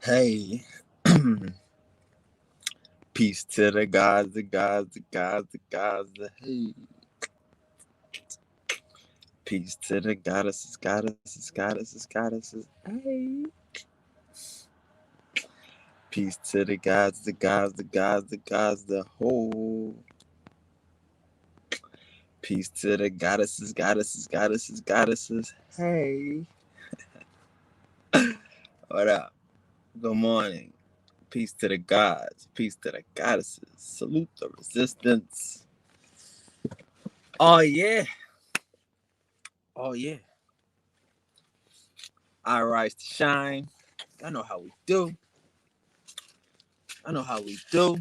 Hey, peace to the gods, the gods, the gods, the gods. Hey, peace to the goddesses, goddesses, goddesses, goddesses. Hey, peace to the gods, the gods, the gods, the gods. The whole peace to the goddesses, goddesses, goddesses, goddesses. Hey, what up? Good morning. Peace to the gods, peace to the goddesses. Salute the resistance. Oh yeah, oh yeah. I rise to shine. I know how we do. I know how we do.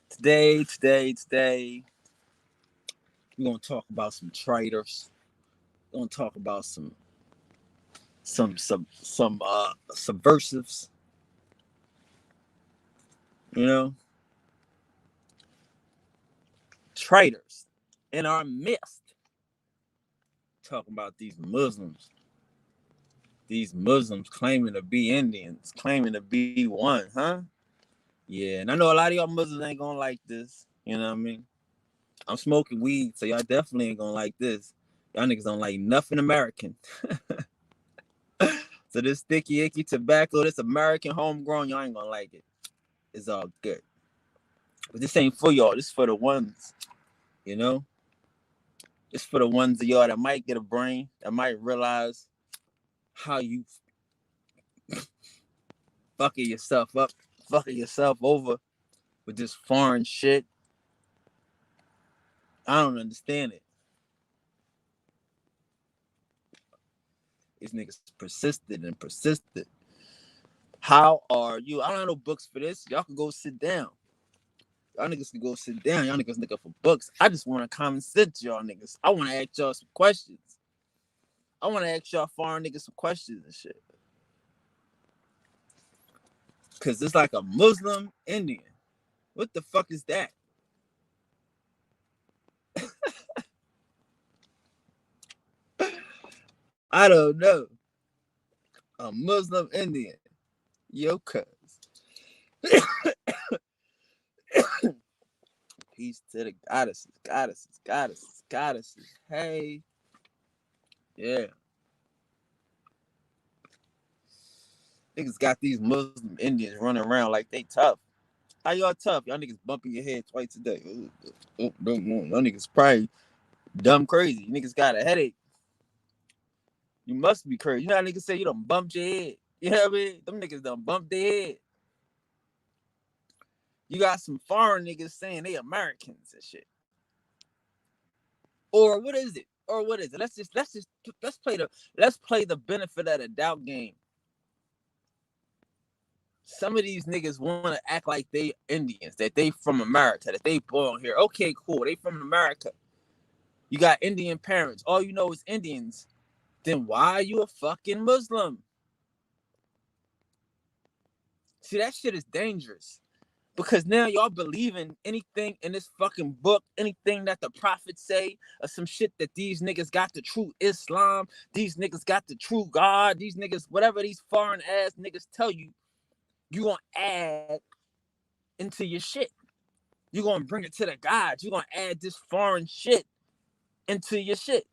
Today, we're gonna talk about some traitors. We're gonna talk about some subversives. You know, traitors in our midst. Talking about these Muslims. These Muslims claiming to be Indians, claiming to be one, huh? Yeah, and I know a lot of y'all Muslims ain't gonna like this. You know what I mean? I'm smoking weed, so y'all definitely ain't gonna like this. Y'all niggas don't like nothing American. So this sticky icky tobacco, this American homegrown, y'all ain't gonna like it. It's all good. But this ain't for y'all. This for the ones, you know? It's for the ones of y'all that might get a brain, that might realize how you fucking yourself up, fucking yourself over with this foreign shit. I don't understand it. These niggas persisted and persisted. How are you? I don't have no books for this. Y'all can go sit down. Y'all niggas can go sit down. Y'all niggas looking for books. I just want to common sense, y'all niggas. I want to ask y'all some questions. I want to ask y'all foreign niggas some questions and shit. Because it's like a Muslim Indian. What the fuck is that? I don't know. A Muslim Indian. Yo, cuz. Peace to the goddesses, goddesses, goddesses, goddesses. Hey. Yeah. Niggas got these Muslim Indians running around like they tough. How y'all tough? Y'all niggas bumping your head twice a day. Y'all niggas probably dumb crazy. You niggas got a headache. You must be crazy. You know how niggas say you done bumped your head. You know what I mean? Them niggas done bumped their head. You got some foreign niggas saying they Americans and shit. Or what is it? Or what is it? Let's play the benefit of the doubt game. Some of these niggas want to act like they Indians, that they from America, that they born here. Okay, cool. They from America. You got Indian parents. All you know is Indians. Then why are you a fucking Muslim? See, that shit is dangerous. Because now y'all believe in anything in this fucking book, anything that the prophets say, or some shit that these niggas got the true Islam, these niggas got the true God, these niggas, whatever these foreign ass niggas tell you, you gonna add into your shit. You gonna bring it to the gods. You gonna add this foreign shit into your shit,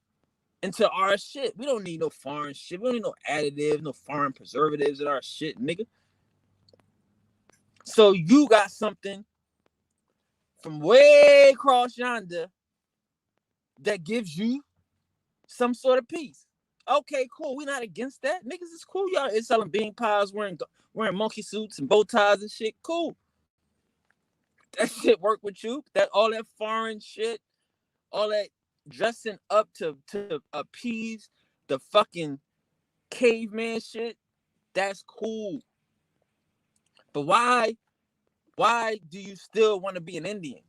into our shit. We don't need no foreign shit. We don't need no additives, no foreign preservatives in our shit, nigga. So you got something from way across yonder that gives you some sort of peace. Okay, cool. We're not against that. Niggas is cool. Y'all is selling bean pies, wearing monkey suits and bow ties and shit. Cool. That shit work with you. That all that foreign shit, all that dressing up to appease the fucking caveman shit. That's cool. But why do you still want to be an Indian?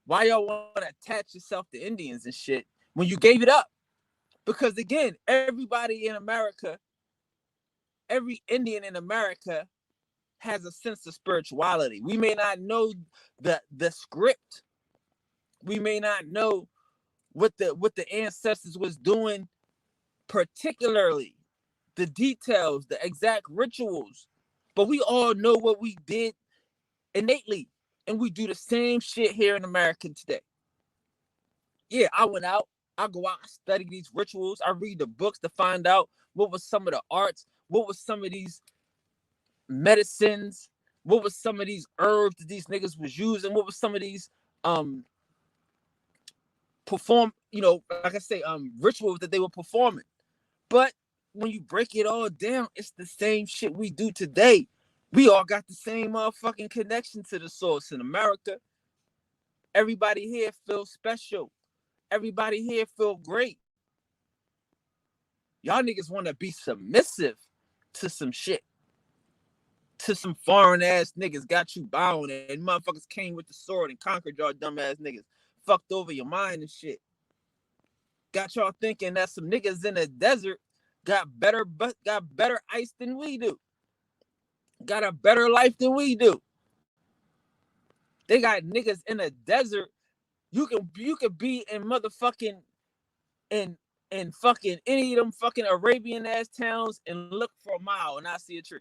Why y'all want to attach yourself to Indians and shit when you gave it up? Because again, everybody in America, every Indian in America has a sense of spirituality. We may not know the script. We may not know what the ancestors was doing particularly the details, the exact rituals. But we all know what we did innately, and we do the same shit here in America today. Yeah, I went out, I go out, I study these rituals, I read the books to find out what was some of the arts, what was some of these medicines, what was some of these herbs that these niggas was using, what was some of these perform, like I say, rituals that they were performing. But when you break it all down, it's the same shit we do today. We all got the same motherfucking connection to the source in America. Everybody here feels special. Everybody here feel great. Y'all niggas want to be submissive to some shit. To some foreign ass niggas got you bowing, and motherfuckers came with the sword and conquered y'all dumb ass niggas. Fucked over your mind and shit. Got y'all thinking that some niggas in the desert got better ice than we do. Got a better life than we do. They got niggas in the desert. You could be in motherfucking in fucking any of them fucking Arabian ass towns and look for a mile and not see a tree.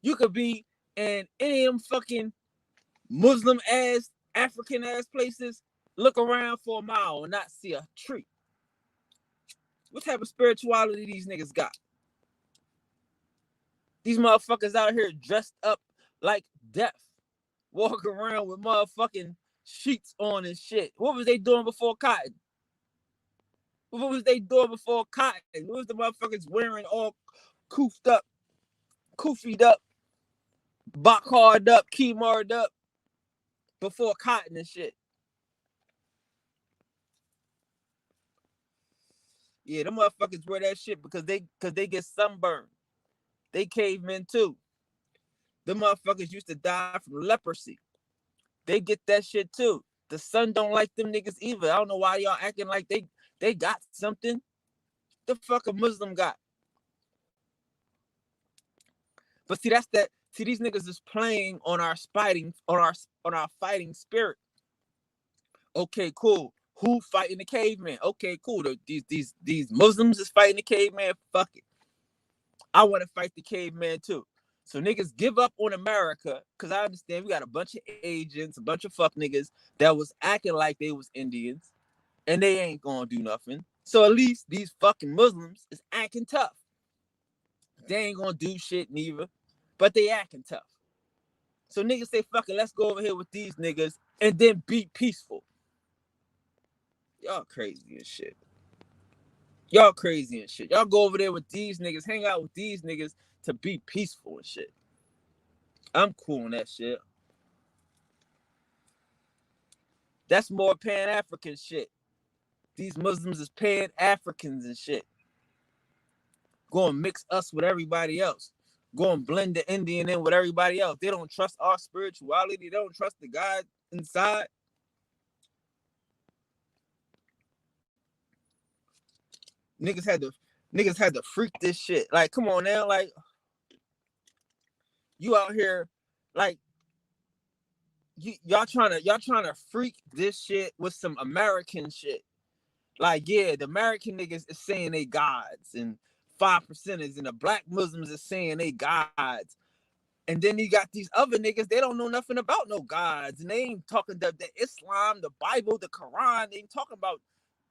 You could be in any of them fucking Muslim ass, African ass places, look around for a mile and not see a tree. What type of spirituality these niggas got? These motherfuckers out here dressed up like death, walking around with motherfucking sheets on and shit. What was they doing before cotton? What was they doing before cotton? What was the motherfuckers wearing all koofied up, bakard up, keymarred up before cotton and shit? Yeah, them motherfuckers wear that shit because they get sunburned. They cavemen too. Them motherfuckers used to die from leprosy. They get that shit too. The sun don't like them niggas either. I don't know why y'all acting like they got something. The fuck a Muslim got? But see, that's that. See, these niggas is playing on our fighting spirit. Okay, cool. Who fighting the caveman? Okay, cool. These Muslims is fighting the caveman. Fuck it. I want to fight the caveman too. So niggas give up on America, because I understand we got a bunch of agents, a bunch of fuck niggas that was acting like they was Indians, and they ain't gonna do nothing. So at least these fucking Muslims is acting tough. They ain't gonna do shit neither, but they acting tough. So niggas say, fuck it, let's go over here with these niggas and then be peaceful. Y'all crazy and shit. Y'all crazy and shit. Y'all go over there with these niggas, hang out with these niggas to be peaceful and shit. I'm cool on that shit. That's more Pan-African shit. These Muslims is Pan-Africans and shit. Go and mix us with everybody else. Go and blend the Indian in with everybody else. They don't trust our spirituality. They don't trust the God inside. Niggas had to freak this shit. Like, come on now, like you out here, like y'all trying to freak this shit with some American shit. Like, yeah, the American niggas is saying they gods, and 5%ers, and the black Muslims is saying they gods. And then you got these other niggas, they don't know nothing about no gods. And they ain't talking the Islam, the Bible, the Quran. They ain't talking about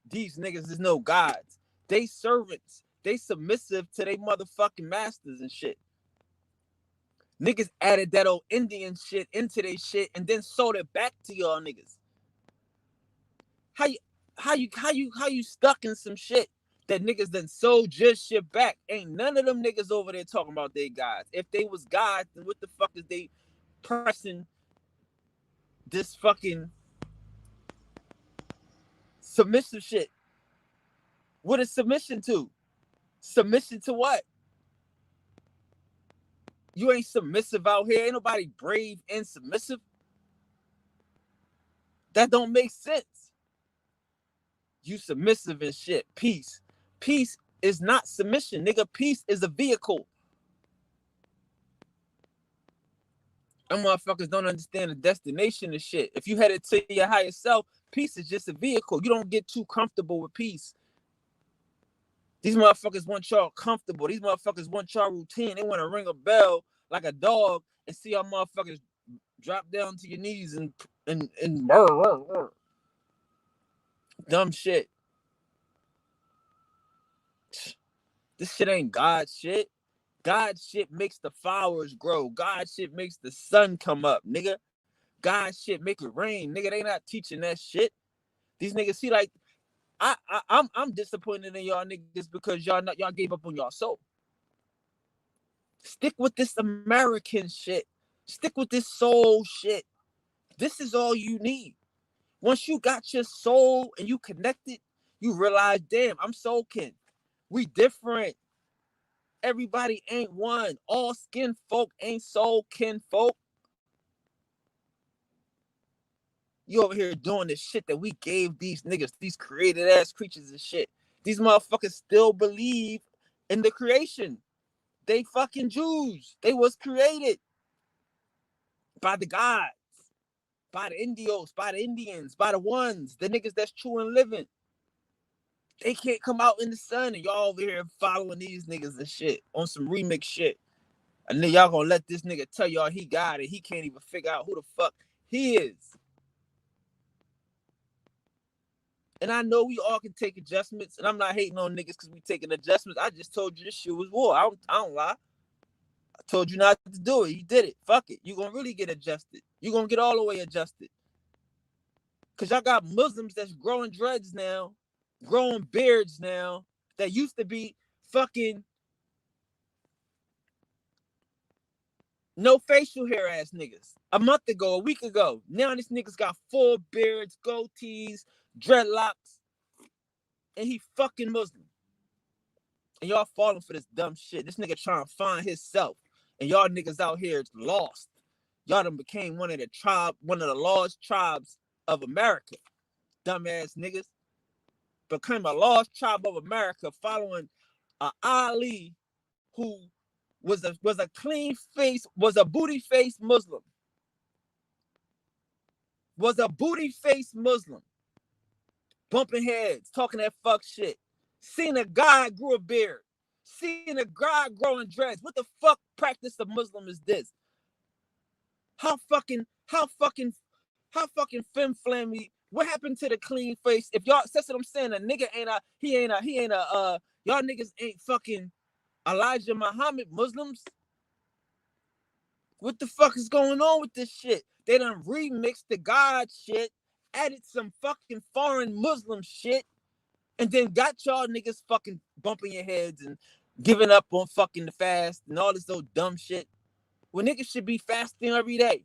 these niggas is no gods. They servants. They submissive to their motherfucking masters and shit. Niggas added that old Indian shit into their shit and then sold it back to y'all niggas. How you stuck in some shit that niggas then sold your shit back? Ain't none of them niggas over there talking about they gods. If they was gods, then what the fuck is they pressing this fucking submissive shit? What is submission to? Submission to what? You ain't submissive out here. Ain't nobody brave and submissive. That don't make sense. You submissive and shit. Peace. Peace is not submission, nigga. Peace is a vehicle. Them motherfuckers don't understand the destination and shit. If you headed to your higher self, peace is just a vehicle. You don't get too comfortable with peace. These motherfuckers want y'all comfortable. These motherfuckers want y'all routine. They want to ring a bell like a dog and see y'all motherfuckers drop down to your knees and brr. Dumb shit. This shit ain't God shit. God shit makes the flowers grow. God shit makes the sun come up, nigga. God shit make it rain, nigga. They not teaching that shit. These niggas see like I'm disappointed in y'all niggas because y'all gave up on y'all soul. Stick with this American shit. Stick with this soul shit. This is all you need. Once you got your soul and you connected, you realize, damn, I'm soul kin. We different. Everybody ain't one. All skin folk ain't soul kin folk. You over here doing this shit that we gave these niggas, these created ass creatures and shit. These motherfuckers still believe in the creation. They fucking Jews. They was created by the gods, by the Indios, by the Indians, by the ones, the niggas that's true and living. They can't come out in the sun and y'all over here following these niggas and shit on some remix shit. And then y'all gonna let this nigga tell y'all he got it. He can't even figure out who the fuck he is. And I know we all can take adjustments, and I'm not hating on niggas because we taking adjustments. I just told you this shit was war. I don't lie. I told you not to do it. You did it. Fuck it. You gonna really get adjusted. You gonna get all the way adjusted. Cause y'all got Muslims that's growing dreads now, growing beards now, that used to be fucking no facial hair ass niggas. A month ago, a week ago. Now this niggas got full beards, goatees, dreadlocks, and he fucking Muslim. And y'all falling for this dumb shit. This nigga trying to find himself. And y'all niggas out here lost. Y'all done became one of the lost tribes of America. Dumbass niggas. Became a lost tribe of America following Ali who was a clean face, was a booty face Muslim. Was a booty face Muslim. Bumping heads, talking that fuck shit. Seen a guy grew a beard. Seen a guy growing dreads. What the fuck practice of Muslim is this? How fucking fem flammy. What happened to the clean face? If y'all, that's what I'm saying. A nigga y'all niggas ain't fucking Elijah Muhammad Muslims. What the fuck is going on with this shit? They done remixed the God shit, added some fucking foreign Muslim shit, and then got y'all niggas fucking bumping your heads and giving up on fucking the fast and all this old dumb shit. Well, niggas should be fasting every day.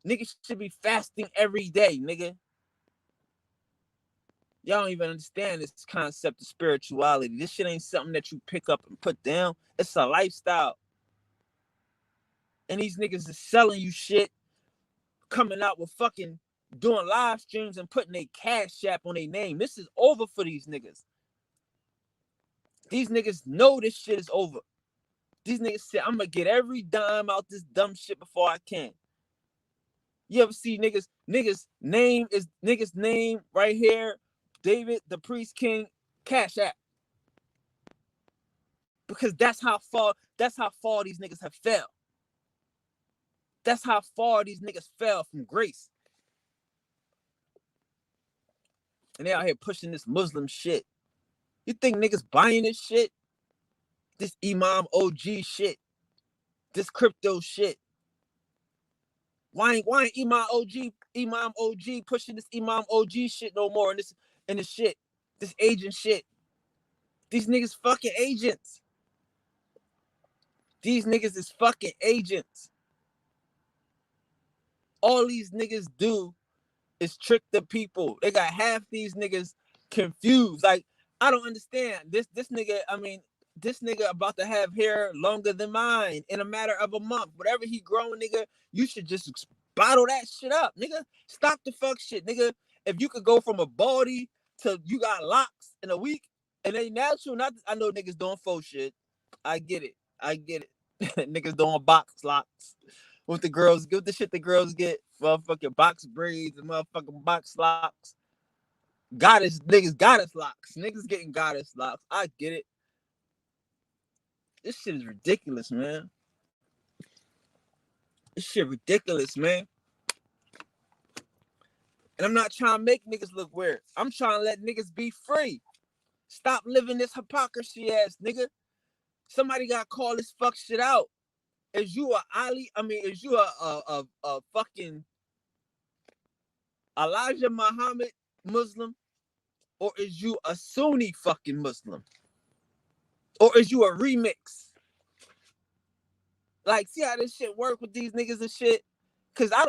Niggas should be fasting every day, nigga. Y'all don't even understand this concept of spirituality. This shit ain't something that you pick up and put down. It's a lifestyle. And these niggas is selling you shit, coming out with fucking doing live streams and putting a cash app on their name. This is over for these niggas. These niggas know this shit is over. These niggas say, I'm gonna get every dime out this dumb shit before I can. You ever see niggas name right here, David the Priest King, cash app. Because that's how far these niggas have fell. That's how far these niggas fell from grace. And they out here pushing this Muslim shit. You think niggas buying this shit? This Imam OG shit. This crypto shit. Why ain't Imam OG pushing this Imam OG shit no more in this shit? This agent shit. These niggas fucking agents. These niggas is fucking agents. All these niggas do is trick the people. They got half these niggas confused. Like, I don't understand. This nigga about to have hair longer than mine in a matter of a month. Whatever he growing, nigga, you should just bottle that shit up, nigga. Stop the fuck shit, nigga. If you could go from a baldy to you got locks in a week, and they natural, I know niggas doing faux shit. I get it. Niggas doing box locks. With the girls, give the shit the girls get, motherfucking box braids and motherfucking box locks. Goddess niggas, goddess locks. Niggas getting goddess locks. I get it. This shit is ridiculous, man. This shit ridiculous, man. And I'm not trying to make niggas look weird. I'm trying to let niggas be free. Stop living this hypocrisy ass nigga. Somebody gotta call this fuck shit out. Is you is you a fucking Elijah Muhammad Muslim? Or is you a Sunni fucking Muslim? Or is you a remix? Like, see how this shit work with these niggas and shit? Cause I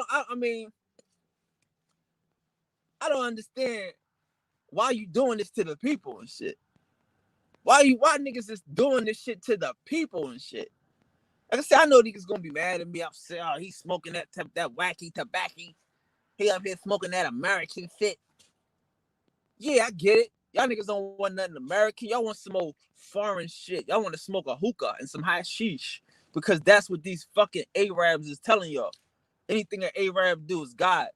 don't understand why you doing this to the people and shit. Why niggas is doing this shit to the people and shit? Like I said, I know niggas gonna be mad at me. I'm saying, oh, he's smoking that wacky tobacco. He up here smoking that American shit. Yeah, I get it. Y'all niggas don't want nothing American. Y'all want some old foreign shit. Y'all want to smoke a hookah and some hashish because that's what these fucking Arabs is telling y'all. Anything an Arab do is God.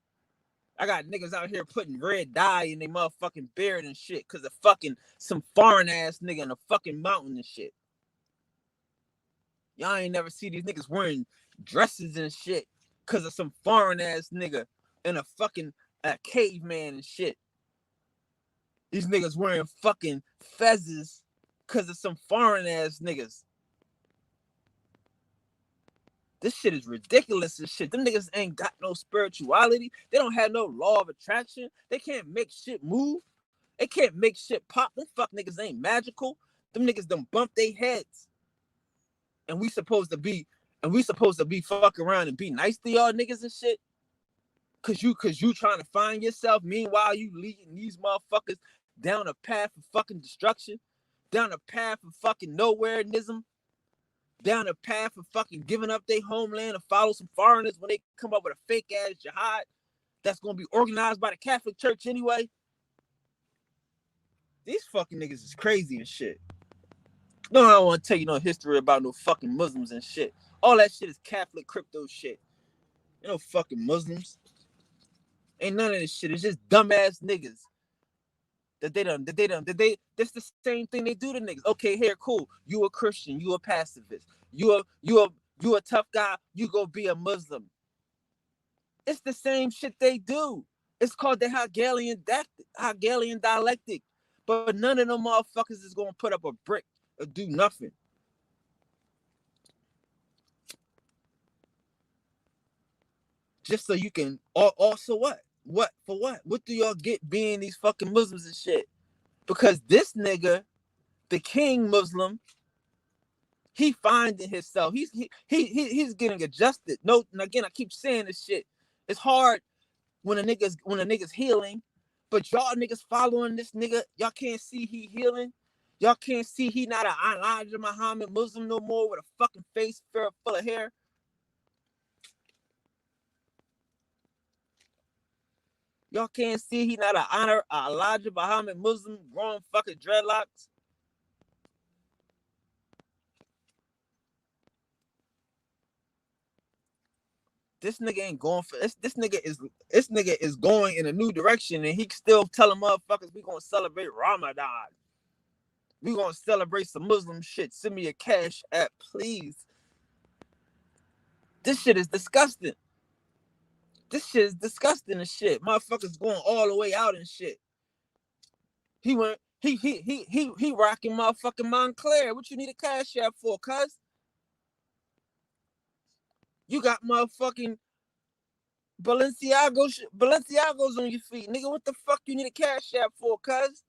I got niggas out here putting red dye in their motherfucking beard and shit because of fucking some foreign ass nigga in a fucking mountain and shit. Y'all ain't never see these niggas wearing dresses and shit because of some foreign ass nigga in a fucking caveman and shit. These niggas wearing fucking fezzes because of some foreign ass niggas. This shit is ridiculous and shit. Them niggas ain't got no spirituality. They don't have no law of attraction. They can't make shit move. They can't make shit pop. Them fuck niggas ain't magical. Them niggas done bump their heads. And we supposed to be fuck around and be nice to y'all niggas and shit. Cause you trying to find yourself. Meanwhile, you leading these motherfuckers down a path of fucking destruction, down a path of fucking nowhereism, down a path of fucking giving up their homeland to follow some foreigners when they come up with a fake ass jihad that's gonna be organized by the Catholic Church anyway. These fucking niggas is crazy and shit. No, I don't want to tell you no history about no fucking Muslims and shit. All that shit is Catholic crypto shit. You know, fucking Muslims. Ain't none of this shit. It's just dumbass niggas. That's the same thing they do to niggas. Okay, here, cool. You a Christian, you a pacifist. You a tough guy, you go be a Muslim. It's the same shit they do. It's called the Hegelian dialectic. But none of them motherfuckers is gonna put up a brick or do nothing. Just so you can also what? What for what? What do y'all get being these fucking Muslims and shit? Because this nigga, the king Muslim, he finding himself. He's getting adjusted. No, and again, I keep saying this shit. It's hard when a nigga's healing, but y'all niggas following this nigga, y'all can't see he healing. Y'all can't see he not an Elijah Muhammad Muslim no more with a fucking face full of hair. Y'all can't see he not an Elijah Muhammad Muslim growing fucking dreadlocks. This nigga ain't going for this. This nigga is going in a new direction, and he still telling motherfuckers we gonna celebrate Ramadan. We gonna celebrate some Muslim shit. Send me a cash app, please. This shit is disgusting. This shit is disgusting and shit. Motherfuckers going all the way out and shit. He rocking motherfucking Montclair. What you need a cash app for, cuz? You got motherfucking Balenciagos on your feet. Nigga, what the fuck you need a cash app for, cuz?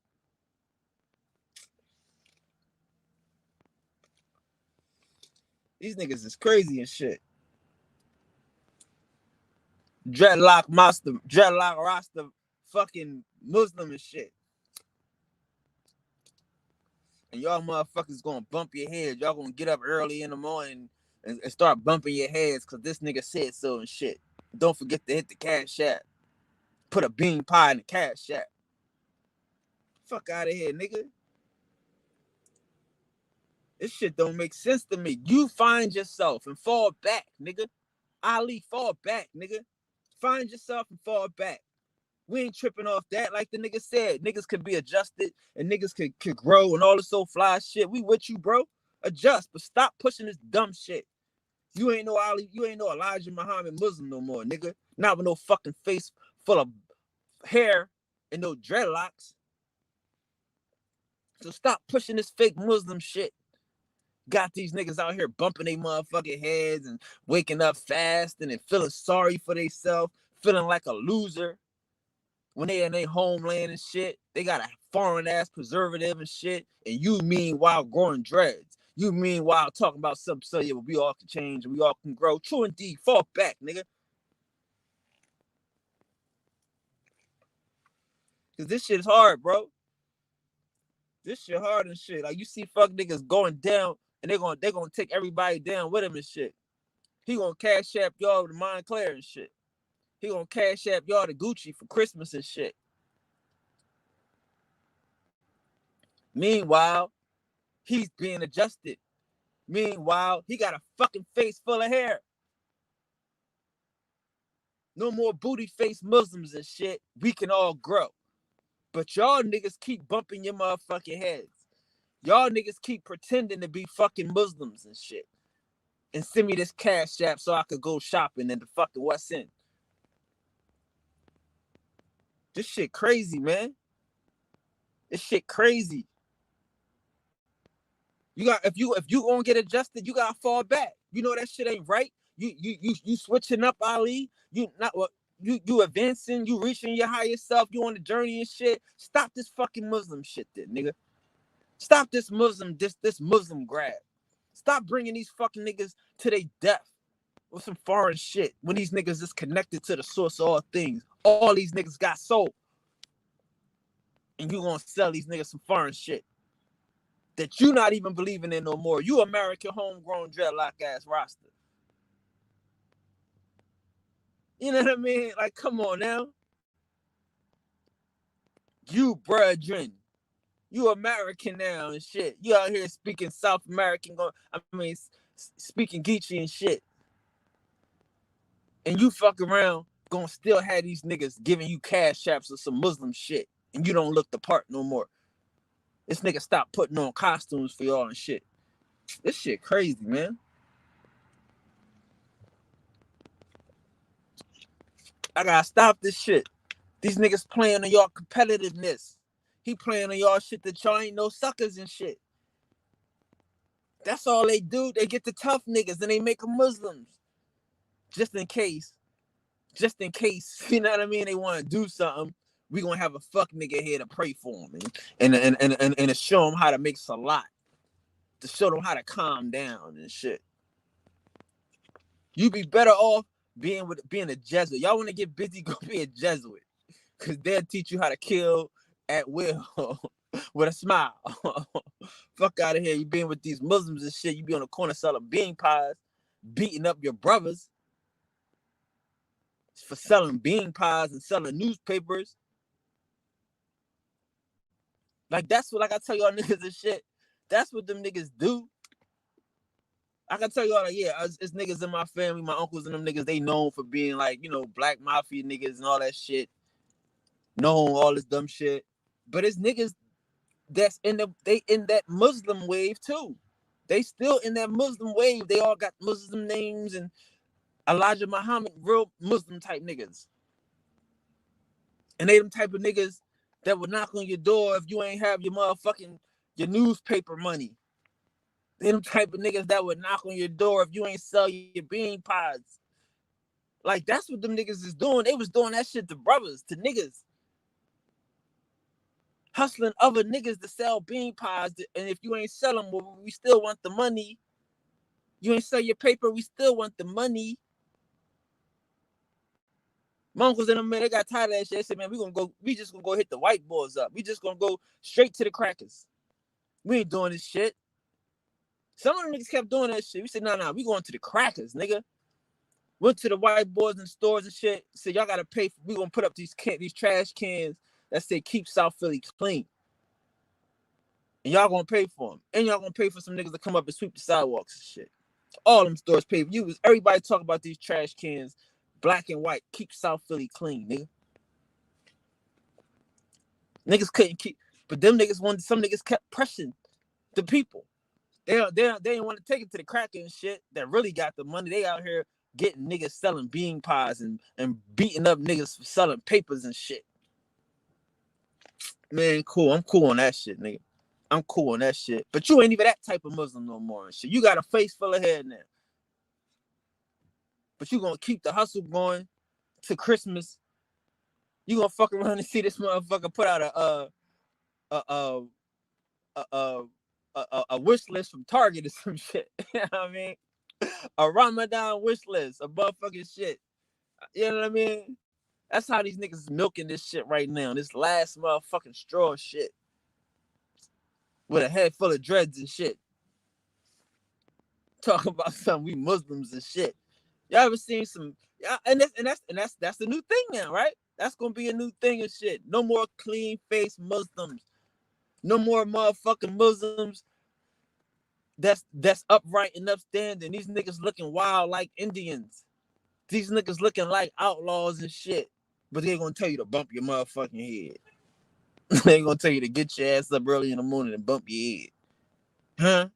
These niggas is crazy and shit. Dreadlock Rasta fucking Muslim and shit. And y'all motherfuckers gonna bump your heads. Y'all gonna get up early in the morning and start bumping your heads because this nigga said so and shit. Don't forget to hit the cash app. Put a bean pie in the cash app. Fuck out of here, nigga. This shit don't make sense to me. You find yourself and fall back, nigga. Ali, fall back, nigga. Find yourself and fall back. We ain't tripping off that. Like the nigga said, niggas could be adjusted and niggas could grow and all this so fly shit. We with you, bro. Adjust, but stop pushing this dumb shit. You ain't no Ali, you ain't no Elijah Muhammad Muslim no more, nigga. Not with no fucking face full of hair and no dreadlocks. So stop pushing this fake Muslim shit. Got these niggas out here bumping their motherfucking heads and waking up fasting and feeling sorry for themselves, feeling like a loser when they in their homeland and shit. They got a foreign ass preservative and shit, and you meanwhile growing dreads. You meanwhile talking about something, so yeah, but we all can change and we all can grow. True indeed. Fall back, nigga. Cause this shit is hard, bro. This shit hard and shit. Like you see fuck niggas going down and they're gonna take everybody down with him and shit. He gonna cash app y'all to Montclair and shit. He gonna cash app y'all to Gucci for Christmas and shit. Meanwhile, he's being adjusted. Meanwhile, he got a fucking face full of hair. No more booty face Muslims and shit. We can all grow. But y'all niggas keep bumping your motherfucking heads. Y'all niggas keep pretending to be fucking Muslims and shit. And send me this cash app so I could go shopping in the fucking West End. This shit crazy, man. This shit crazy. You got if you gonna get adjusted, you gotta fall back. You know that shit ain't right. You switching up, Ali. You not what you advancing, you reaching your higher self, you on the journey and shit. Stop this fucking Muslim shit then, nigga. Stop this Muslim grab. Stop bringing these fucking niggas to their death with some foreign shit when these niggas is connected to the source of all things. All these niggas got soul. And you gonna sell these niggas some foreign shit that you not even believing in no more. You American homegrown dreadlock ass roster. You know what I mean? Like, come on now. You brethren. You American now and shit. You out here speaking South American, speaking Geechee and shit. And you fuck around, gonna still have these niggas giving you cash apps or some Muslim shit. And you don't look the part no more. This nigga stop putting on costumes for y'all and shit. This shit crazy, man. I gotta stop this shit. These niggas playing on y'all competitiveness. He playing on y'all shit that y'all ain't no suckers and shit. That's all they do. They get the tough niggas and they make them Muslims. Just in case, you know what I mean? They want to do something. We gonna have a fuck nigga here to pray for him and to show him how to make salat, to show them how to calm down and shit. You be better off being a Jesuit. Y'all want to get busy? Go be a Jesuit, cause they'll teach you how to kill at will with a smile. Fuck out of here. You being with these Muslims and shit. You be on the corner selling bean pies, beating up your brothers for selling bean pies and selling newspapers. Like that's what, like I tell y'all niggas and shit. That's what them niggas do. I can tell y'all, like, yeah, it's niggas in my family, my uncles and them niggas, they known for being like, you know, black mafia niggas and all that shit. Known all this dumb shit. But it's niggas that's in that Muslim wave too. They still in that Muslim wave. They all got Muslim names and Elijah Muhammad, real Muslim type niggas. And they them type of niggas that would knock on your door if you ain't have your newspaper money. They them type of niggas that would knock on your door if you ain't sell your bean pods. Like, that's what them niggas is doing. They was doing that shit to brothers, to niggas. Hustling other niggas to sell bean pods. And if you ain't sell them, well, we still want the money. You ain't sell your paper, we still want the money. My uncles and them, man, they got tired of that shit. They said, man, we just gonna go hit the white boys up. We just gonna go straight to the crackers. We ain't doing this shit. Some of them niggas kept doing that shit. We said, nah, we going to the crackers, nigga. Went to the white boys in the stores and shit. Said, y'all gotta pay we gonna put up these trash cans that say keep South Philly clean. And y'all gonna pay for them. And y'all gonna pay for some niggas to come up and sweep the sidewalks and shit. All them stores pay for you. Everybody talk about these trash cans, black and white, keep South Philly clean, nigga. Niggas couldn't keep, but them niggas wanted. Some niggas kept pressing the people. They didn't want to take it to the cracker and shit that really got the money. They out here getting niggas selling bean pies and beating up niggas for selling papers and shit. Man, cool. I'm cool on that shit, nigga. I'm cool on that shit. But you ain't even that type of Muslim no more and shit. You got a face full of hair now. But you gonna keep the hustle going to Christmas. You gonna fuck around and see this motherfucker put out a wish list from Target or some shit. You know what I mean? A Ramadan wish list, a motherfucking shit. You know what I mean? That's how these niggas is milking this shit right now. This last motherfucking straw shit. With a head full of dreads and shit. Talking about something, we Muslims and shit. Y'all ever seen some? Yeah, and that's the new thing now, right? That's gonna be a new thing and shit. No more clean faced Muslims. No more motherfucking Muslims that's upright and upstanding. These niggas looking wild like Indians. These niggas looking like outlaws and shit. But they gonna tell you to bump your motherfucking head. They gonna tell you to get your ass up early in the morning and bump your head. Huh?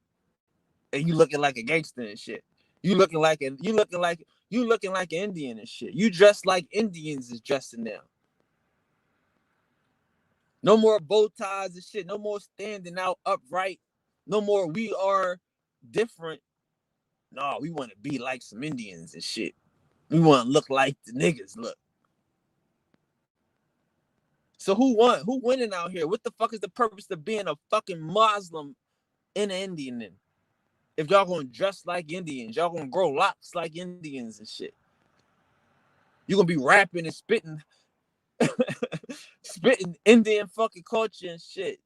And you looking like a gangster and shit. You looking like an Indian and shit. You dress like Indians is dressing now. No more bow ties and shit. No more standing out upright. No more we are different. No, we want to be like some Indians and shit. We want to look like the niggas look. So who won? Who winning out here? What the fuck is the purpose of being a fucking Muslim and an Indian then? If y'all gonna dress like Indians, y'all gonna grow locks like Indians and shit. You gonna be rapping and spitting spitting Indian fucking culture and shit.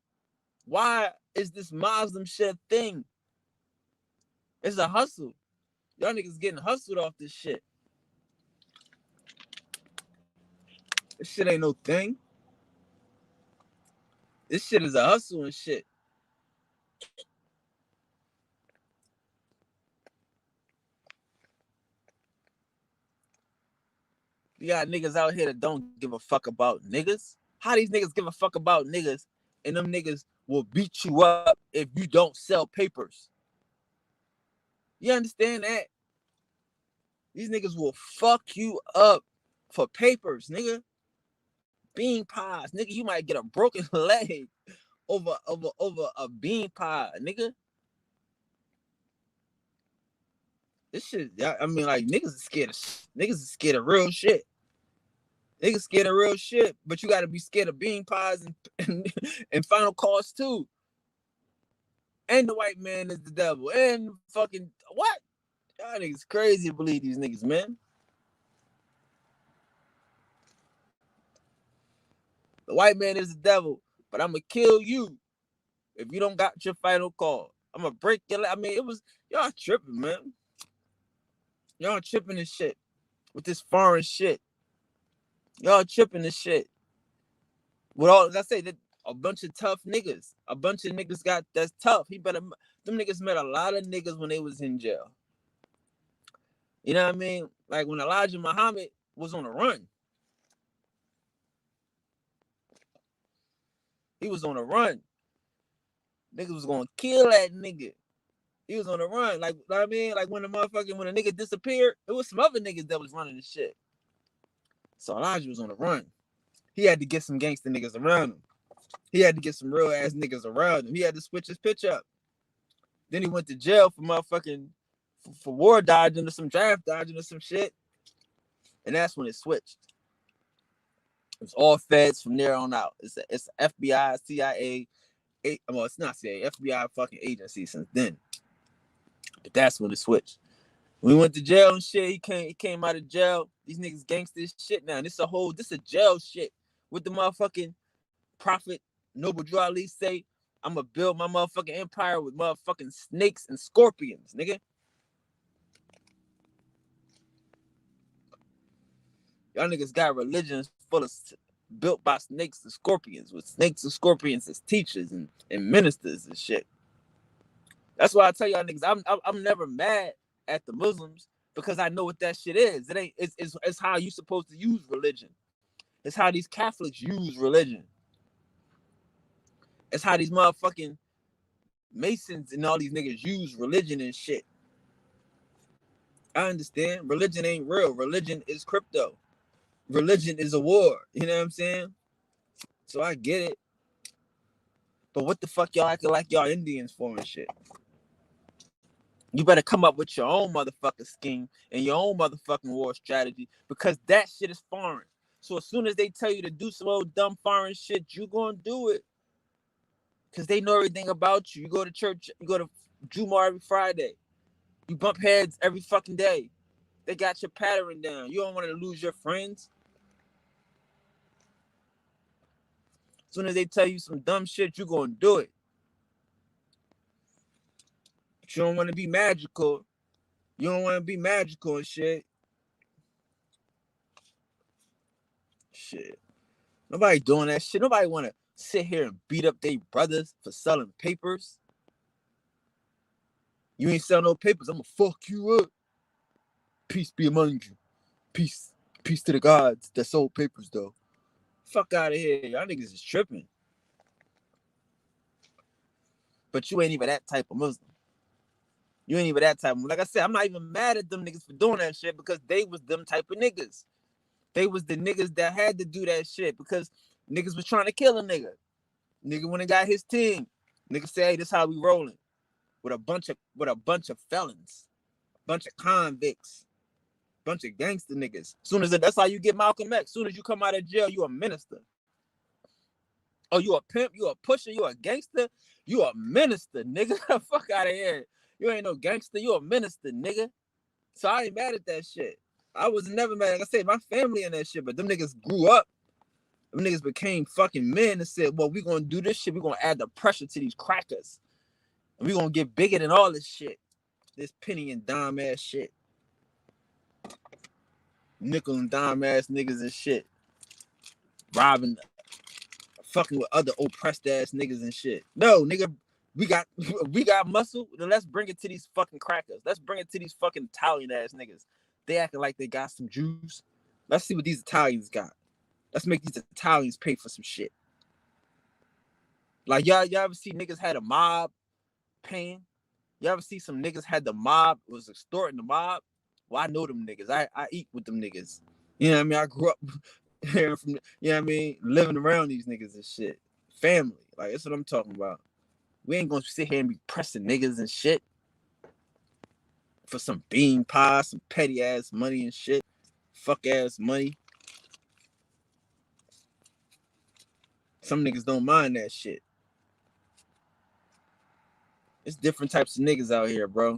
Why is this Muslim shit a thing? It's a hustle. Y'all niggas getting hustled off this shit. This shit ain't no thing. This shit is a hustle and shit. You got niggas out here that don't give a fuck about niggas. How these niggas give a fuck about niggas and them niggas will beat you up if you don't sell papers? You understand that? These niggas will fuck you up for papers, nigga. Bean pies, nigga. You might get a broken leg over a bean pie, nigga. This shit, I mean, like niggas is scared of real shit. Niggas scared of real shit, but you gotta be scared of bean pies and final cost too. And the white man is the devil. And fucking what? Y'all niggas crazy to believe these niggas, man. The white man is the devil, but I'm gonna kill you if you don't got your final call. I'm gonna break your. I mean, it was y'all tripping, man. Y'all tripping and shit with this foreign shit. Y'all tripping and shit. With all, as I say, that a bunch of tough niggas. A bunch of niggas got that's tough. Them niggas met a lot of niggas when they was in jail. You know what I mean? Like when Elijah Muhammad was on the run. He was on the run. Niggas was gonna kill that nigga. He was on the run. Like, you know what I mean? Like when a nigga disappeared, it was some other niggas that was running the shit. So Elijah was on the run. He had to get some gangster niggas around him. He had to get some real ass niggas around him. He had to switch his pitch up. Then he went to jail for motherfucking for war dodging or some draft dodging or some shit. And that's when it switched. It was all feds from there on out. It's FBI, CIA, well, it's not CIA, FBI fucking agency since then. But that's when it switched. When he went to jail and shit, he came out of jail. These niggas gangsters shit now. This a jail shit. With the motherfucking prophet Noble Drew Ali say, I'm gonna build my motherfucking empire with motherfucking snakes and scorpions, nigga. Y'all niggas got religions full of built by snakes and scorpions, with snakes and scorpions as teachers and ministers and shit. That's why I tell y'all niggas, I'm never mad at the Muslims because I know what that shit is. It's how you supposed to use religion. It's how these Catholics use religion. It's how these motherfucking Masons and all these niggas use religion and shit. I understand. Religion ain't real. Religion is crypto. Religion is a war. You know what I'm saying? So I get it. But what the fuck y'all acting like y'all Indians for and shit? You better come up with your own motherfucking scheme and your own motherfucking war strategy, because that shit is foreign. So as soon as they tell you to do some old dumb foreign shit, you gonna do it. Because they know everything about you. You go to church, you go to Jumar every Friday. You bump heads every fucking day. They got your pattern down. You don't want to lose your friends. As soon as they tell you some dumb shit, you're gonna do it. But you don't want to be magical. You don't want to be magical and shit. Shit. Nobody doing that shit. Nobody want to sit here and beat up their brothers for selling papers. You ain't sell no papers, I'm gonna fuck you up. Peace be among you. Peace. Peace to the gods that sold papers, though. Fuck out of here. Y'all niggas is tripping. But you ain't even that type of Muslim. You ain't even that type of, like I said, I'm not even mad at them niggas for doing that shit, because they was them type of niggas. They was the niggas that had to do that shit because niggas was trying to kill a nigga. Nigga went and got his team. Nigga say, hey, this how we rolling. With a bunch of felons, bunch of convicts, bunch of gangster niggas. Soon as that's how you get Malcolm X. Soon as you come out of jail, you a minister. Oh, you a pimp, you a pusher, you a gangster, you a minister, nigga. Fuck out of here. You ain't no gangster, you a minister, nigga. So I ain't mad at that shit. I was never mad. Like I said, my family in that shit, but them niggas grew up. Them niggas became fucking men and said, well, we gonna do this shit. We gonna add the pressure to these crackers. And we gonna get bigger than all this shit. This penny and dime ass shit. Nickel and dime ass niggas and shit. Robbing, fucking with other oppressed ass niggas and shit. No, nigga, we got muscle. Then let's bring it to these fucking crackers. Let's bring it to these fucking Italian ass niggas. They acting like they got some juice. Let's see what these Italians got. Let's make these Italians pay for some shit. Like y'all ever see niggas had a mob paying? You ever see some niggas had the mob, was extorting the mob? Well, I know them niggas. I eat with them niggas. You know what I mean? I grew up hearing from, you know what I mean? Living around these niggas and shit. Family. Like, that's what I'm talking about. We ain't gonna sit here and be pressing niggas and shit for some bean pie, some petty ass money and shit. Fuck ass money. Some niggas don't mind that shit. It's different types of niggas out here, bro.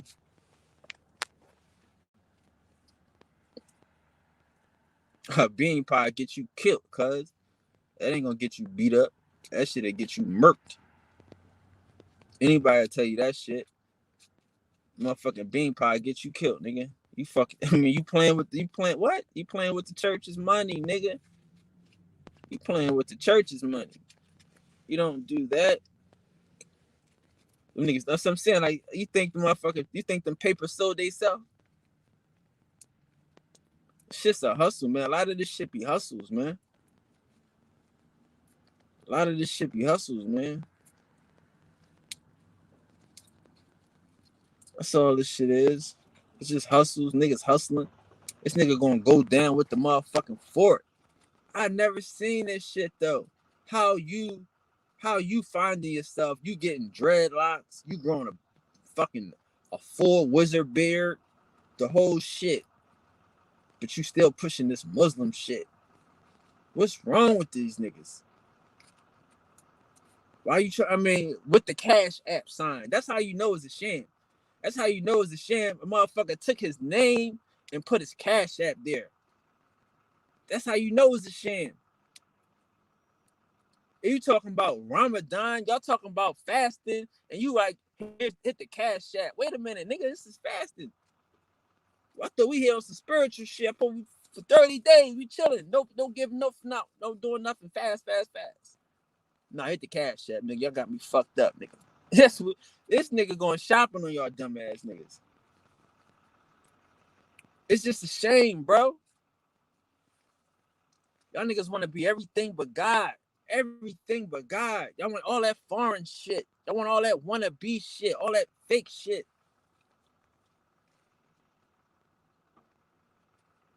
A bean pie get you killed, cuz. That ain't gonna get you beat up. That shit'll get you murked. Anybody tell you that shit. Motherfucking bean pie get you killed, nigga. You fucking, I mean, you playing what? You playing with the church's money, nigga. You playing with the church's money. You don't do that. Them niggas, that's what I'm saying. Like, you think them papers sold they sell? Shit's a hustle, man. A lot of this shit be hustles, man. A lot of this shit be hustles, man. That's all this shit is. It's just hustles, niggas hustling. This nigga gonna go down with the motherfucking fort. I never seen this shit though. How you finding yourself, you getting dreadlocks, you growing a full wizard beard, the whole shit. But you still pushing this Muslim shit. What's wrong with these niggas? Why you I mean, with the Cash App sign. That's how you know it's a sham. That's how you know it's a sham. A motherfucker took his name and put his Cash App there. That's how you know it's a sham. And you talking about Ramadan, y'all talking about fasting, and you like, hit the Cash App. Wait a minute, nigga, this is fasting. I thought we here on some spiritual shit. For 30 days, we chilling. No giving no doing nothing. Fast. Nah, hit the Cash App, nigga. Y'all got me fucked up, nigga. This nigga going shopping on y'all dumb ass niggas. It's just a shame, bro. Y'all niggas want to be everything but God. everything but God. Y'all want all that foreign shit. Y'all want all that wannabe shit, all that fake shit.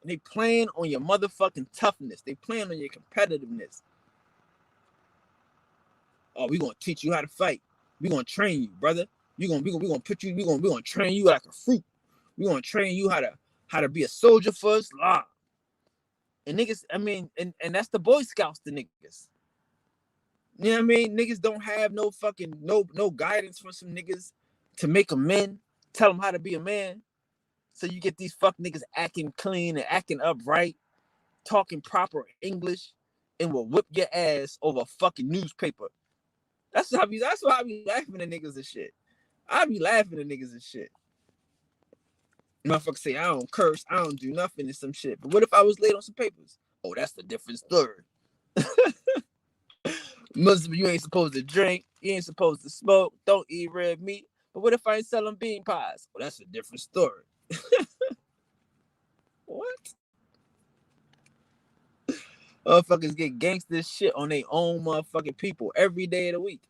And they playing on your motherfucking toughness. They playing on your competitiveness. Oh, we gonna teach you how to fight. We gonna train you, brother. We gonna put you. We gonna train you like a fruit. We gonna train you how to be a soldier for Islam. And niggas, I mean, and that's the Boy Scouts, the niggas. You know what I mean? Niggas don't have no fucking no guidance for some niggas to make a man, tell them how to be a man. So you get these fuck niggas acting clean and acting upright, talking proper English, and will whip your ass over a fucking newspaper. That's why I be laughing at niggas and shit. I be laughing at niggas and shit. Motherfuckers say I don't curse, I don't do nothing and some shit. But what if I was late on some papers? Oh, that's the different story. Muslim, you ain't supposed to drink, you ain't supposed to smoke, don't eat red meat. But what if I ain't selling bean pies? Well, that's a different story. What? Motherfuckers get gangster shit on their own motherfucking people every day of the week.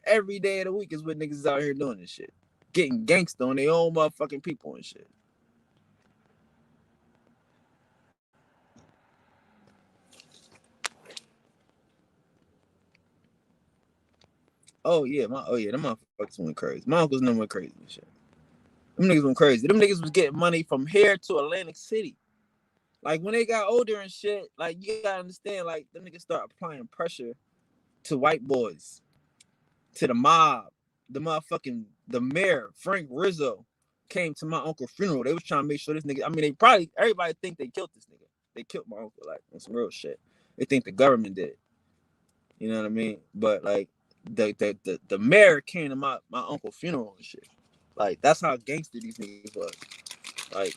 Every day of the week is what niggas is out here doing this shit. Getting gangster on their own motherfucking people and shit. Them motherfuckers went crazy. My uncles went crazy and shit. Them niggas went crazy. Them niggas was getting money from here to Atlantic City. Like when they got older and shit, like you gotta understand, like them niggas start applying pressure to white boys, to the mob, the mayor, Frank Rizzo, came to my uncle's funeral. They was trying to make sure this nigga, I mean, everybody think they killed this nigga. They killed my uncle, like, on some real shit. They think the government did. You know what I mean? But like the mayor came to my uncle's funeral and shit. Like that's how gangster these niggas was. Like,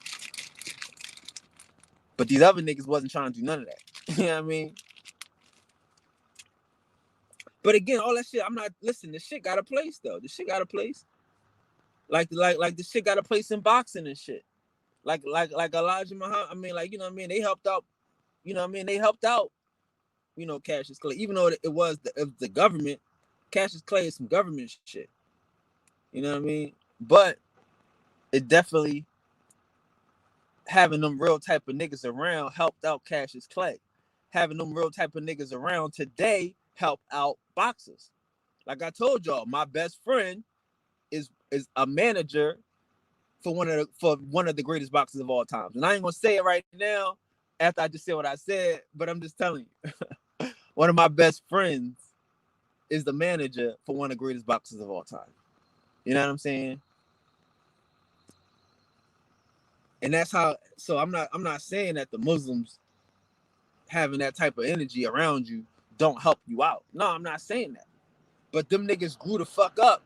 but these other niggas wasn't trying to do none of that. You know what I mean? But again, all that shit, the shit got a place though. The shit got a place. Like the shit got a place in boxing and shit. Like Elijah Muhammad. I mean, like, you know what I mean? They helped out, you know what I mean? They helped out, Cassius Clay. Even though it was the government, Cassius Clay is some government shit. You know what I mean? But it definitely, having them real type of niggas around helped out Cassius Clay. Having them real type of niggas around today help out boxers. Like I told y'all, my best friend is a manager for one of the greatest boxers of all time. And I ain't gonna say it right now after I just said what I said, but I'm just telling you. One of my best friends is the manager for one of the greatest boxers of all time. You know what I'm saying? And that's how, so I'm not saying that the Muslims having that type of energy around you don't help you out. No, I'm not saying that. But them niggas grew the fuck up.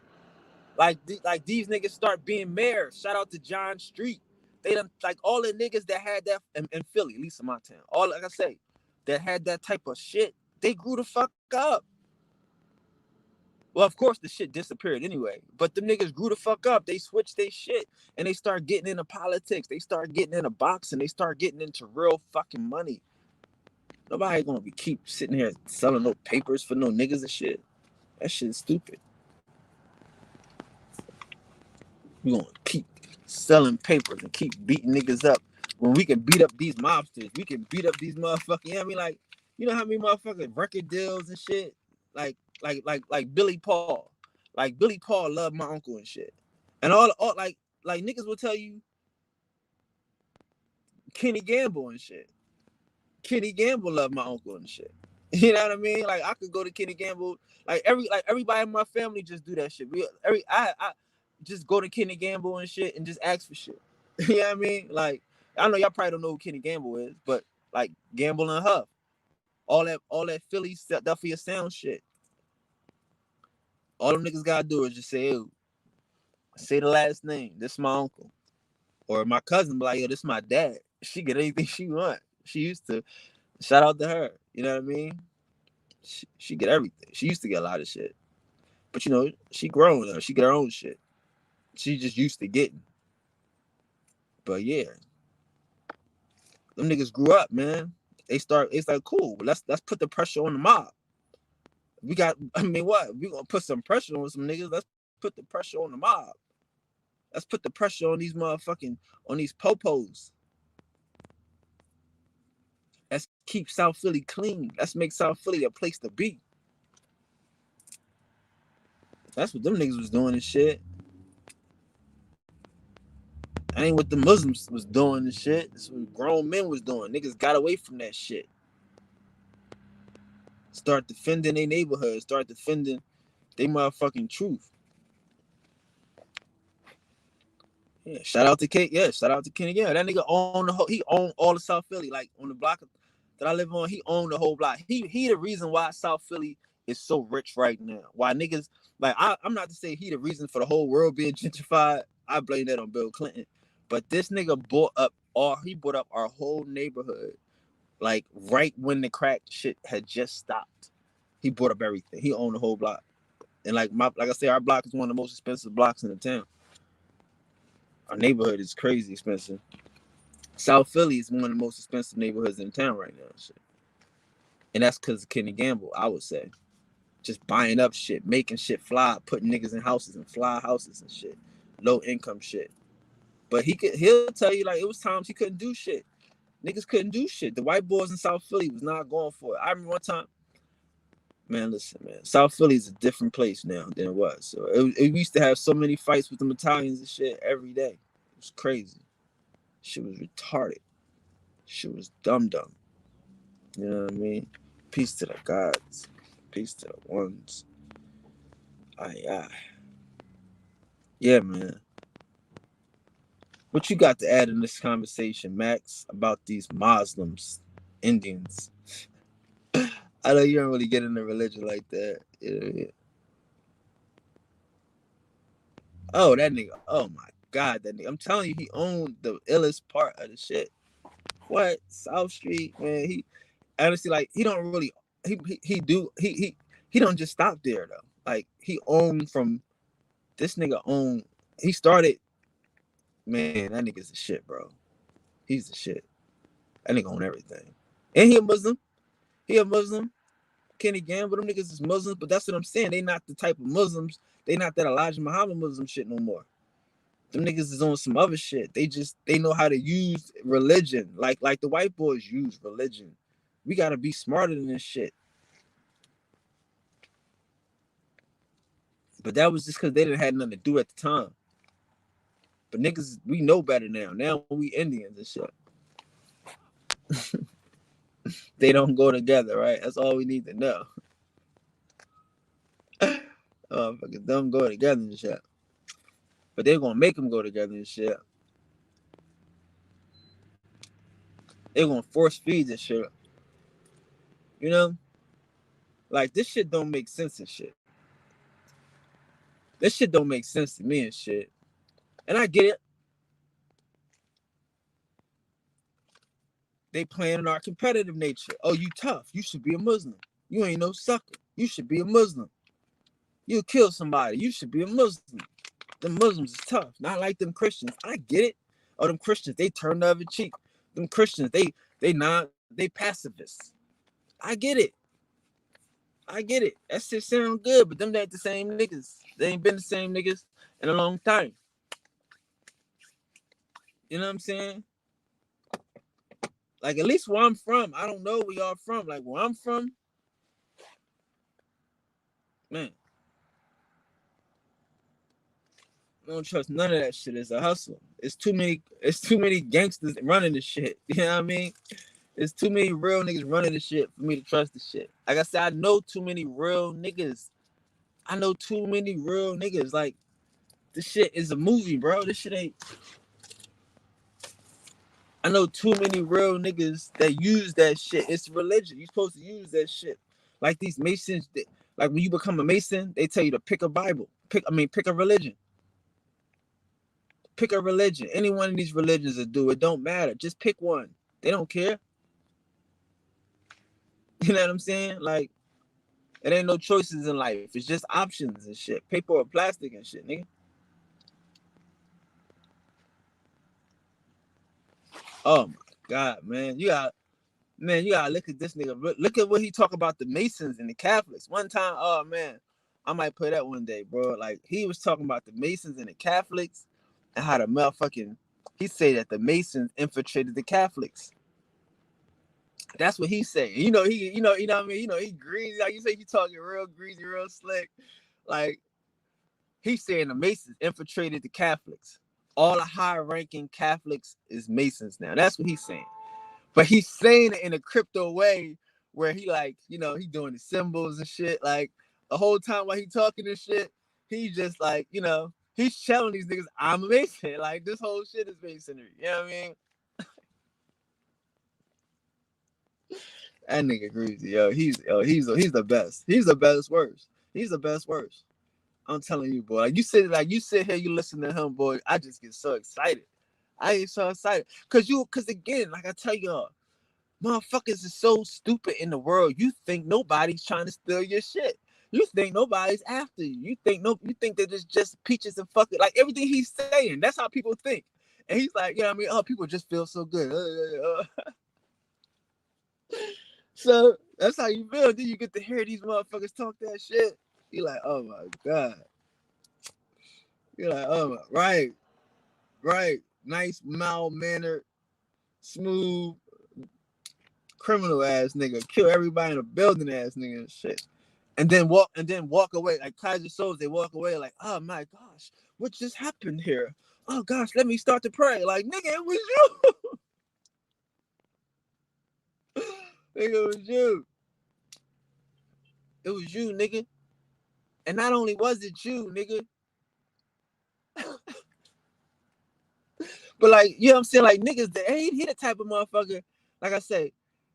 Like these niggas start being mayors. Shout out to John Street. They done, like, all the niggas that had that in Philly, at least in my town. All, like I say, that had that type of shit, they grew the fuck up. Well, of course the shit disappeared anyway. But them niggas grew the fuck up. They switched their shit and they start getting into politics. They start getting into boxing. They start getting into real fucking money. Nobody gonna keep sitting here selling no papers for no niggas and shit. That shit's stupid. We gonna keep selling papers and keep beating niggas up when we can beat up these mobsters. We can beat up these motherfuckers. You know what I mean? Like, you know how many motherfucking record deals and shit? Like Billy Paul. Like Billy Paul loved my uncle and shit. And all like niggas will tell you Kenny Gamble and shit. Kenny Gamble loved my uncle and shit. You know what I mean? Like I could go to Kenny Gamble. Like everybody in my family just do that shit. I just go to Kenny Gamble and shit and just ask for shit. You know what I mean? Like, I know y'all probably don't know who Kenny Gamble is, but like Gamble and Huff, all that Philly Philadelphia sound shit. All them niggas gotta do is just say the last name. This is my uncle. Or my cousin be like, yo, this is my dad. She get anything she want. She used to. Shout out to her. You know what I mean? She get everything. She used to get a lot of shit. But she grown now. She get her own shit. She just used to getting. But yeah. Them niggas grew up, man. It's like, cool. Let's put the pressure on the mob. We got, I mean, what? We gonna put some pressure on some niggas. Let's put the pressure on the mob. Let's put the pressure on these motherfucking, on these popos. Let's keep South Philly clean. Let's make South Philly a place to be. That's what them niggas was doing and shit. I ain't what the Muslims was doing and shit. This what grown men was doing. Niggas got away from that shit. Start defending their neighborhood. Start defending they motherfucking truth. Yeah, shout out to King. Yeah, shout out to Kenny. Yeah, that nigga owned the whole. He owned all of South Philly. Like on the block that I live on, he owned the whole block. He the reason why South Philly is so rich right now. Why niggas like I'm not to say he the reason for the whole world being gentrified. I blame that on Bill Clinton. But this nigga bought up our whole neighborhood. Like right when the crack shit had just stopped. He bought up everything. He owned the whole block. And like I say, our block is one of the most expensive blocks in the town. Our neighborhood is crazy expensive. South Philly is one of the most expensive neighborhoods in town right now. Shit. And that's because of Kenny Gamble, I would say. Just buying up shit, making shit fly, putting niggas in houses and fly houses and shit. Low income shit. But he'll tell you like it was times he couldn't do shit. Niggas couldn't do shit. The white boys in South Philly was not going for it. I remember one time, man, listen, man. South Philly is a different place now than it was. So it used to have so many fights with the Italians and shit every day. It was crazy. Shit was retarded. Shit was dumb. You know what I mean? Peace to the gods. Peace to the ones. Aye. Yeah, man. What you got to add in this conversation, Max, about these Muslims, Indians? I know you don't really get into religion like that. Yeah. Oh, that nigga. Oh my God, that nigga. I'm telling you, he owned the illest part of the shit. What? South Street, man. He honestly like he don't really he don't just stop there though. Like he owned from this nigga owned. He started. Man, that nigga's the shit, bro. He's the shit. That nigga own everything. And he a Muslim. He a Muslim. Kenny Gamble, them niggas is Muslims, but that's what I'm saying. They not the type of Muslims. They not that Elijah Muhammad Muslim shit no more. Them niggas is on some other shit. They know how to use religion. Like the white boys use religion. We gotta be smarter than this shit. But that was just because they didn't have nothing to do at the time. But niggas, we know better now. Now we Indians and shit. They don't go together, right? That's all we need to know. Fucking don't go together and shit. But they're gonna make them go together and shit. They're gonna force feed this shit. You know? Like this shit don't make sense and shit. This shit don't make sense to me and shit. And I get it. They playing in our competitive nature. Oh, you tough. You should be a Muslim. You ain't no sucker. You should be a Muslim. You'll kill somebody. You should be a Muslim. Them Muslims is tough. Not like them Christians. I get it. Oh, them Christians, they turn the other cheek. Them Christians, they pacifists. I get it. That shit sound good, but them ain't the same niggas. They ain't been the same niggas in a long time. You know what I'm saying? Like, at least where I'm from, I don't know where y'all from. Like, where I'm from, man, I don't trust none of that shit. It's a hustle. It's too many gangsters running the shit. You know what I mean? There's too many real niggas running the shit for me to trust the shit. Like I said, I know too many real niggas. Like, this shit is a movie, bro. This shit ain't. I know too many real niggas that use that shit. It's religion. You're supposed to use that shit. Like these Masons, like when you become a Mason, they tell you to pick a Bible. Pick a religion. Pick a religion. Any one of these religions will do. It don't matter. Just pick one. They don't care. You know what I'm saying? Like, it ain't no choices in life. It's just options and shit. Paper or plastic and shit, nigga. Oh my God, man. Man, you gotta look at this nigga. Look at what he talk about the Masons and the Catholics. One time, oh man, I might play that one day, bro. Like he was talking about the Masons and the Catholics and how the motherfucking he said that the Masons infiltrated the Catholics. That's what he's saying. You know what I mean. He greasy. Like you say, he talking real greasy, real slick. Like he's saying the Masons infiltrated the Catholics. All the high-ranking Catholics is Masons now. That's what he's saying. But he's saying it in a crypto way where he like, he doing the symbols and shit. Like the whole time while he talking this shit, he just like, he's telling these niggas, I'm a Mason. Like this whole shit is Masonry. You know what I mean? That nigga greasy, he's the best. He's the best worst. He's the best worst. I'm telling you, boy. You sit here, you listen to him, boy. I just get so excited. I get so excited. Cause again, like I tell y'all, motherfuckers is so stupid in the world. You think nobody's trying to steal your shit. You think nobody's after you. You think that it's just peaches and fucking like everything he's saying. That's how people think. And he's like, oh, people just feel so good. So that's how you feel. Then you get to hear these motherfuckers talk that shit. You're like, oh my God. You're like, oh my, right. Nice, mild-mannered, smooth, criminal ass nigga. Kill everybody in the building ass nigga and shit. And then walk away. Like Kaiser Souls, they walk away like, oh my gosh, what just happened here? Oh gosh, let me start to pray. Like, nigga, it was you. Nigga, it was you. It was you, nigga. And not only was it you, nigga, but like, you know what I'm saying? Like niggas, he the type of motherfucker, like I say,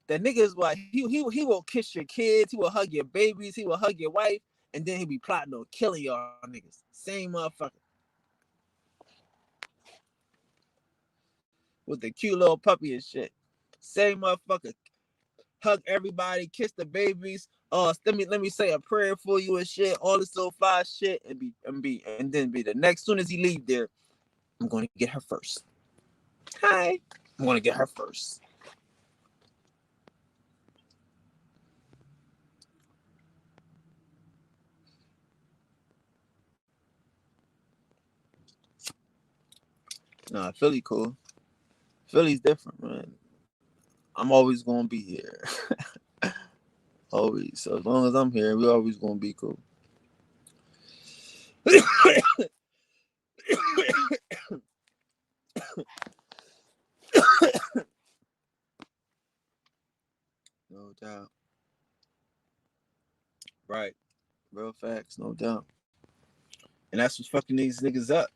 that niggas what he will kiss your kids, he will hug your babies, he will hug your wife, and then he be plotting on killing y'all niggas. Same motherfucker. With the cute little puppy and shit. Same motherfucker. Hug everybody, kiss the babies. Let me say a prayer for you and shit. All this little fly shit, and then be the next. Soon as he leave there, I'm gonna get her first. Hi, I'm gonna get her first. Nah, Philly cool. Philly's different, man. I'm always gonna be here. Always. So as long as I'm here, we're always gonna be cool. No doubt. Right. Real facts, no doubt. And that's what's fucking these niggas up.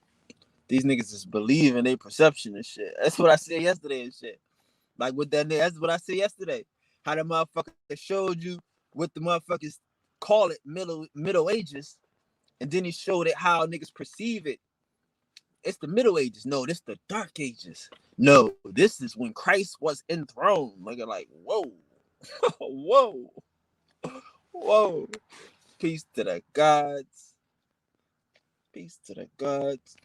These niggas just believe in their perception and shit. That's what I said yesterday and shit. Like with that nigga, that's what I said yesterday. How the motherfucker showed you what the motherfuckers call it middle ages, and then he showed it how niggas perceive it. It's the Middle Ages. No, this the Dark Ages. No, this is when Christ was enthroned. Like whoa, whoa, whoa. Peace to the gods. Peace to the gods.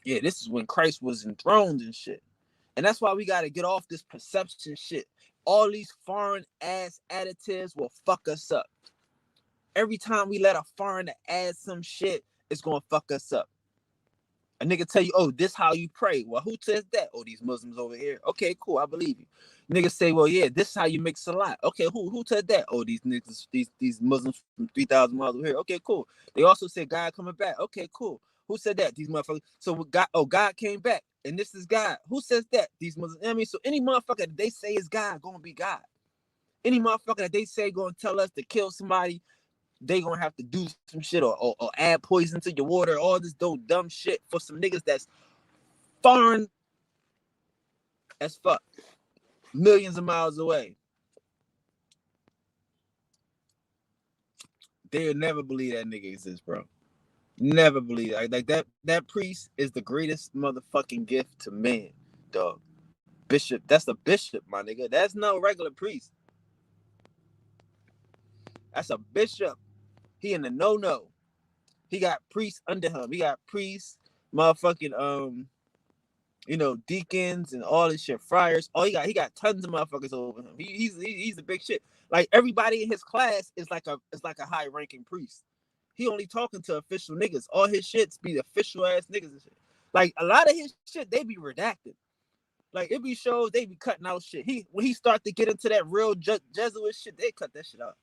Yeah, this is when Christ was enthroned and shit. And that's why we got to get off this perception shit. All these foreign ass additives will fuck us up. Every time we let a foreigner add some shit, it's going to fuck us up. A nigga tell you, oh, this how you pray. Well, who says that? Oh, these Muslims over here. Okay, cool. I believe you. Niggas say, well, yeah, this is how you make salat. Okay, who said that? Oh, these niggas, these Muslims from 3,000 miles over here. Okay, cool. They also said God coming back. Okay, cool. Who said that? These motherfuckers. So God came back. And this is God. Who says that? These Muslims. I mean, so any motherfucker that they say is God, gonna be God. Any motherfucker that they say gonna tell us to kill somebody, they gonna have to do some shit or add poison to your water, all this dumb shit for some niggas that's foreign as fuck, millions of miles away. They'll never believe that nigga exists, bro. Never believe it. Like that priest is the greatest motherfucking gift to man, dog. Bishop, that's a bishop, my nigga. That's no regular priest. That's a bishop. He in the no. He got priests under him. He got priests, motherfucking you know, deacons and all this shit, friars. Oh, he got tons of motherfuckers over him. He's the big shit. Like everybody in his class is like a high ranking priest. He only talking to official niggas. All his shits be official ass niggas and shit. Like a lot of his shit, they be redacted. Like it be shows they be cutting out shit. When he start to get into that real Jesuit shit, they cut that shit out.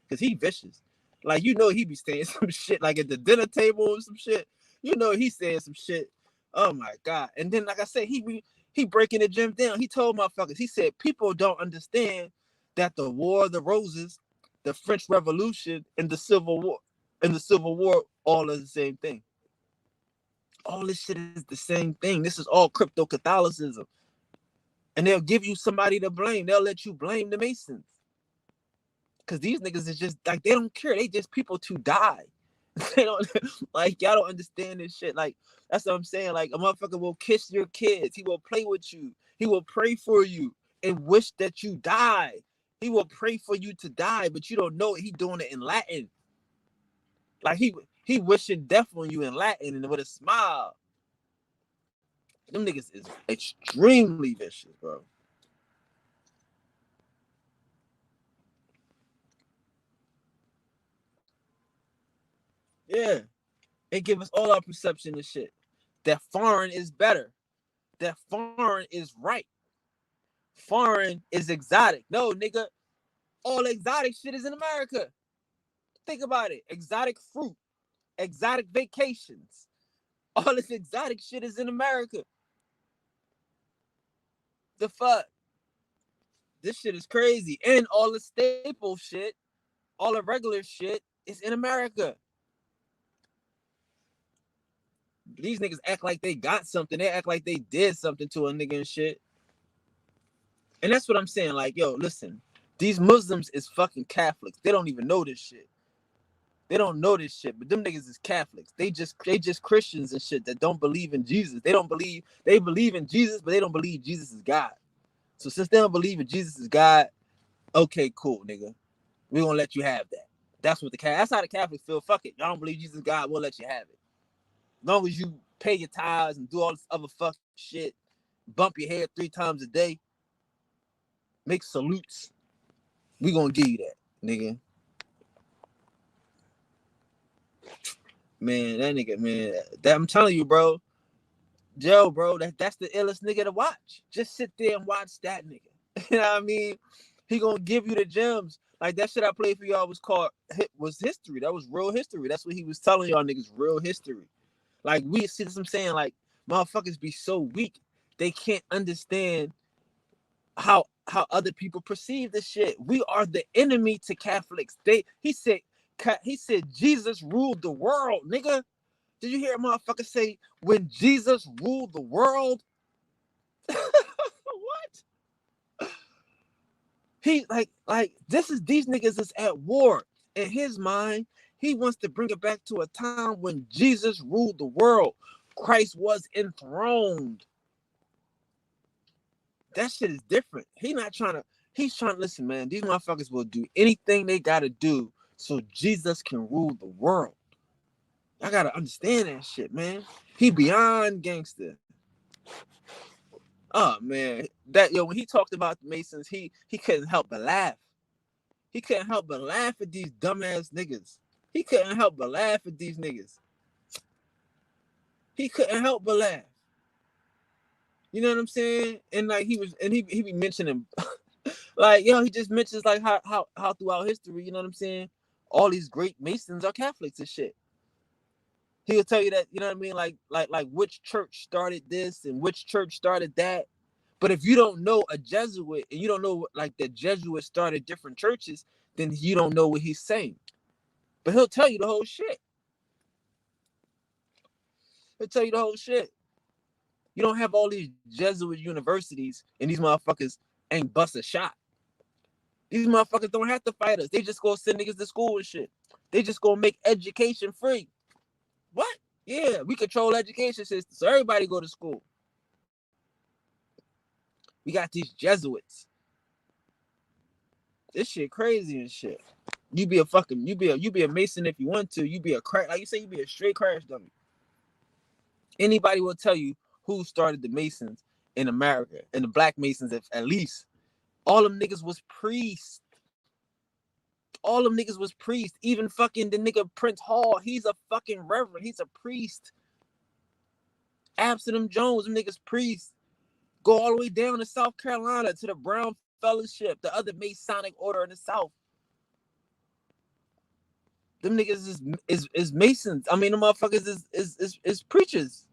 Cause he vicious. Like you know he be saying some shit like at the dinner table or some shit. You know he's saying some shit. Oh my god! And then like I said, he breaking the gym down. He told motherfuckers. He said people don't understand that the War of the Roses, the French Revolution, and the Civil War, all are the same thing. All this shit is the same thing. This is all crypto Catholicism. And they'll give you somebody to blame. They'll let you blame the Masons. Because these niggas is just like, they don't care. They just people to die. They don't like, y'all don't understand this shit. Like, that's what I'm saying. Like, a motherfucker will kiss your kids. He will play with you. He will pray for you and wish that you die. He will pray for you to die, but you don't know it. He doing it in Latin. Like, he wishing death on you in Latin and with a smile. Them niggas is extremely vicious, bro. Yeah. They give us all our perception of shit. That foreign is better. That foreign is right. Foreign is exotic. No, nigga. All exotic shit is in America. Think about it. Exotic fruit. Exotic vacations. All this exotic shit is in America. The fuck? This shit is crazy. And all the staple shit, all the regular shit is in America. These niggas act like they got something. They act like they did something to a nigga and shit. And that's what I'm saying. Like, yo, listen. These Muslims is fucking Catholics. They don't even know this shit. They don't know this shit, but them niggas is Catholics. They just Christians and shit that don't believe in Jesus. They believe in Jesus, but they don't believe Jesus is God. So since they don't believe in Jesus is God, okay, cool, nigga. We gonna let you have that. That's how the Catholics feel. Fuck it. Y'all don't believe Jesus is God, we'll let you have it. As long as you pay your tithes and do all this other fuck shit, bump your head 3 times a day, make salutes, we gonna give you that, nigga. Man, that nigga, man, that I'm telling you, bro, Joe, bro, that's the illest nigga to watch. Just sit there and watch that nigga. You know what I mean? He gonna give you the gems. Like that shit I played for y'all was history. That was real history. That's what he was telling y'all niggas, real history. Like we see this, I'm saying, like motherfuckers be so weak, they can't understand how other people perceive this shit. We are the enemy to Catholics. He said Jesus ruled the world, nigga. Did you hear a motherfucker say when Jesus ruled the world? What? He like these niggas is at war. In his mind, he wants to bring it back to a time when Jesus ruled the world. Christ was enthroned. That shit is different. He's trying to listen, man. These motherfuckers will do anything they gotta do so Jesus can rule the world. I gotta understand that shit, man. He beyond gangster. Oh man, when he talked about the Masons, he couldn't help but laugh. He couldn't help but laugh at these dumbass niggas. He couldn't help but laugh at these niggas. He couldn't help but laugh. You know what I'm saying? And like he be mentioning, like he just mentions like how throughout history, you know what I'm saying? All these great Masons are Catholics and shit. He'll tell you that, you know what I mean? Like which church started this and which church started that. But if you don't know a Jesuit and you don't know like the Jesuits started different churches, then you don't know what he's saying. But he'll tell you the whole shit. He'll tell you the whole shit. You don't have all these Jesuit universities and these motherfuckers ain't bust a shot. These motherfuckers don't have to fight us. They just go send niggas to school and shit. They just gonna make education free. What? Yeah, we control education system, so everybody go to school. We got these Jesuits. This shit crazy and shit. You be a Mason if you want to. You be a crack, like you say, you be a straight crash dummy. Anybody will tell you who started the Masons in America, and the Black Masons at least. All them niggas was priests. All them niggas was priests. Even fucking the nigga Prince Hall, he's a fucking reverend. He's a priest. Absalom Jones, them niggas priests. Go all the way down to South Carolina to the Brown Fellowship, the other Masonic order in the South. Them niggas is Masons. I mean, the motherfuckers is preachers.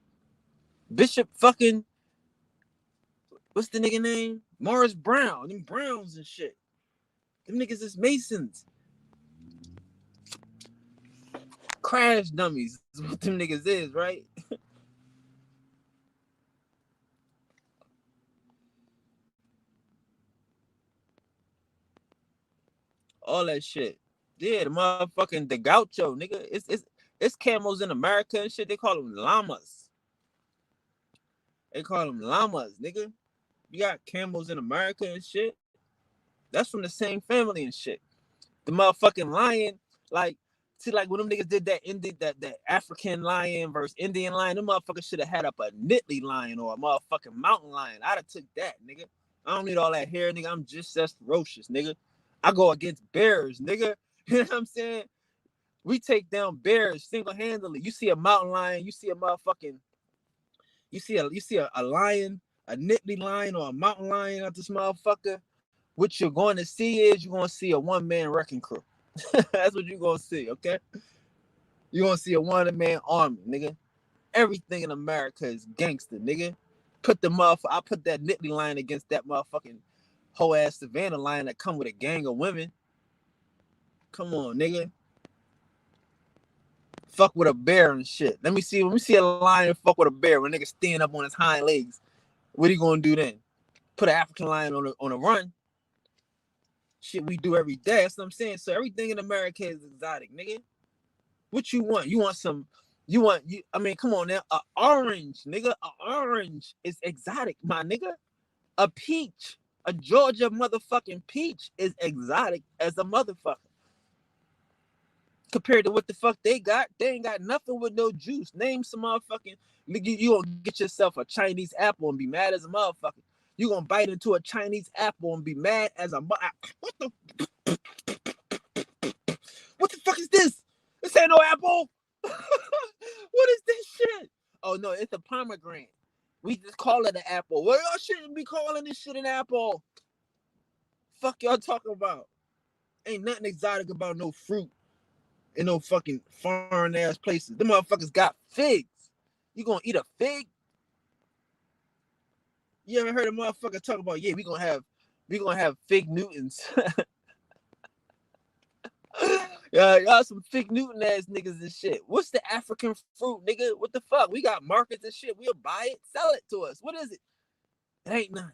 Bishop fucking, what's the nigga name? Morris Brown. Them Browns and shit. Them niggas is Masons. Crash dummies is what them niggas is, right? All that shit. Yeah, the motherfucking the gaucho, nigga. It's camels in America and shit. They call them llamas. They call them llamas, nigga. You got camels in America and shit. That's from the same family and shit. The motherfucking lion, like, see, like when them niggas did that African lion versus Indian lion, them motherfuckers should have had up a Nittany lion or a motherfucking mountain lion. I'd have took that, nigga. I don't need all that hair, nigga. I'm just as ferocious, nigga. I go against bears, nigga. You know what I'm saying? We take down bears single-handedly. You see a mountain lion, you see a motherfucking, you see a lion, a Nittany lion or a mountain lion out this motherfucker. What you're going to see is you're going to see a one-man wrecking crew. That's what you're going to see, okay? You're going to see a one-man army, nigga. Everything in America is gangster, nigga. I put that Nittany lion against that motherfucking whole ass Savannah lion that come with a gang of women. Come on, nigga. Fuck with a bear and shit. Let me see a lion fuck with a bear when nigga stand up on his hind legs. What are you gonna do then? Put an African lion on a run. Shit we do every day. That's what I'm saying. So everything in America is exotic, nigga. What you want? I mean, come on now. A orange, nigga. A orange is exotic, my nigga. A peach. A Georgia motherfucking peach is exotic as a motherfucker. Compared to what the fuck they got, they ain't got nothing with no juice. Name some motherfucking, nigga, you gonna get yourself a Chinese apple and be mad as a motherfucker. You gonna bite into a Chinese apple and be mad as a what the fuck is this? This ain't no apple. What is this shit? Oh no, it's a pomegranate. We just call it an apple. Well, y'all shouldn't be calling this shit an apple. Fuck y'all talking about? Ain't nothing exotic about no fruit in no fucking foreign ass places. Them motherfuckers got figs. You gonna eat a fig? You ever heard a motherfucker talk about, yeah, we gonna have fig Newtons. Y'all some fig Newton ass niggas and shit. What's the African fruit, nigga? What the fuck? We got markets and shit. We'll buy it, sell it to us. What is it? It ain't nothing.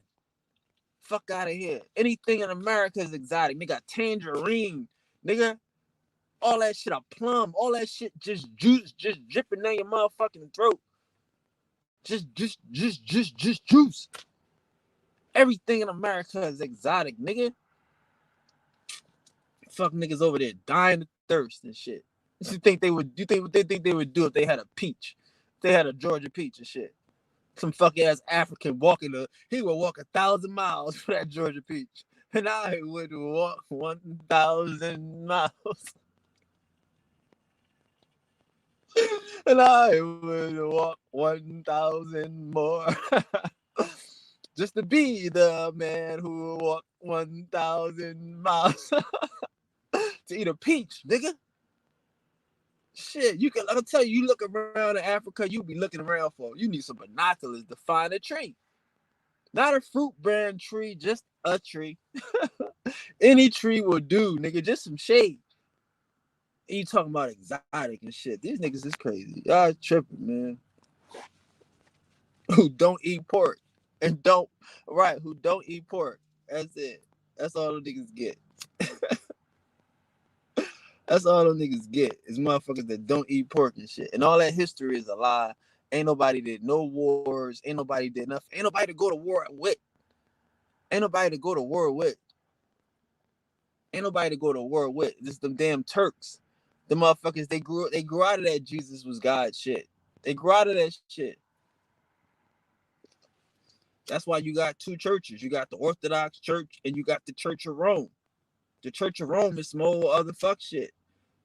Fuck out of here. Anything in America is exotic. Nigga, tangerine, nigga. All that shit, a plum, all that shit, just juice, just dripping down your motherfucking throat. Just juice. Everything in America is exotic, nigga. Fuck niggas over there dying of thirst and shit. You think what they think they would do if they had a peach? If they had a Georgia peach and shit. Some fuck ass African he would walk 1,000 miles for that Georgia peach. And I would walk 1,000 miles. And I would walk 1,000 more. Just to be the man who walked 1,000 miles to eat a peach, nigga. Shit, I'll tell you, you look around in Africa, you be looking around you need some binoculars to find a tree. Not a fruit brand tree, just a tree. Any tree will do, nigga, just some shade. And you talking about exotic and shit. These niggas is crazy. Y'all tripping, man. Who don't eat pork. Who don't eat pork. That's it. That's all the niggas get. That's all them niggas get is motherfuckers that don't eat pork and shit. And all that history is a lie. Ain't nobody did no wars. Ain't nobody did nothing. Ain't nobody to go to war with. Ain't nobody to go to war with. Ain't nobody to go to war with. Just them damn Turks. The motherfuckers, they grew out of that Jesus was God shit. They grew out of that shit. That's why you got two churches. You got the Orthodox Church and you got the Church of Rome. The Church of Rome is some old other fuck shit.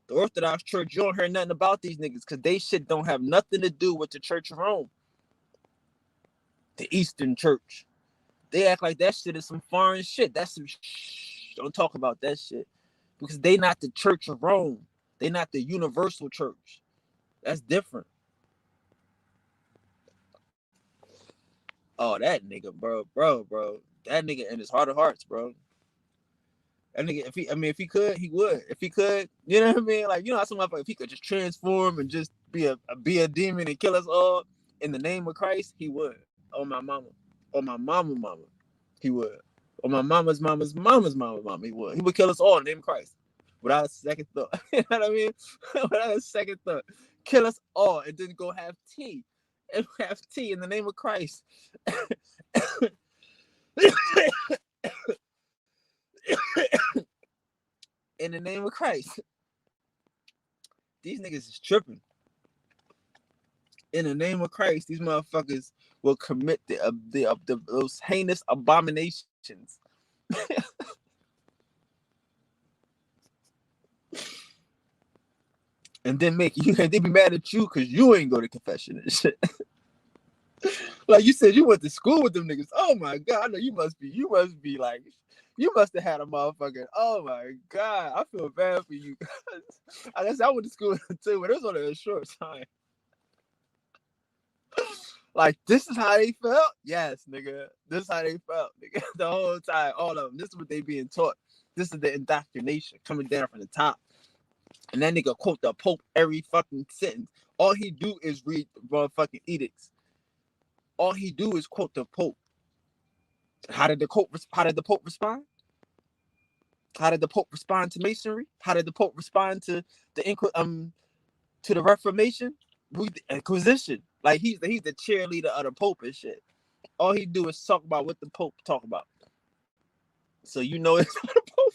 The Orthodox Church, you don't hear nothing about these niggas because they shit don't have nothing to do with the Church of Rome. The Eastern Church. They act like that shit is some foreign shit. That's some don't talk about that shit. Because they not the Church of Rome. They not the universal church. That's different. Oh, that nigga, bro. That nigga in his heart of hearts, bro. That nigga, if he could, he would. If he could, you know what I mean? Like, you know how some motherfucker, if he could just transform and just be a demon and kill us all in the name of Christ, he would. Oh my mama. Oh my mama, he would. Oh my mama's mama, he would. He would kill us all in the name of Christ. Without a second thought. You know what I mean? Without a second thought. Kill us all and then go have tea. And have tea in the name of Christ. In the name of Christ. These niggas is tripping. In the name of Christ, these motherfuckers will commit those heinous abominations. And then they be mad at you because you ain't go to confession and shit. Like you said, you went to school with them niggas. Oh my God, I know you must be like, you must have had a motherfucking, oh my God, I feel bad for you. I guess I went to school with them too, but it was only a short time. Like, this is how they felt? Yes, nigga. This is how they felt, nigga. The whole time, all of them. This is what they being taught. This is the indoctrination coming down from the top. And that nigga quote the Pope every fucking sentence. All he do is read the motherfucking edicts. All he do is quote the Pope. How did the Pope respond? How did the Pope respond to Masonry? How did the Pope respond to the Reformation? The Inquisition. Like he's the cheerleader of the Pope and shit. All he do is talk about what the Pope talk about. So you know it's what the Pope.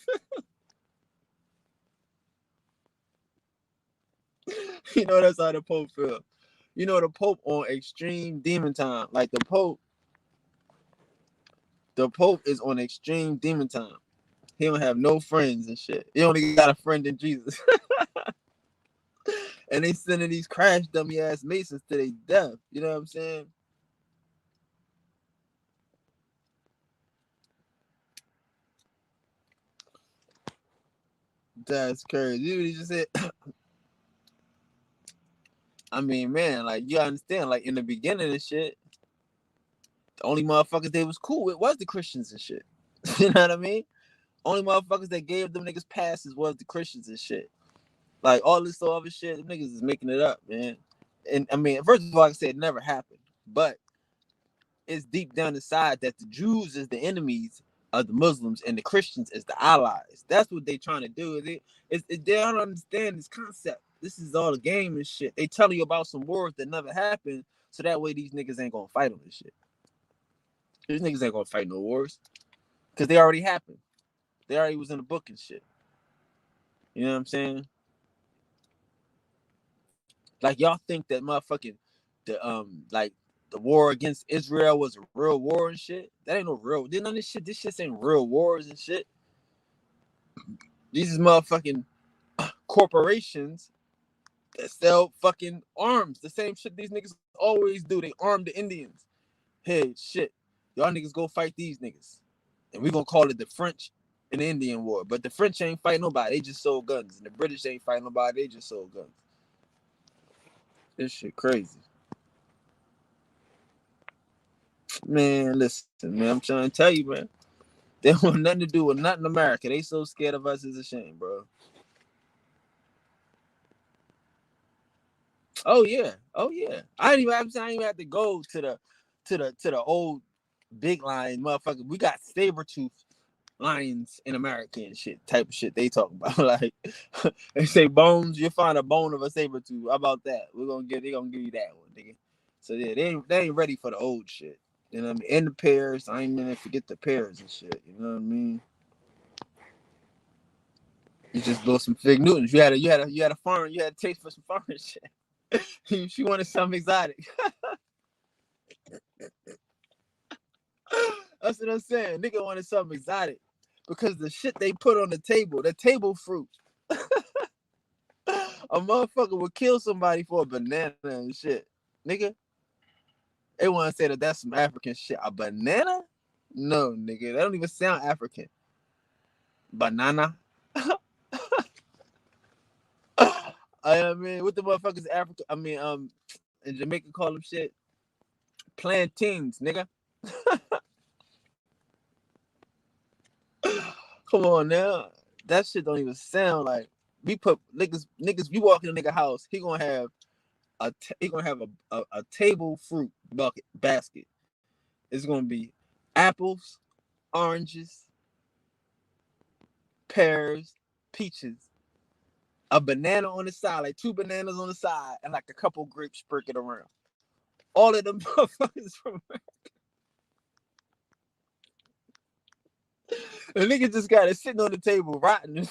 You know that's how the Pope feel. You know the Pope on extreme demon time. Like the Pope is on extreme demon time. He don't have no friends and shit. He only got a friend in Jesus. And they sending these crash dummy ass Masons to their death. You know what I'm saying? That's crazy. You know what he just said? I mean, man, like you understand, like in the beginning of shit, the only motherfuckers they was cool with was the Christians and shit. You know what I mean? Only motherfuckers that gave them niggas passes was the Christians and shit. Like all this other shit, them niggas is making it up, man. And I mean, first of all, like I said, it never happened. But it's deep down inside that the Jews is the enemies of the Muslims and the Christians is the allies. That's what they trying to do. They don't understand this concept. This is all a game and shit. They telling you about some wars that never happened, so that way these niggas ain't gonna fight on this shit. These niggas ain't gonna fight no wars because they already happened. They already was in the book and shit. You know what I'm saying? Like y'all think that motherfucking the war against Israel was a real war and shit. That ain't no real. None of this shit. This shit ain't real wars and shit. These is motherfucking corporations that sell fucking arms. The same shit these niggas always do. They arm the Indians. Hey, shit. Y'all niggas go fight these niggas. And we gonna call it the French and Indian War. But the French ain't fighting nobody. They just sold guns. And the British ain't fighting nobody. They just sold guns. This shit crazy. Man, listen, man. I'm trying to tell you, man. They don't want nothing to do with nothing in America. They so scared of us, it's a shame, bro. Oh yeah. I didn't even have to go to the old big lion, motherfucker. We got saber tooth lions in America and shit, type of shit they talk about. Like they say bones, you'll find a bone of a saber tooth. How about that? They gonna give you that one, nigga. So yeah, they ain't ready for the old shit. You know what I mean? And the pears, I ain't gonna forget the pears and shit. You know what I mean? You just blow some fig Newtons. You had a foreign, you had a taste for some foreign shit. She wanted something exotic. That's what I'm saying. Nigga wanted something exotic because the shit they put on the table fruit. A motherfucker would kill somebody for a banana and shit. Nigga, they want to say that that's some African shit. A banana? No, nigga. That don't even sound African. Banana. I mean, what the motherfuckers Africa? I mean, in Jamaica call them shit plantains, nigga. Come on now, that shit don't even sound like. We put niggas. We walk in a nigga house, he gonna have a table fruit basket. It's gonna be apples, oranges, pears, peaches, a banana on the side, like 2 bananas on the side, and like a couple grapes sprinkled around. All of them motherfuckers from the nigga just got it sitting on the table, rotten.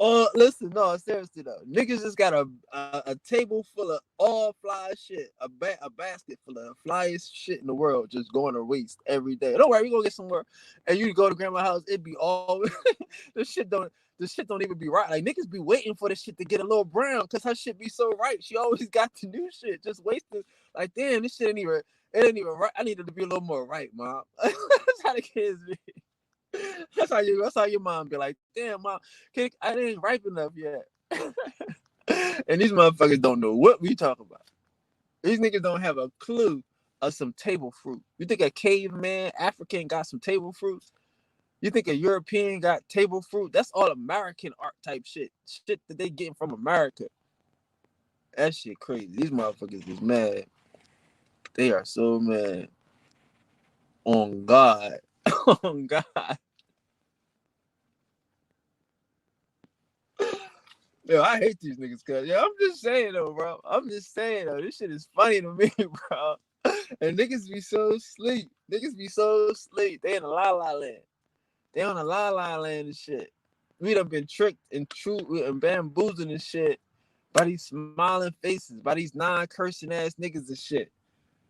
Oh, listen, no, seriously though, niggas just got a table full of all fly shit, a basket full of flyest shit in the world, just going to waste every day. Don't worry, we gonna get somewhere, and you go to grandma's house, it be all the shit don't even be right. Like niggas be waiting for the shit to get a little brown, cause her shit be so right. She always got the new shit, just wasted. Like damn, this shit it ain't even right. I needed to be a little more right, mom. That's how the kids be. That's how your mom be like, damn, mom, I didn't ripe enough yet. And these motherfuckers don't know what we talk about. These niggas don't have a clue of some table fruit. You think a caveman African got some table fruits? You think a European got table fruit? That's all American art type shit. Shit that they getting from America. That shit crazy. These motherfuckers is mad. They are so mad. On God. On God. Yo, I hate these niggas, cuz. Yeah, I'm just saying though, bro. I'm just saying though. This shit is funny to me, bro. And niggas be so sleep. Niggas be so sleep. They in a la la land. They on a la la land and shit. We done been tricked and and bamboozled and shit by these smiling faces, by these non-cursing ass niggas and shit.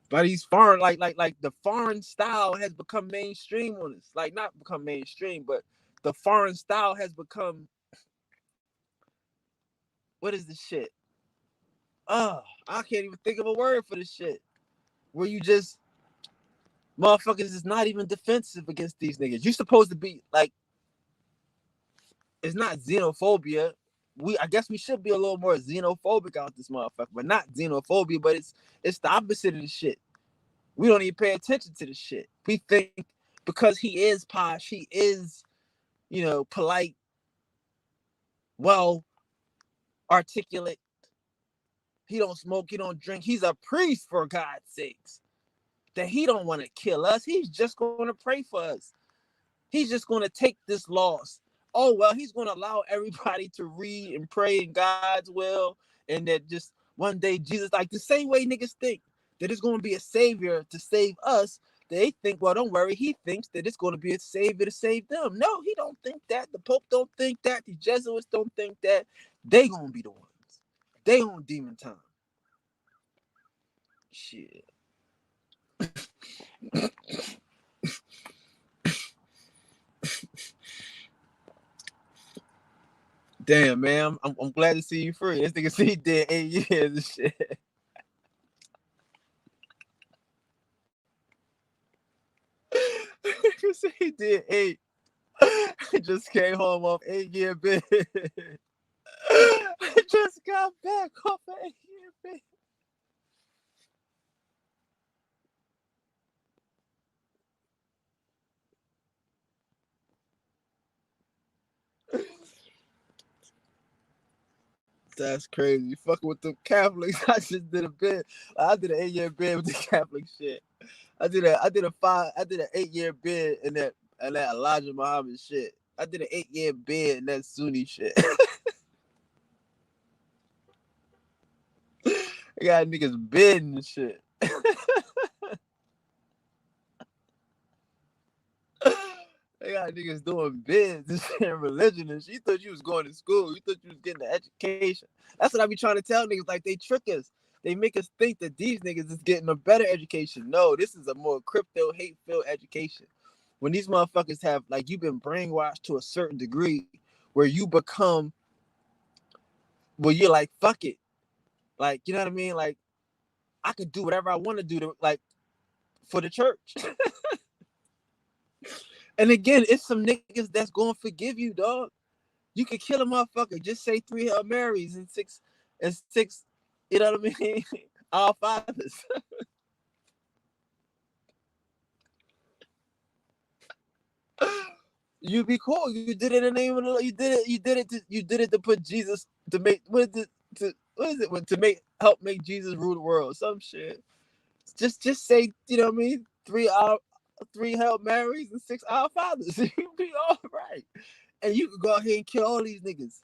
By these foreign, like the foreign style has become mainstream on us. Like not become mainstream, but the foreign style has become, what is this shit? I can't even think of a word for this shit. Where you just motherfuckers is not even defensive against these niggas. You supposed to be like, it's not xenophobia. I guess we should be a little more xenophobic out this motherfucker, but not xenophobia, but it's the opposite of the shit. We don't even pay attention to the shit. We think because he is posh, he is, polite, well articulate, he don't smoke, he don't drink, he's a priest for God's sakes. That he don't want to kill us. He's just going to pray for us. He's just going to take this loss. Oh, well, he's going to allow everybody to read and pray in God's will. And that just one day Jesus, like the same way niggas think that it's going to be a savior to save us. They think, well, don't worry. He thinks that it's going to be a savior to save them. No, he don't think that. The Pope don't think that. The Jesuits don't think that. They going to be the ones. They on demon time. Shit. Damn, man, I'm glad to see you free. This nigga see dead 8 years and shit. You see he did 8. He just came home off 8-year bid. Just got back off an 8-year bid. That's crazy. Fucking with the Catholics. I just did a bid. I did an 8-year bid with the Catholic shit. I did an 8-year bid in that Elijah Muhammad shit. I did an 8-year bid in that Sunni shit. I got niggas bidding and shit. They got niggas doing bids and religion and shit. You thought you was going to school. You thought you was getting an education. That's what I be trying to tell niggas. Like, they trick us. They make us think that these niggas is getting a better education. No, this is a more crypto hate-filled education. When these motherfuckers have, like, you've been brainwashed to a certain degree where you become, well, you're like, fuck it. Like, you know what I mean? Like, I could do whatever I want to do to, like, for the church. And again, it's some niggas that's going to forgive you, dog. You could kill a motherfucker. Just say 3 Hail Marys and six, you know what I mean? Our fathers. You'd be cool. You did it in the name of the Lord. You did it to put Jesus to make what is it help make Jesus rule the world. Some shit. Just say, you know what I mean? 3 Hail Marys and 6 Our Fathers. You'd be all right. And you could go ahead and kill all these niggas.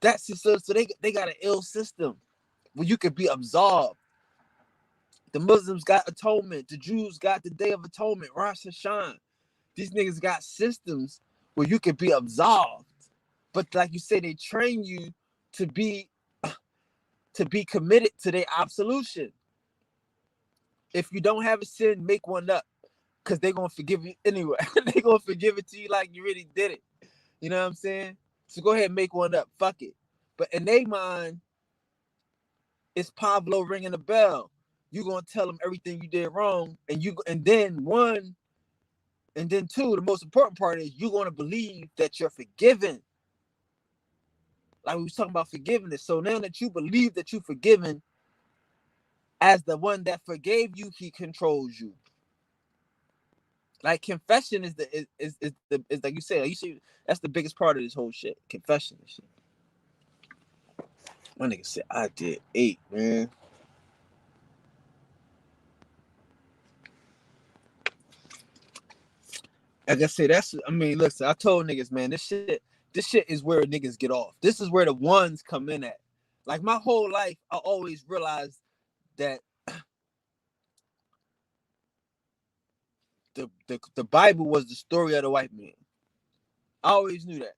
That's just so they got an ill system where you could be absolved. The Muslims got atonement. The Jews got the Day of Atonement, Rosh Hashanah. These niggas got systems where you could be absolved. But like you say, they train you to be committed to their absolution. If you don't have a sin, make one up. Because they're going to forgive you anyway. They're going to forgive it to you like you really did it. You know what I'm saying? So go ahead and make one up. Fuck it. But in their mind, it's Pablo ringing the bell. You're going to tell them everything you did wrong. And then two, the most important part is you're going to believe that you're forgiven. Like we was talking about forgiveness. So now that you believe that you're forgiven, as the one that forgave you, he controls you. Like confession is like you said. Like you see, that's the biggest part of this whole shit. Confession and shit. My nigga said I did 8, man. Like I said, listen, I told niggas, man, this shit is where niggas get off. This is where the ones come in at. Like my whole life, I always realized that the Bible was the story of the white man. I always knew that.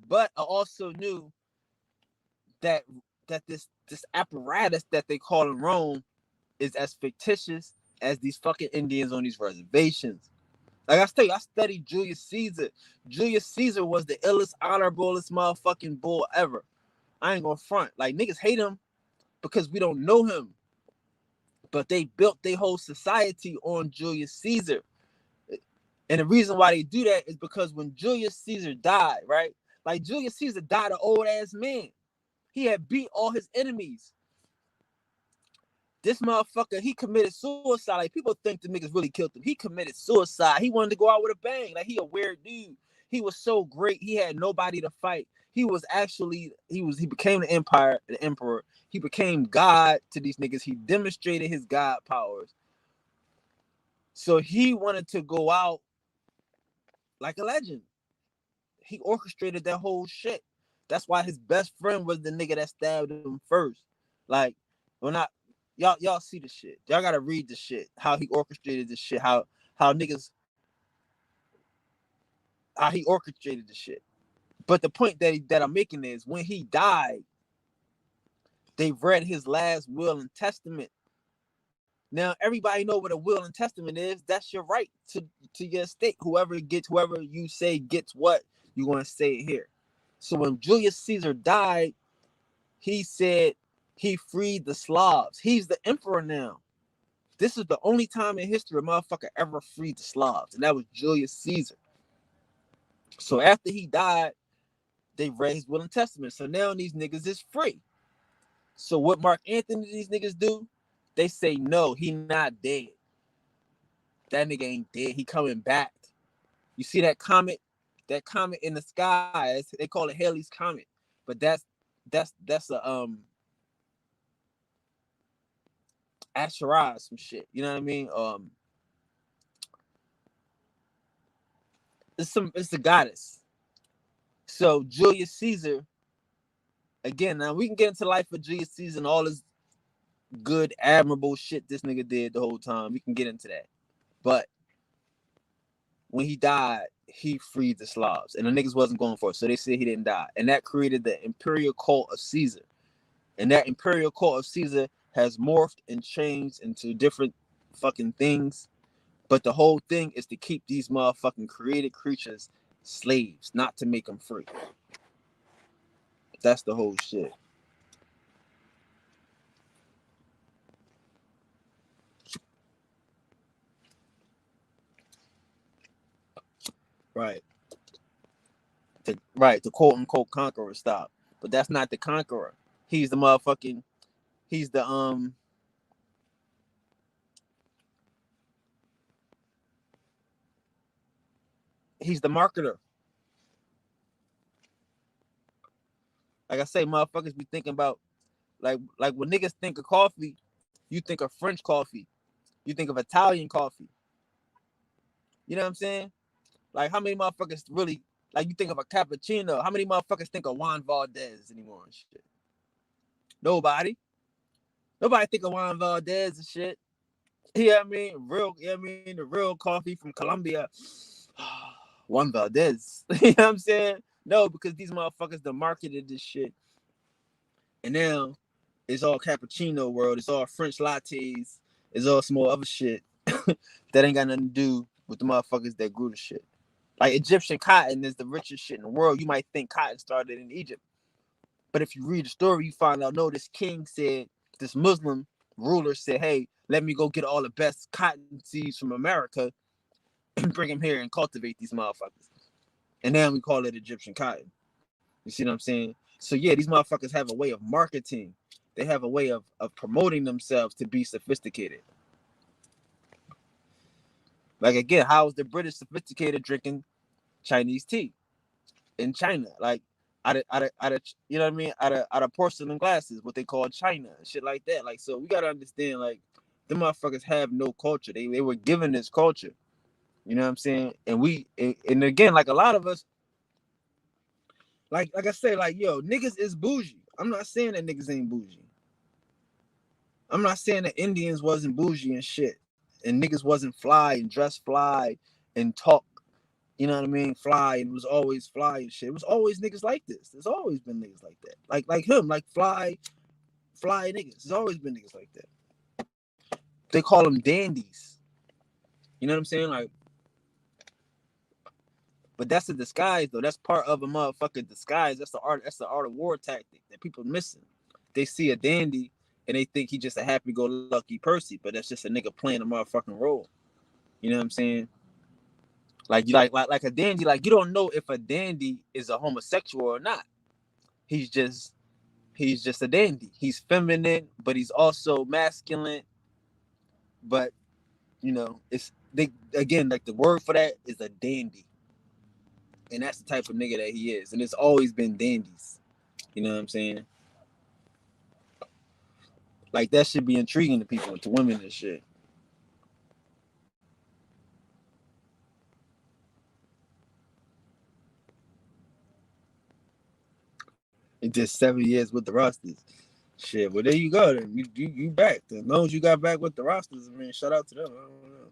But I also knew that this apparatus that they call in Rome is as fictitious as these fucking Indians on these reservations. Like I studied Julius Caesar. Julius Caesar was the illest, honorablest motherfucking bull ever. I ain't gonna front. Like niggas hate him because we don't know him. But they built their whole society on Julius Caesar. And the reason why they do that is because when Julius Caesar died, right? Like Julius Caesar died an old ass man. He had beat all his enemies. This motherfucker, he committed suicide. Like people think the niggas really killed him. He committed suicide. He wanted to go out with a bang. Like he a weird dude. He was so great. He had nobody to fight. He became the emperor. He became God to these niggas. He demonstrated his God powers. So he wanted to go out like a legend. He orchestrated that whole shit. That's why his best friend was the nigga that stabbed him first. Like, y'all see the shit. Y'all gotta read the shit. How he orchestrated the shit. How he orchestrated the shit. But the point that I'm making is when he died, they read his last will and testament. Now everybody know what a will and testament is. That's your right to your estate. Whoever you say gets what, you're gonna say it here. So when Julius Caesar died, he said he freed the Slavs. He's the emperor now. This is the only time in history a motherfucker ever freed the Slavs, and that was Julius Caesar. So after he died, they read his will and testament. So now these niggas is free. So what Mark Anthony these niggas do? They say no, he not dead. That nigga ain't dead. He coming back. You see that comet? That comet in the sky? They call it Halley's Comet, but that's a Asherah, some shit. You know what I mean? It's the goddess. So Julius Caesar. Again, now we can get into the life of Julius Caesar and all this good, admirable shit this nigga did the whole time. We can get into that. But when he died, he freed the Slavs. And the niggas wasn't going for it. So they said he didn't die. And that created the imperial cult of Caesar. And that imperial court of Caesar has morphed and changed into different fucking things. But the whole thing is to keep these motherfucking created creatures slaves, not to make them free. That's the whole shit. Right. The quote unquote conqueror stop. But that's not the conqueror. He's the motherfucking he's the he's the marketer. Like I say, motherfuckers be thinking about like when niggas think of coffee, you think of French coffee. You think of Italian coffee. You know what I'm saying? Like how many motherfuckers really like you think of a cappuccino? How many motherfuckers think of Juan Valdez anymore and shit? Nobody. Nobody think of Juan Valdez and shit. Yeah, I mean, the real coffee from Colombia. Juan Valdez. You know what I'm saying? No, because these motherfuckers that marketed this shit. And now it's all cappuccino world. It's all French lattes. It's all some more other shit that ain't got nothing to do with the motherfuckers that grew the shit. Like Egyptian cotton is the richest shit in the world. You might think cotton started in Egypt. But if you read the story, you find out, no, this king said, this Muslim ruler said, hey, let me go get all the best cotton seeds from America and bring them here and cultivate these motherfuckers. And then we call it Egyptian cotton. You see what I'm saying? So yeah, these motherfuckers have a way of marketing. They have a way of promoting themselves to be sophisticated. Like again, how is the British sophisticated drinking Chinese tea in China? Like out of you know what I mean? Out of porcelain glasses, what they call China, shit like that. Like so, we gotta understand like the motherfuckers have no culture. They were given this culture. You know what I'm saying? And and again, like a lot of us, like I say, like yo, niggas is bougie. I'm not saying that niggas ain't bougie. I'm not saying that Indians wasn't bougie and shit, and niggas wasn't fly and dress fly and talk. You know what I mean? Fly and was always fly and shit. It was always niggas like this. There's always been niggas like that. Like him, like fly niggas. There's always been niggas like that. They call them dandies. You know what I'm saying? Like, but that's a disguise though. That's part of a motherfucking disguise. That's the art. That's the art of war tactic that people missing. They see a dandy and they think he just a happy-go-lucky person, but that's just a nigga playing a motherfucking role. You know what I'm saying? Like you like a dandy. Like you don't know if a dandy is a homosexual or not. He's just a dandy. He's feminine, but he's also masculine. But you know, it's they again like the word for that is a dandy. And that's the type of nigga that he is. And it's always been dandies. You know what I'm saying? Like that should be intriguing to people, to women and shit. It did 7 years with the Rosters. Shit, well there you go. Then you back. As long as you got back with the Rosters, I mean, shout out to them. I don't know.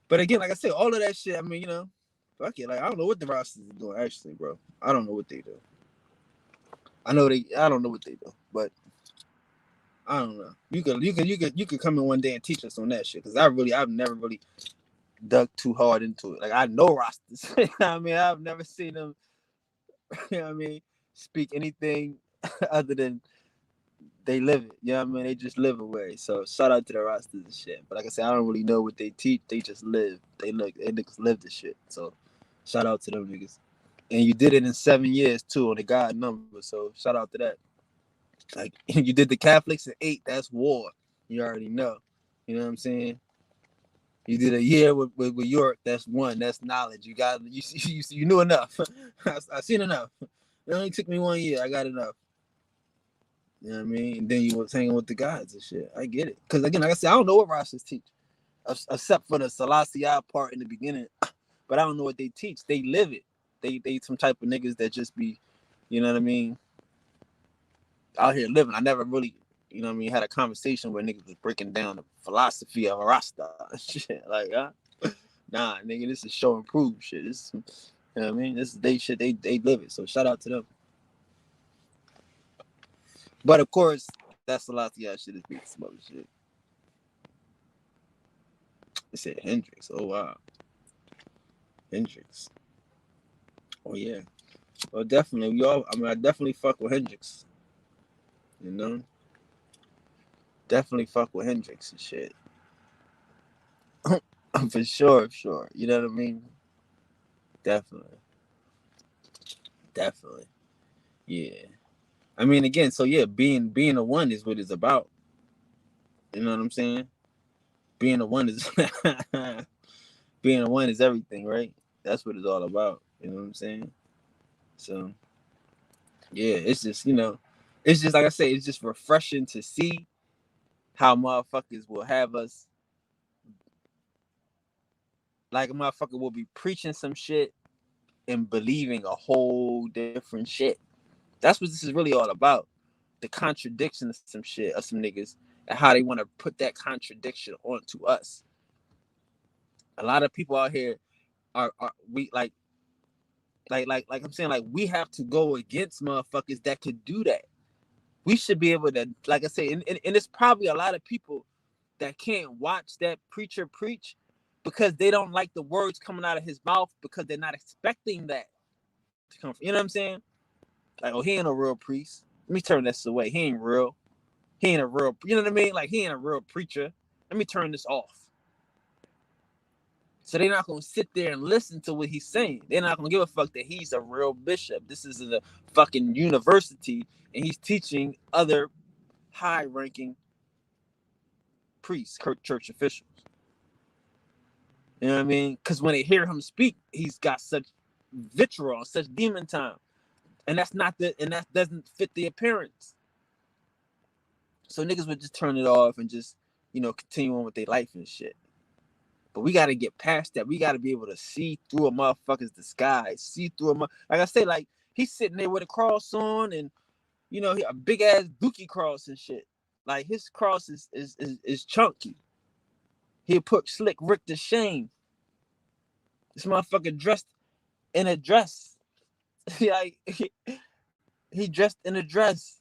But again, like I said, all of that shit. I mean, you know, fuck it. Like I don't know what the Rosters are doing. Actually, bro, I don't know what they do. I don't know what they do, but I don't know. You could come in one day and teach us on that shit because I've never really dug too hard into it. Like I know Rosters. I mean, I've never seen them. You know what I mean, speak anything other than they live it. You know what I mean? They just live away. So shout out to the Rosters and shit. But like I said, I don't really know what they teach. They just live. They niggas live the shit. So shout out to them niggas. And you did it in 7 years too on the God number. So shout out to that. Like you did the Catholics in 8. That's war. You already know. You know what I'm saying? You did a year with York. That's 1. That's knowledge. You got you knew enough. I seen enough. It only took me 1 year. I got enough. You know what I mean? And then you was hanging with the guys and shit. I get it. Because again, like I said, I don't know what Rosters teach, except for the Selassie part in the beginning. But I don't know what they teach. They live it. They some type of niggas that just be, you know what I mean, out here living. I never really, you know what I mean, had a conversation where niggas was breaking down the philosophy of a Rasta shit. Like, nah, nigga, this is show and prove shit. This, you know what I mean? This is they shit. They live it. So shout out to them. But of course, that's a lot of y'all shit is beat some other shit. They said Hendrix. Oh wow, Hendrix. Oh yeah. Well, definitely. We all. I mean, I definitely fuck with Hendrix. You know, definitely fuck with Hendrix and shit. For sure, for sure. You know what I mean? Definitely, definitely. Yeah. I mean, again, so yeah, being a one is what it's about. You know what I'm saying? Being a one is being a one is everything, right? That's what it's all about. You know what I'm saying? So yeah, it's just it's just like I say, it's just refreshing to see how motherfuckers will have us like a motherfucker will be preaching some shit and believing a whole different shit. That's what this is really all about. The contradiction of some shit of some niggas and how they want to put that contradiction onto us. A lot of people out here are we like I'm saying, like we have to go against motherfuckers that could do that. We should be able to, like I say, and it's probably a lot of people that can't watch that preacher preach because they don't like the words coming out of his mouth because they're not expecting that to come from, you know what I'm saying? Like, oh, he ain't a real priest. Let me turn this away. He ain't real. He ain't a real, you know what I mean? Like, he ain't a real preacher. Let me turn this off. So they're not going to sit there and listen to what he's saying. They're not going to give a fuck that he's a real bishop. This is a fucking university, and he's teaching other high-ranking priests, church officials. You know what I mean? Because when they hear him speak, he's got such vitriol, such demon time, and that doesn't fit the appearance. So niggas would just turn it off and just continue on with their life and shit. But we got to get past that. We got to be able to see through a motherfucker's disguise, see through like I say, like he's sitting there with a cross on, and a big ass dookie cross and shit. Like his cross is chunky. He'll put Slick Rick to shame. This motherfucker dressed in a dress. Like he dressed in a dress.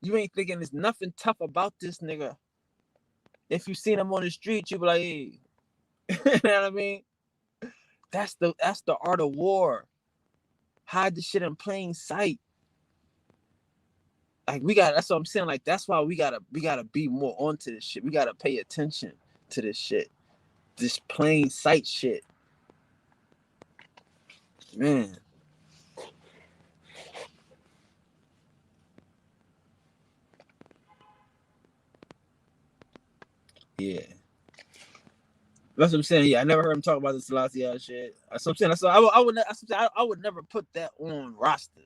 You ain't thinking there's nothing tough about this nigga. If you seen him on the street, you be like, hey. You know what I mean? That's the art of war. Hide the shit in plain sight. Like that's what I'm saying. Like that's why we gotta be more onto this shit. We gotta pay attention to this shit. This plain sight shit. Man. Yeah. That's what I'm saying. Yeah, I never heard him talk about the Selassie shit. That's what I'm saying. That's what I would never put that on rosters.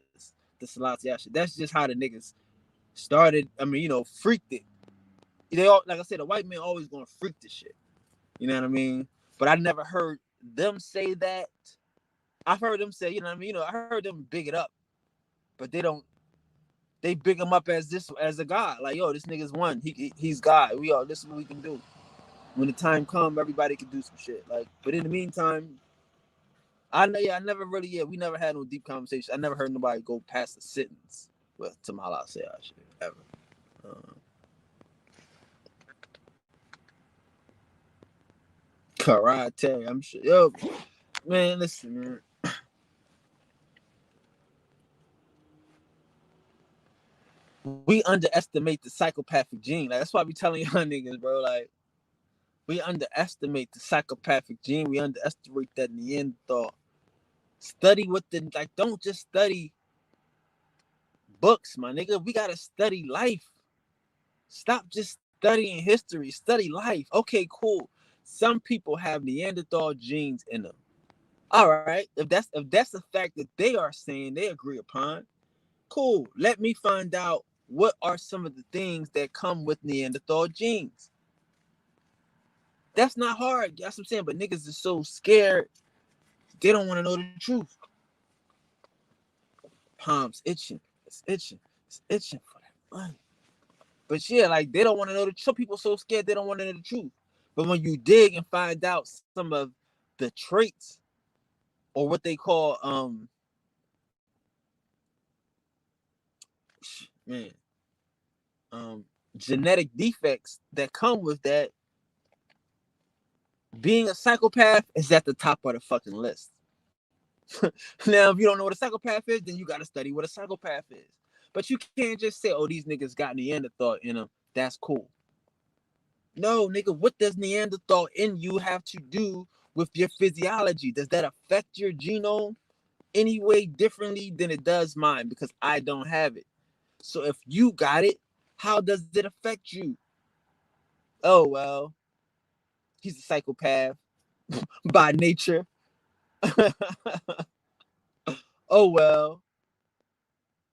The Selassie shit. That's just how the niggas started. I mean, freaked it. They all, like I said, the white man always gonna freak this shit. You know what I mean? But I never heard them say that. I've heard them say, you know what I mean? I heard them big it up, but they don't. They big him up as a god. Like, yo, this nigga's one. He's God. This is what we can do. When the time comes, everybody can do some shit. Like, but in the meantime, I never really, we never had no deep conversation. I never heard nobody go past a sentence with Tamala say shit ever. Karate, I'm sure. Yo, man, listen, man. We underestimate the psychopathic gene. Like, that's why I be telling y'all niggas, bro. Like, we underestimate the psychopathic gene. We underestimate that Neanderthal. Study what don't just study books, my nigga. We gotta study life. Stop just studying history. Study life. Okay, cool. Some people have Neanderthal genes in them. All right. If that's a fact that they are saying they agree upon, cool. Let me find out what are some of the things that come with Neanderthal genes. That's not hard. That's what I'm saying. But niggas are so scared. They don't want to know the truth. Palms itching. It's itching. It's itching for that money. But yeah, like they don't want to know the truth. Some people so scared they don't want to know the truth. But when you dig and find out some of the traits or what they call man, genetic defects that come with that, being a psychopath is at the top of the fucking list. Now, if you don't know what a psychopath is, then you got to study what a psychopath is. But you can't just say, oh, these niggas got Neanderthal in them. That's cool. No, nigga, what does Neanderthal in you have to do with your physiology? Does that affect your genome any way differently than it does mine? Because I don't have it. So if you got it, how does it affect you? Oh, well, he's a psychopath by nature. Oh, well.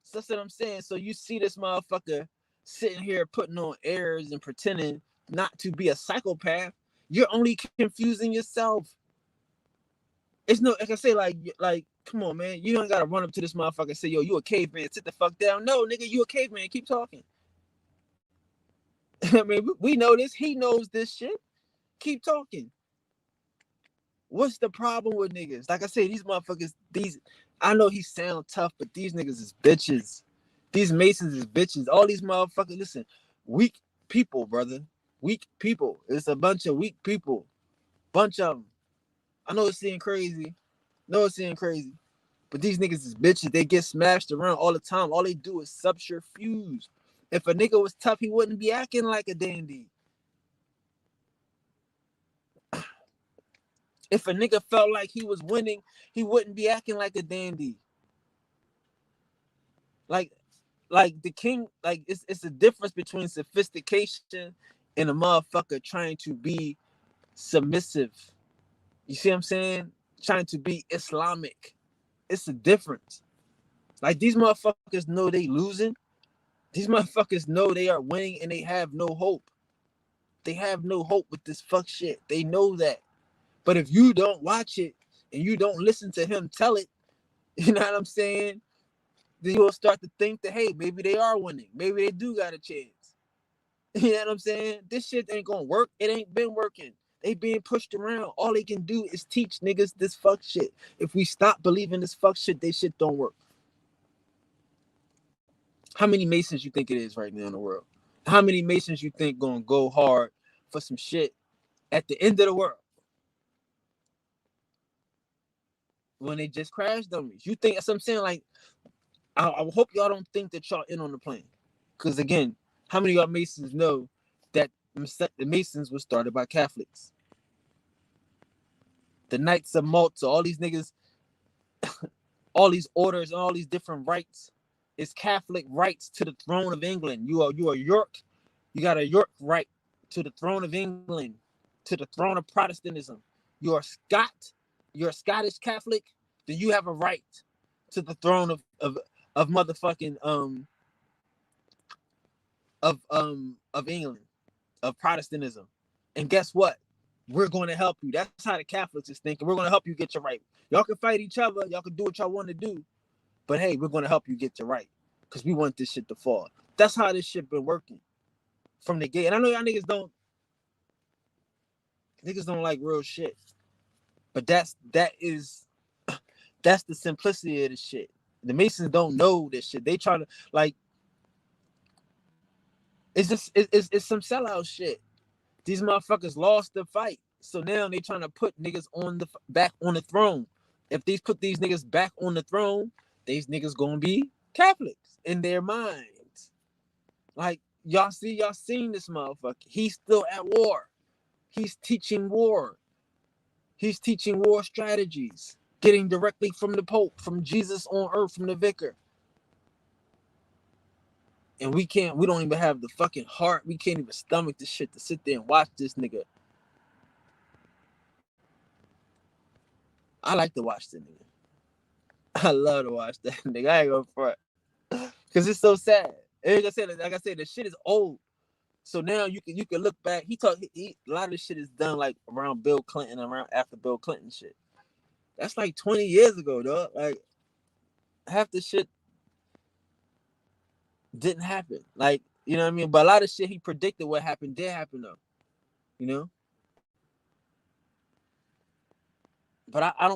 So that's what I'm saying. So you see this motherfucker sitting here putting on airs and pretending not to be a psychopath. You're only confusing yourself. It's no, like I say, like, come on, man. You don't gotta run up to this motherfucker and say, yo, you a caveman, sit the fuck down. No, nigga, you a caveman, keep talking. I mean, we know this, he knows this shit. Keep talking. What's the problem with niggas? Like I say, these motherfuckers, I know he sound tough, but these niggas is bitches. These Masons is bitches. All these motherfuckers, listen, weak people, brother. Weak people. It's a bunch of weak people. Bunch of them. I know it's seeming crazy. But these niggas is bitches. They get smashed around all the time. All they do is subterfuge. If a nigga was tough, he wouldn't be acting like a dandy. If a nigga felt like he was winning, he wouldn't be acting like a dandy. Like the king, like it's a difference between sophistication and a motherfucker trying to be submissive. You see what I'm saying? Trying to be Islamic. It's a difference. Like these motherfuckers know they losing. These motherfuckers know they are winning and they have no hope. They have no hope with this fuck shit. They know that. But if you don't watch it and you don't listen to him tell it, you know what I'm saying? Then you'll start to think that, hey, maybe they are winning. Maybe they do got a chance. You know what I'm saying? This shit ain't gonna work. It ain't been working. They being pushed around. All they can do is teach niggas this fuck shit. If we stop believing this fuck shit, they shit don't work. How many Masons you think it is right now in the world? How many Masons you think gonna go hard for some shit at the end of the world? When they just crash dummies. You think, that's what I'm saying, like, I hope y'all don't think that y'all in on the plan. Because again, how many of y'all Masons know that the Masons was started by Catholics? The Knights of Malta, all these niggas, all these orders, and all these different rights. It's Catholic rights to the throne of England. You are York. You got a York right to the throne of England, to the throne of Protestantism. You are Scot. You're a Scottish Catholic. Then you have a right to the throne of motherfucking of England, of Protestantism. And guess what? We're going to help you. That's how the Catholics is thinking. We're going to help you get your right. Y'all can fight each other. Y'all can do what y'all want to do. But hey, we're going to help you get your right. Because we want this shit to fall. That's how this shit been working from the gate. And I know y'all niggas don't like real shit. But that's the simplicity of the shit. The Masons don't know this shit. They try to, like, it's some sellout shit. These motherfuckers lost the fight, so now they trying to put niggas back on the throne. If they put these niggas back on the throne, these niggas gonna be Catholics in their minds. Like y'all seen this motherfucker. He's still at war. He's teaching war. He's teaching war strategies, getting directly from the Pope, from Jesus on earth, from the vicar. And we don't even have the fucking heart. We can't even stomach this shit to sit there and watch this nigga. I like to watch the nigga. I love to watch that nigga. I ain't gonna front. Cause it's so sad. And like I said, the shit is old. So now you can look back. A lot of this shit is done like around Bill Clinton, around after Bill Clinton shit. That's like 20 years ago, dog. Like half the shit didn't happen. Like, you know what I mean? But a lot of shit he predicted what happened did happen though. You know? But I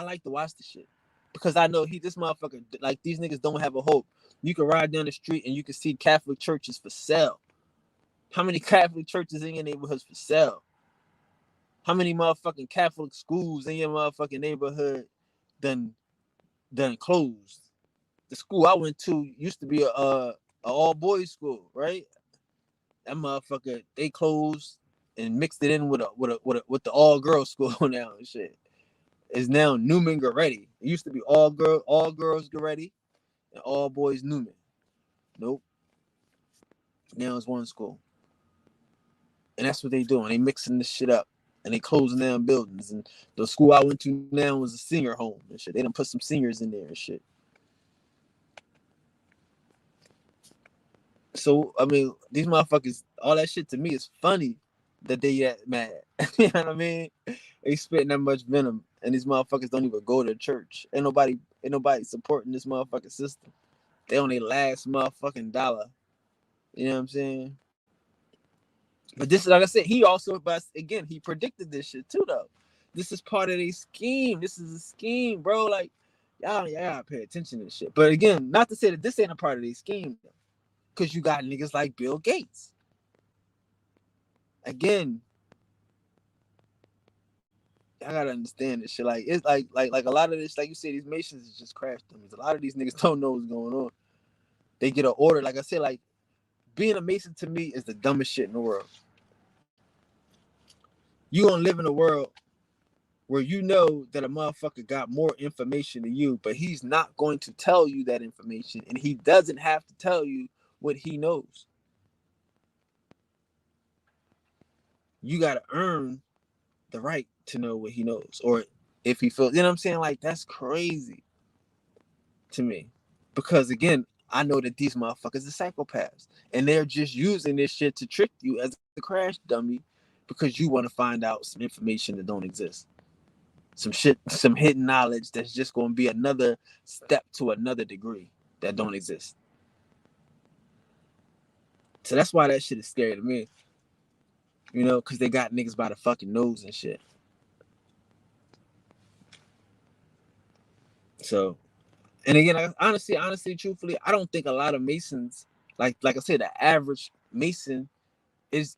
like to watch the shit. Because I know this motherfucker, like these niggas don't have a hope. You can ride down the street and you can see Catholic churches for sale. How many Catholic churches in your neighborhoods for sale? How many motherfucking Catholic schools in your motherfucking neighborhood done closed? The school I went to used to be a all boys school, right? That motherfucker they closed and mixed it in with the all girls school now and shit. It's now Newman Goretti. It used to be all girls Goretti and all boys Newman. Nope. Now it's one school. And that's what they doing. They mixing this shit up. And they closing down buildings. And the school I went to now was a senior home and shit. They done put some seniors in there and shit. So, I mean, these motherfuckers, all that shit to me is funny that they get mad. You know what I mean? They spitting that much venom. And these motherfuckers don't even go to church. Ain't nobody supporting this motherfucking system. They on their last motherfucking dollar. You know what I'm saying? But this is, like I said, he also, but again, he predicted this shit too, though. This is part of a scheme. This is a scheme, bro. Like, y'all gotta pay attention to this shit. But again, not to say that this ain't a part of a scheme, though. Because you got niggas like Bill Gates. Again, I gotta understand this shit. Like, it's like a lot of this, like you said, these Masons is just crash dummies. A lot of these niggas don't know what's going on. They get an order. Like I said, like, being a Mason to me is the dumbest shit in the world. You gonna live in a world where you know that a motherfucker got more information than you, but he's not going to tell you that information, and he doesn't have to tell you what he knows. You gotta earn the right to know what he knows, or if he feels, you know what I'm saying? Like, that's crazy to me, because again, I know that these motherfuckers are psychopaths, and they're just using this shit to trick you as a crash dummy because you want to find out some information that don't exist. Some shit, some hidden knowledge that's just going to be another step to another degree that don't exist. So that's why that shit is scary to me. You know, because they got niggas by the fucking nose and shit. So, and again, honestly, truthfully, I don't think a lot of Masons, like I said, the average Mason is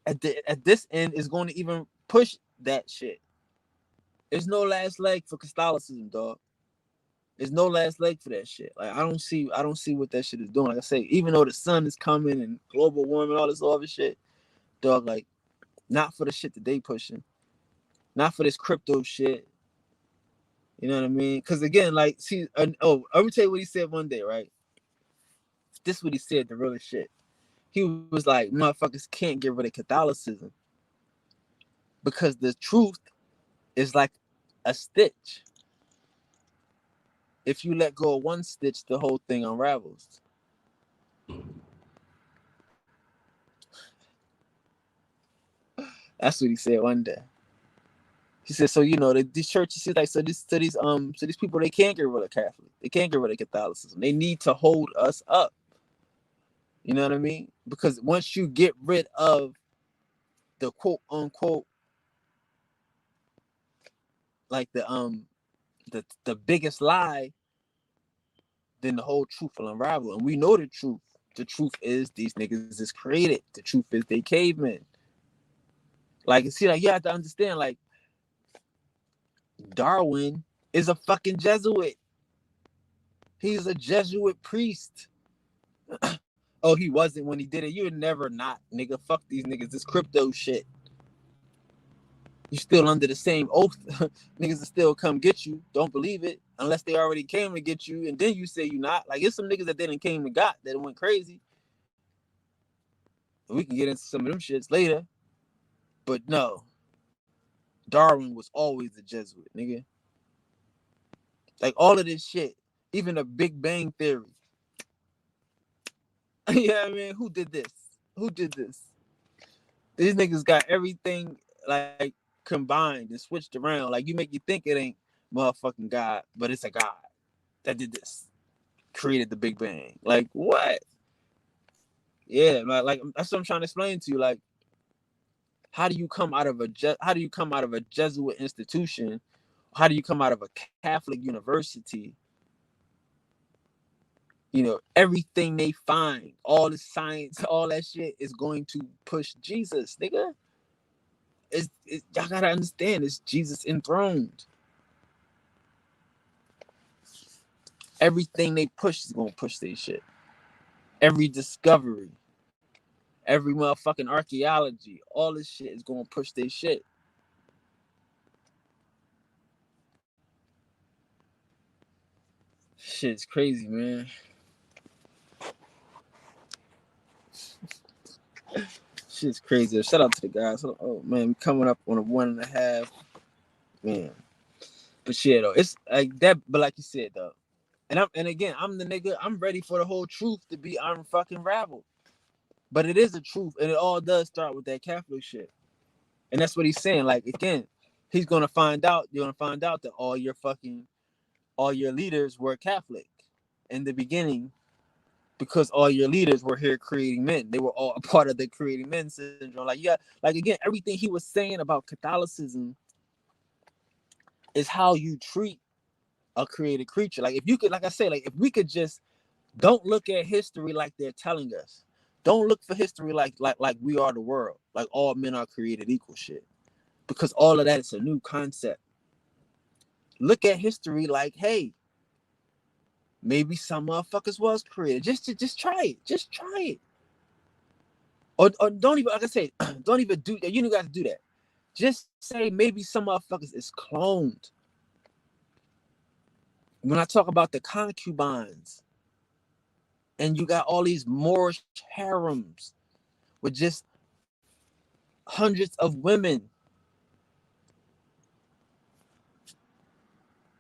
at this end is going to even push that shit. There's no last leg for Catholicism, dog. There's no last leg for that shit. Like, I don't see what that shit is doing. Like I say, even though the sun is coming and global warming, all this other shit, dog, like, not for the shit that they pushing. Not for this crypto shit. You know what I mean? Because again, like, see, I'm gonna tell you what he said one day, right? This is what he said, the real shit. He was like, motherfuckers can't get rid of Catholicism because the truth is like a stitch. If you let go of one stitch, the whole thing unravels. That's what he said one day. He said, so you know, these churches, like, so these people, they can't get rid of Catholic. They can't get rid of Catholicism. They need to hold us up. You know what I mean? Because once you get rid of the quote unquote, like the biggest lie, then the whole truth will unravel. And we know the truth. The truth is these niggas is created. The truth is they cavemen. Like, see, like, you have to understand, like, Darwin is a fucking Jesuit. He's a Jesuit priest. Oh, he wasn't when he did it. You're never not, nigga. Fuck these niggas. This crypto shit. You still under the same oath. Niggas will still come get you. Don't believe it. Unless they already came to get you. And then you say you not. Like, it's some niggas that didn't came and got that went crazy. We can get into some of them shits later. But no. Darwin was always a Jesuit, nigga. Like, all of this shit. Even the Big Bang Theory. Yeah, I mean, who did this? Who did this? These niggas got everything, like, combined and switched around. Like, you think it ain't motherfucking God, but it's a God that did this. Created the Big Bang. Like, what? Yeah, like that's what I'm trying to explain to you. Like, how do you come out of a Jesuit institution? How do you come out of a Catholic university everything they find, all the science, all that shit is going to push Jesus, nigga. Y'all gotta understand, it's Jesus enthroned. Everything they push is gonna push their shit. Every discovery, every motherfucking archaeology, all this shit is gonna push their shit. Shit's crazy, man. Shit's crazy. Shout out to the guys. Oh man, we coming up on a 1.5. Man. But yeah, though, it's like that. But like you said, though, and again, I'm the nigga. I'm ready for the whole truth to be unfucking raveled. But it is a truth, and it all does start with that Catholic shit. And that's what he's saying. Like again, he's gonna find out. You're gonna find out that all your leaders were Catholic in the beginning, because all your leaders were here creating men. They were all a part of the creating men syndrome. Like yeah, like again, everything he was saying about Catholicism is how you treat a created creature. Like if you could, like I say, like if we could just don't look at history like they're telling us. Don't look for history like we are the world. Like all men are created equal shit. Because all of that is a new concept. Look at history like, hey, maybe some motherfuckers was created. Just try it. Just try it. Or don't even, like I say, don't even do that. You don't got to do that. Just say maybe some motherfuckers is cloned. When I talk about the concubines, and you got all these Moorish harems with just hundreds of women.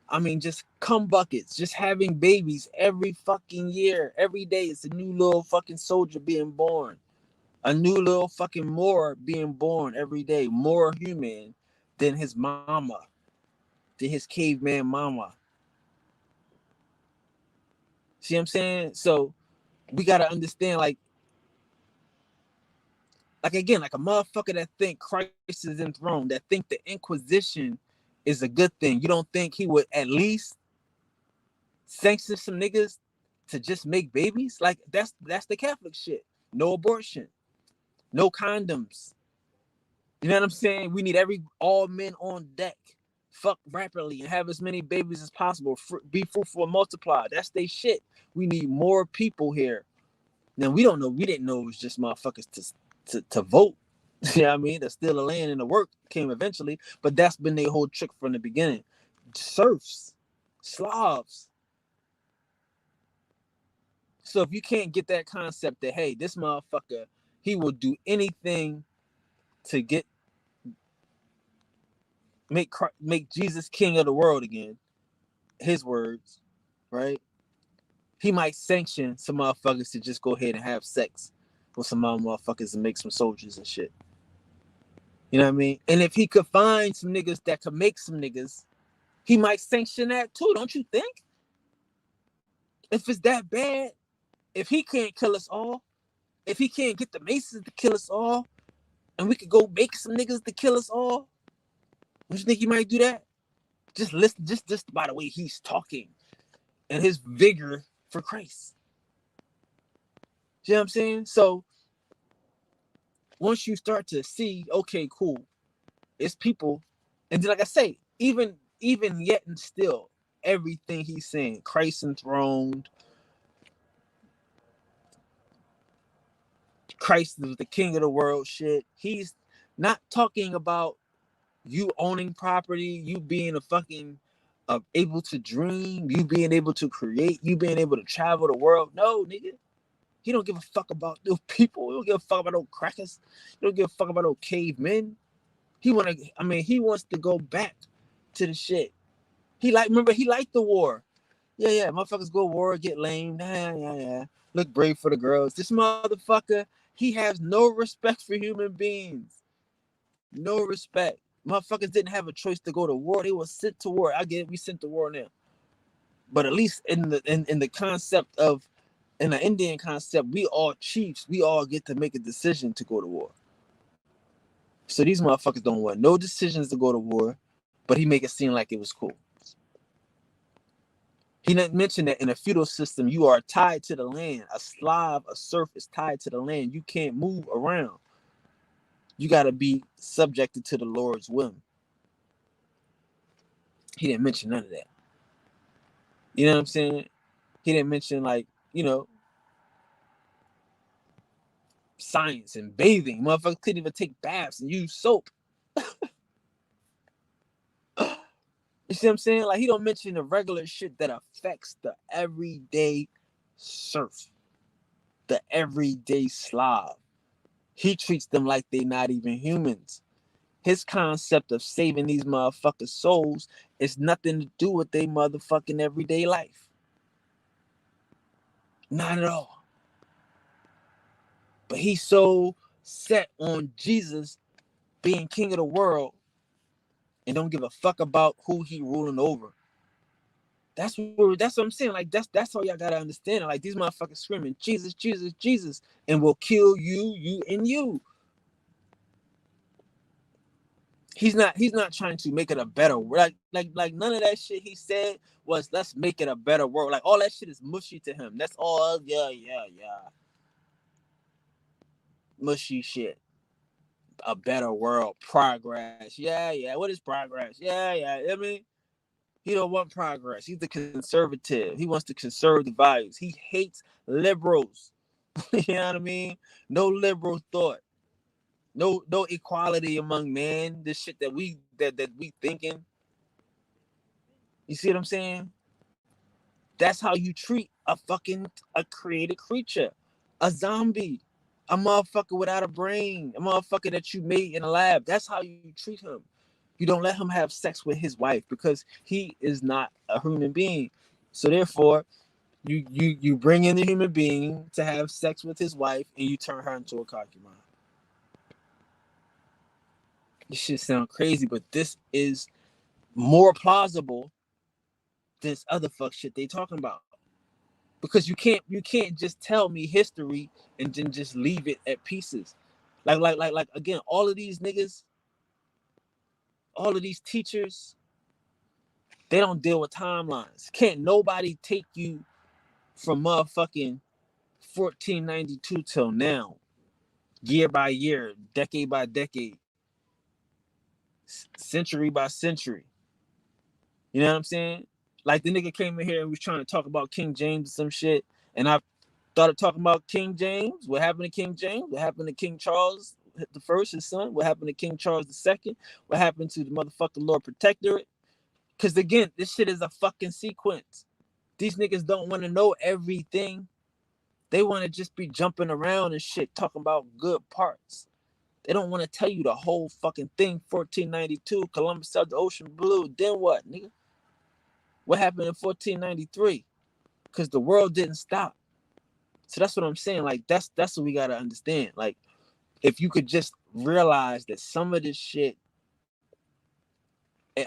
I mean, just cum buckets, just having babies every fucking year. Every day it's a new little fucking soldier being born. A new little fucking Moor being born every day. More human than his mama, than his caveman mama. See what I'm saying? So we gotta understand, like again, like a motherfucker that think Christ is enthroned, that think the Inquisition is a good thing. You don't think he would at least sanction some niggas to just make babies? Like that's the Catholic shit. No abortion, no condoms. You know what I'm saying? We need all men on deck. Fuck rapidly and have as many babies as possible. Be fruitful and multiply. That's they shit. We need more people here. Now we don't know. We didn't know it was just motherfuckers to vote. You know what I mean? That's still the land and the work came eventually, but that's been their whole trick from the beginning. Serfs, Slavs. So if you can't get that concept that, hey, this motherfucker, he will do anything to make Jesus king of the world again, his words, right? He might sanction some motherfuckers to just go ahead and have sex with some other motherfuckers and make some soldiers and shit. You know what I mean? And if he could find some niggas that could make some niggas, he might sanction that too, don't you think? If it's that bad, if he can't kill us all, if he can't get the Masons to kill us all, and we could go make some niggas to kill us all, don't you think he might do that? Just listen, just by the way he's talking and his vigor for Christ. You know what I'm saying? So once you start to see, okay, cool, it's people, and then like I say, even yet and still, everything he's saying, Christ enthroned, Christ is the king of the world shit. He's not talking about you owning property, you being a fucking able to dream, you being able to create, you being able to travel the world. No, nigga. He don't give a fuck about those people. He don't give a fuck about those crackers. He don't give a fuck about those cavemen. He wants to go back to the shit. Remember, he liked the war. Yeah, motherfuckers go war, get lame. Yeah. Look brave for the girls. This motherfucker, he has no respect for human beings. No respect. Motherfuckers didn't have a choice to go to war. They were sent to war. I get it. We sent to war now. But at least in the concept of, in the Indian concept, we all chiefs. We all get to make a decision to go to war. So these motherfuckers don't want no decisions to go to war, but he make it seem like it was cool. He didn't mention that in a feudal system, you are tied to the land. A slave, a serf is tied to the land. You can't move around. You got to be subjected to the Lord's whim. He didn't mention none of that. You know what I'm saying? He didn't mention, like, science and bathing. Motherfuckers couldn't even take baths and use soap. You see what I'm saying? Like, he don't mention the regular shit that affects the everyday serf, the everyday Slav. He treats them like they not even humans. His concept of saving these motherfuckers' souls is nothing to do with their motherfucking everyday life. Not at all. But he's so set on Jesus being king of the world and don't give a fuck about who he ruling over. That's what I'm saying. Like, that's all y'all gotta understand. Like, these motherfuckers screaming, Jesus, Jesus, Jesus, and will kill you, you, and you. He's not trying to make it a better world. Like none of that shit he said was let's make it a better world. Like, all that shit is mushy to him. That's all yeah. Mushy shit. A better world. Progress. Yeah. What is progress? Yeah. I mean, he don't want progress. He's the conservative. He wants to conserve the values. He hates liberals. You know what I mean? No liberal thought. No equality among man. This shit that we thinking. You see what I'm saying? That's how you treat a created creature, a zombie, a motherfucker without a brain, a motherfucker that you made in a lab. That's how you treat him. You don't let him have sex with his wife because he is not a human being. So therefore, you bring in the human being to have sex with his wife and you turn her into a concubine. This shit sound crazy, but this is more plausible than this other fuck shit they talking about. Because you can't just tell me history and then just leave it at pieces. Like again, all of these niggas, all of these teachers, they don't deal with timelines. Can't nobody take you from motherfucking 1492 till now, year by year, decade by decade, century by century. You know what I'm saying? Like, the nigga came in here and was trying to talk about King James and some shit, and I started talking about King James. What happened to King James? What happened to King Charles the First, his son? What happened to King Charles the Second? What happened to the motherfucking Lord Protectorate? Because again, this shit is a fucking sequence. These niggas don't want to know everything. They want to just be jumping around and shit, talking about good parts. They don't want to tell you the whole fucking thing. 1492, Columbus sailed the ocean blue. Then what, nigga? What happened in 1493? Because the world didn't stop. So that's what I'm saying. Like, that's what we gotta understand. Like, if you could just realize that some of this shit,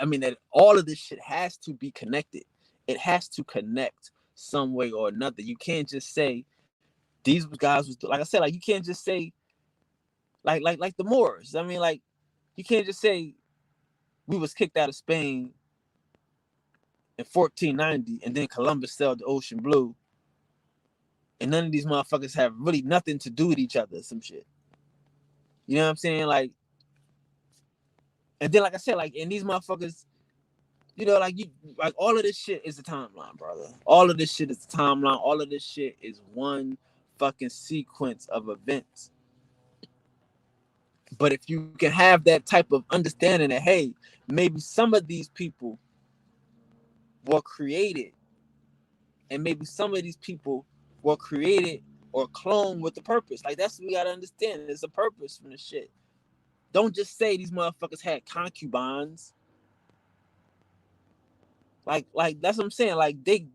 I mean, that all of this shit has to be connected. It has to connect some way or another. You can't just say these guys was, like I said, like, you can't just say like the Moors. I mean, like, you can't just say we was kicked out of Spain in 1490 and then Columbus sailed the ocean blue, and none of these motherfuckers have really nothing to do with each other. Some shit. You know what I'm saying? Like, and then, like I said, like, and these motherfuckers, like all of this shit is a timeline, brother. All of this shit is a timeline. All of this shit is one fucking sequence of events. But if you can have that type of understanding that, hey, maybe some of these people were created, and maybe some of these people were created or cloned with a purpose. Like, that's what we gotta understand. There's a purpose from this shit. Don't just say these motherfuckers had concubines. Like that's what I'm saying. Like, they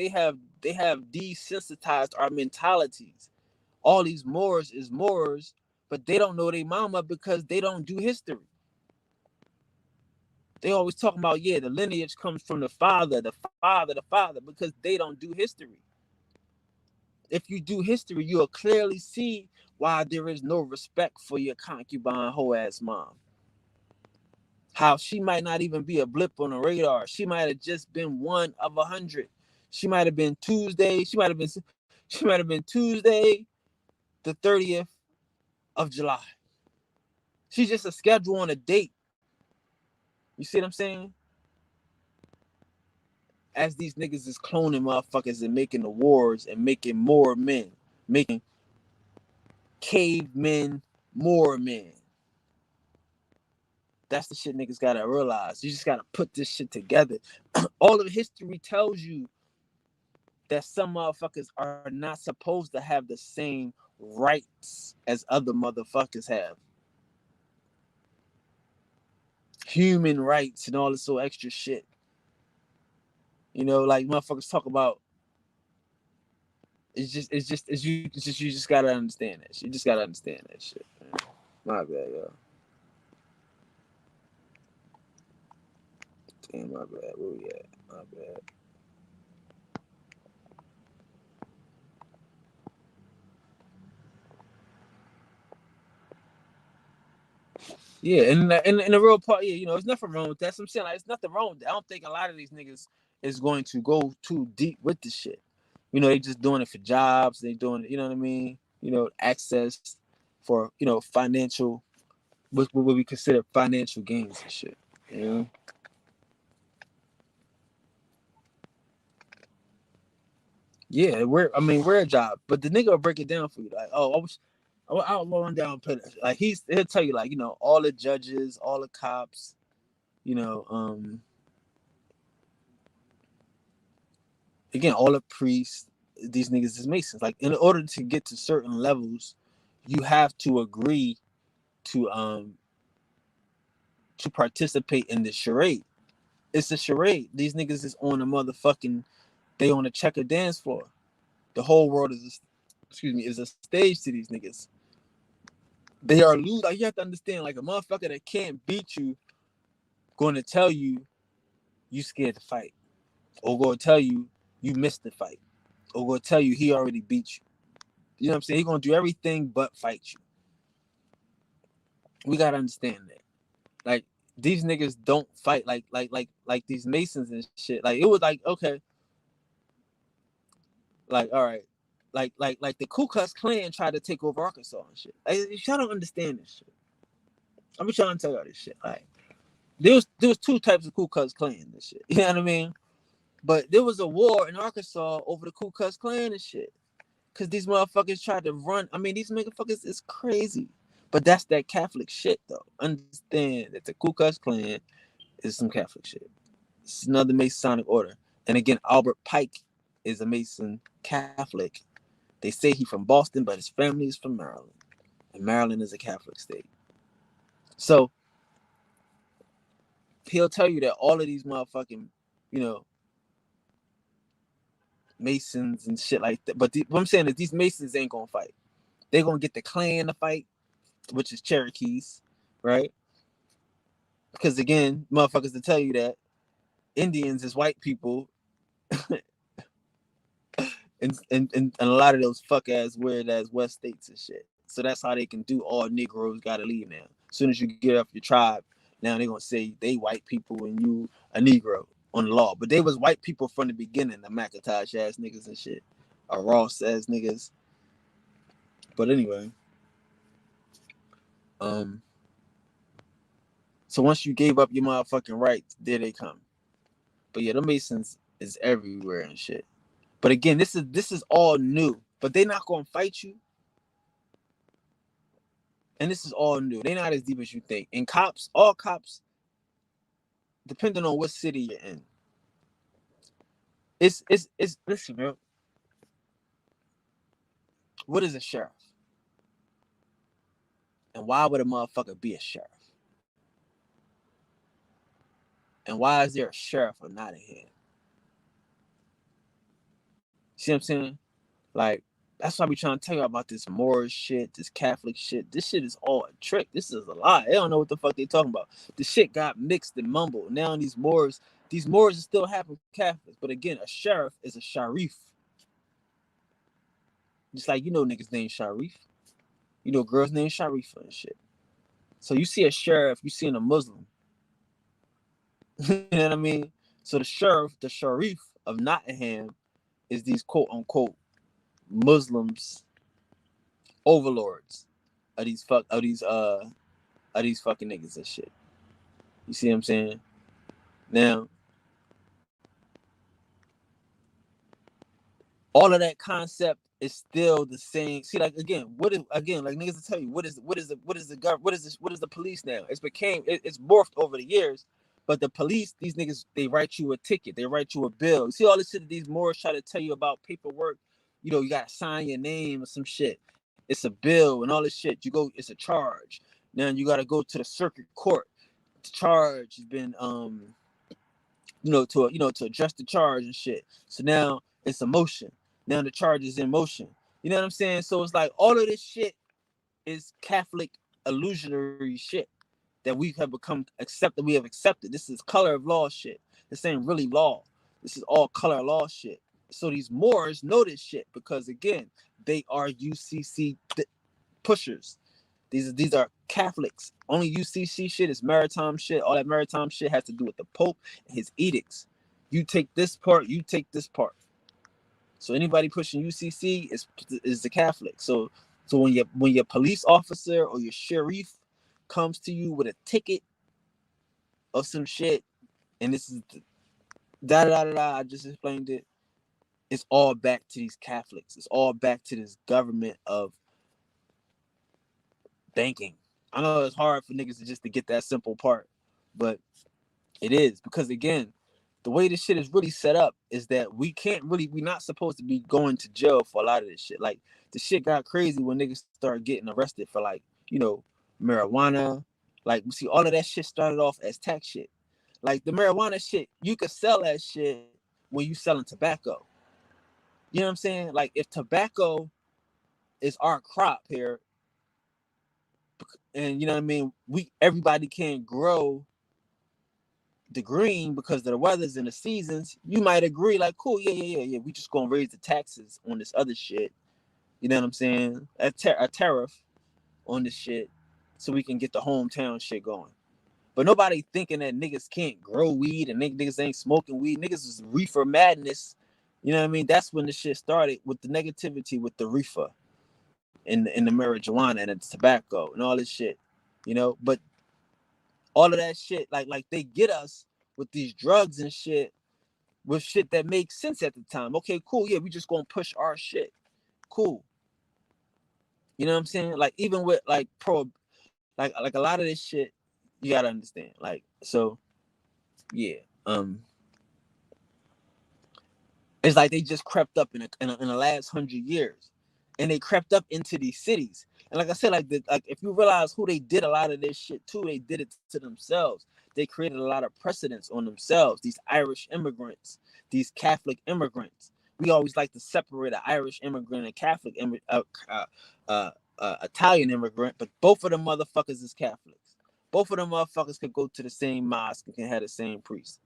have desensitized our mentalities. All these Moors is Moors, but they don't know their mama because they don't do history. They always talking about, yeah, the lineage comes from the father, because they don't do history. If you do history, you'll clearly see why there is no respect for your concubine hoe ass mom. How she might not even be a blip on the radar. She might have just been one of 100. She might have been Tuesday. She might have been Tuesday, the 30th of July. She's just a schedule on a date. You see what I'm saying? As these niggas is cloning motherfuckers and making awards and making more men, making cavemen more men. That's the shit niggas gotta realize. You just gotta put this shit together. All of history tells you that some motherfuckers are not supposed to have the same rights as other motherfuckers have. Human rights and all this so extra shit. You know, like motherfuckers talk about. You just gotta understand that shit. You just gotta understand that shit. Man. My bad, yo. Damn, my bad. Where we at? My bad. Yeah, and the real part, yeah, you know, there's nothing wrong with that. So I'm saying, like, there's nothing wrong with that. I don't think a lot of these niggas is going to go too deep with this shit. You know, they just doing it for jobs. They doing it, you know what I mean? You know, access for, you know, financial, what we consider financial gains and shit. You know? Yeah, we're a job, but the nigga will break it down for you. Like, oh, I'll run down and put it. Like he'll tell you, like, you know, all the judges, all the cops, you know, again, all the priests, these niggas is Masons. Like, in order to get to certain levels, you have to agree to participate in the charade. It's a charade. These niggas is on a motherfucking, they on a checker dance floor. The whole world is a stage to these niggas. They are lose. Like, you have to understand, like, a motherfucker that can't beat you going to tell you scared to fight, or going to tell you missed the fight, or going to tell you he already beat you. You know what I'm saying? He gonna do everything but fight you. We gotta understand that. Like, these niggas don't fight like these Masons and shit. Like, it was like, okay, like, all right, like the Ku Klux Klan tried to take over Arkansas and shit. Like, y'all don't understand this shit. I'm trying to tell y'all this shit. Like, there was two types of Ku Klux Klan and shit. You know what I mean? But there was a war in Arkansas over the Ku Klux Klan and shit. Cause these motherfuckers tried to run. I mean, these motherfuckers is crazy. But that's that Catholic shit, though. Understand that the Ku Klux Klan is some Catholic shit. It's another Masonic order. And again, Albert Pike is a Mason Catholic. They say he's from Boston, but his family is from Maryland. And Maryland is a Catholic state. So he'll tell you that all of these motherfucking, you know, Masons and shit like that. But what I'm saying is these Masons ain't gonna fight. They're gonna get the Klan to fight, which is Cherokees, right? Because again, motherfuckers to tell you that Indians is white people, and a lot of those fuck ass weird ass West states and shit. So that's how they can do all Negroes gotta leave now. As soon as you get off your tribe, now they're gonna say they white people and you a Negro on the law. But they was white people from the beginning, the McIntosh ass niggas and shit. Or Ross ass niggas. But anyway. So once you gave up your motherfucking rights, there they come. But yeah, the Masons is everywhere and shit. But again, this is all new. But they not gonna fight you. And this is all new. They're not as deep as you think. And cops, all cops, depending on what city you're in, it's listen, bro. What is a sheriff? And why would a motherfucker be a sheriff? And why is there a sheriff or not in here? See what I'm saying? Like, that's why we trying to tell you about this Moorish shit, this Catholic shit. This shit is all a trick. This is a lie. They don't know what the fuck they talking about. The shit got mixed and mumbled. Now these Moors are still half Catholics. But again, a sheriff is a sharif. Just like, you know, niggas named Sharif. You know, girls named Sharifa and shit. So you see a sheriff, you seeing a Muslim. You know what I mean? So the sheriff, the sharif, of Nottingham is these quote unquote Muslims overlords of these fucking niggas and shit. You see what I'm saying? Now, all of that concept is still the same. See, like again, like niggas will tell you what is the police now? It's morphed over the years, but the police, these niggas, they write you a ticket, they write you a bill. You see all this shit that these Moors try to tell you about paperwork. You know, you gotta sign your name or some shit. It's a bill and all this shit. You go, it's a charge. Now you gotta go to the circuit court. The charge has been to address the charge and shit. So now it's a motion. Now the charge is in motion. You know what I'm saying? So it's like all of this shit is Catholic illusionary shit that we have accepted. This is color of law shit. This ain't really law. This is all color of law shit. So these Moors know this shit because again, they are UCC pushers. These are Catholics. Only UCC shit is maritime shit. All that maritime shit has to do with the Pope and his edicts. You take this part, you take this part. So anybody pushing UCC is the Catholic. So when your police officer or your sheriff comes to you with a ticket or some shit, and this is I just explained it. It's all back to these Catholics. It's all back to this government of banking. I know it's hard for niggas to get that simple part, but it is because again, the way this shit is really set up is that we're not supposed to be going to jail for a lot of this shit. Like the shit got crazy when niggas started getting arrested for like, marijuana. Like we see all of that shit started off as tax shit. Like the marijuana shit, you could sell that shit when you selling tobacco. You know what I'm saying? Like if tobacco is our crop here, and you know what I mean, everybody can't grow the green because of the weathers and the seasons, you might agree, like, cool, yeah. We just gonna raise the taxes on this other shit. You know what I'm saying? A tariff on this shit so we can get the hometown shit going. But nobody thinking that niggas can't grow weed and niggas ain't smoking weed. Niggas is reefer madness. You know what I mean? That's when the shit started with the negativity with the reefer and the marijuana and the tobacco and all this shit. But all of that shit, like they get us with these drugs and shit, with shit that makes sense at the time. Okay, cool. Yeah, we just gonna push our shit. Cool. You know what I'm saying? Like even with like like a lot of this shit, you gotta understand. Like so, yeah. It's like they just crept up in the last 100 years, and they crept up into these cities. And like I said, like if you realize who they did a lot of this shit to, they did it to themselves. They created a lot of precedents on themselves. These Irish immigrants, these Catholic immigrants. We always like to separate an Irish immigrant and Catholic Italian immigrant, but both of them motherfuckers is Catholics. Both of them motherfuckers could go to the same mosque and can have the same priest.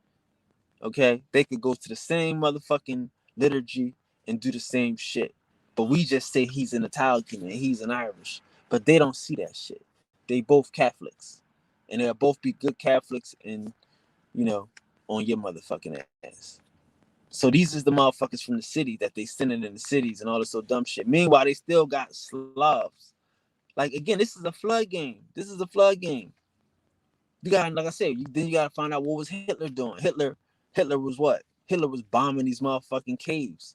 Okay, they could go to the same motherfucking liturgy and do the same shit. But we just say he's an Italian and he's an Irish. But they don't see that shit. They both Catholics. And they'll both be good Catholics and, on your motherfucking ass. So these is the motherfuckers from the city that they sending in the cities and all this so dumb shit. Meanwhile, they still got Slavs. Like, again, this is a flood game. You got, like I said, you got to find out what was Hitler doing. Hitler was what? Hitler was bombing these motherfucking caves,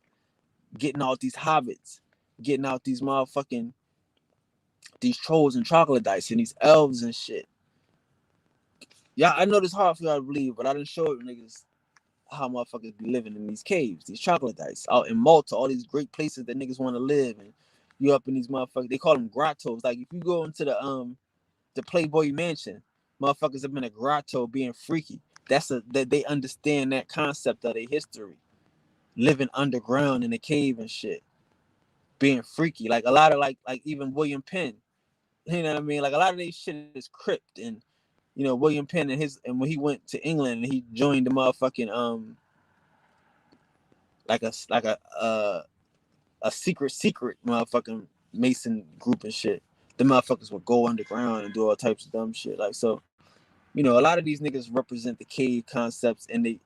getting out these hobbits, getting out these motherfucking these trolls and troglodytes and these elves and shit. Yeah, I know this hard for y'all to believe, but I didn't show it niggas how motherfuckers be living in these caves, these troglodytes out in Malta, all these great places that niggas want to live, and you up in these motherfuckers. They call them grottos. Like if you go into the Playboy Mansion, motherfuckers have been a grotto being freaky. That they understand that concept of their history, living underground in a cave and shit, being freaky. Like a lot of like even William Penn, you know what I mean? Like a lot of this shit is crypt, and William Penn and when he went to England and he joined the motherfucking like a secret motherfucking Mason group and shit. The motherfuckers would go underground and do all types of dumb shit. Like so. A lot of these niggas represent the cave concepts in they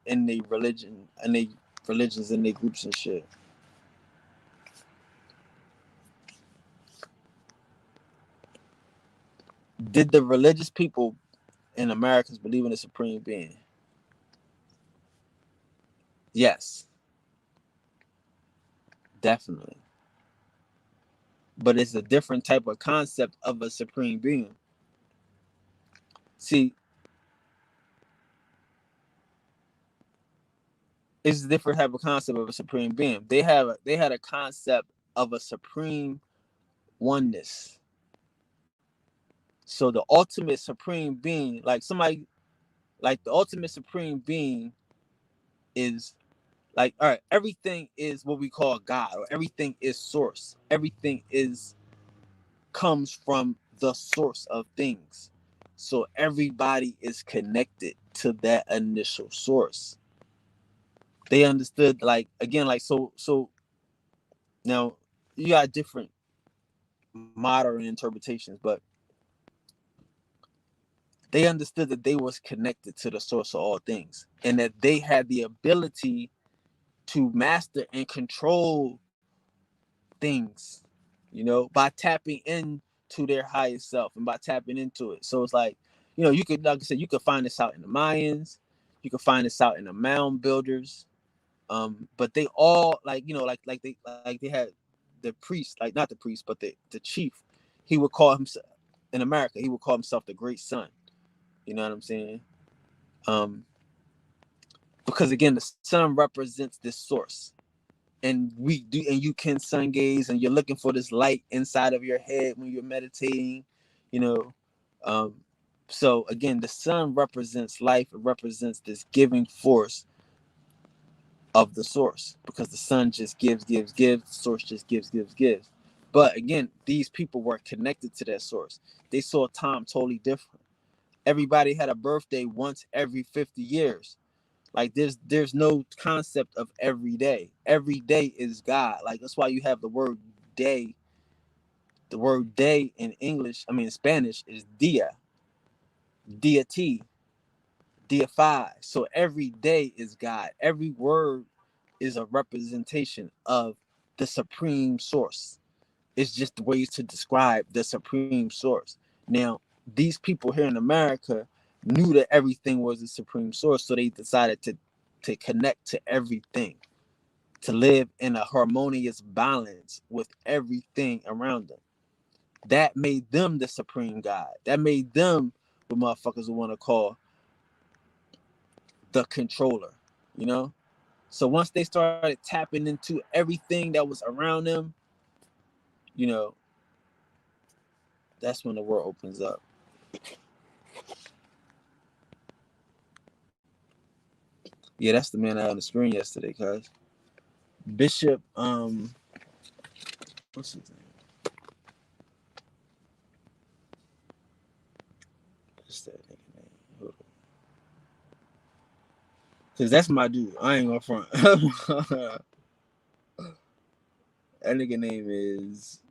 religion and they religions and their groups and shit. Did the religious people in America believe in a supreme being? Yes, definitely. But it's a different type of concept of a supreme being. See, it's a different type of concept of a supreme being. They had a concept of a supreme oneness. So the ultimate supreme being, like somebody, like the ultimate supreme being is like, all right, everything is what we call God, or everything is source. Everything is comes from the source of things. So everybody is connected to that initial source. They understood, like, again, like, so now you got different modern interpretations, but they understood that they was connected to the source of all things, and that they had the ability to master and control things, by tapping into their highest self and by tapping into it. So it's like, you could, like I said, you could find this out in the Mayans, you could find this out in the mound builders. But they all, like, like they had the priest, like not the priest, but the chief. He would call himself, in America, he would call himself the Great Sun. You know what I'm saying? Um, because again, the sun represents this source, and you can sun gaze, and you're looking for this light inside of your head when you're meditating. You know, um, so again, the sun represents life. It represents this giving force of the source, because the sun just gives, the source just gives. But again, these people were connected to that source. They saw time totally different. Everybody had a birthday once every 50 years. Like there's no concept of every day. Every day is God. Like that's why you have the word day. The word day in English, I mean in Spanish, is dia, deity, deify. So every day is God. Every word is a representation of the supreme source. It's just ways to describe the supreme source. Now, these people here in America knew that everything was a supreme source, so they decided to connect to everything, to live in a harmonious balance with everything around them. That made them the supreme God. That made them what motherfuckers would want to call the controller, you know? So once they started tapping into everything that was around them, you know, that's when the world opens up. Yeah, that's the man I had on the screen yesterday, cuz. Bishop, what's his name? What's that nigga name? Hold on. Cause that's my dude. I ain't gonna front. That nigga name is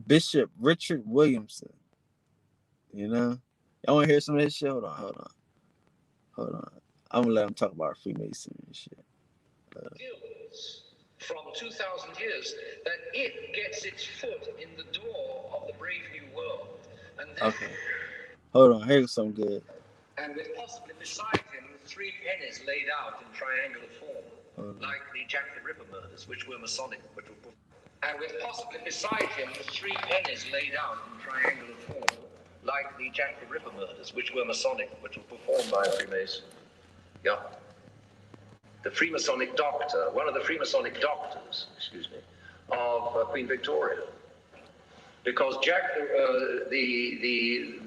Bishop Richard Williamson. You know? Y'all wanna hear some of his shit? Hold on. I'm gonna let him talk about Freemasonry and shit. From 2,000 years that it gets its foot in the door of the brave new world. And then, okay. Hold on, here's some good. And with possibly beside him 3 pennies laid out in triangular form, like the Jack the Ripper murders, which were Masonic. And with possibly beside him 3 pennies laid out in triangular form, like the Jack the Ripper murders, which were Masonic, which were performed by a Freemason. Yeah. The Freemasonic doctor, one of the Freemasonic doctors, of Queen Victoria. Because Jack, the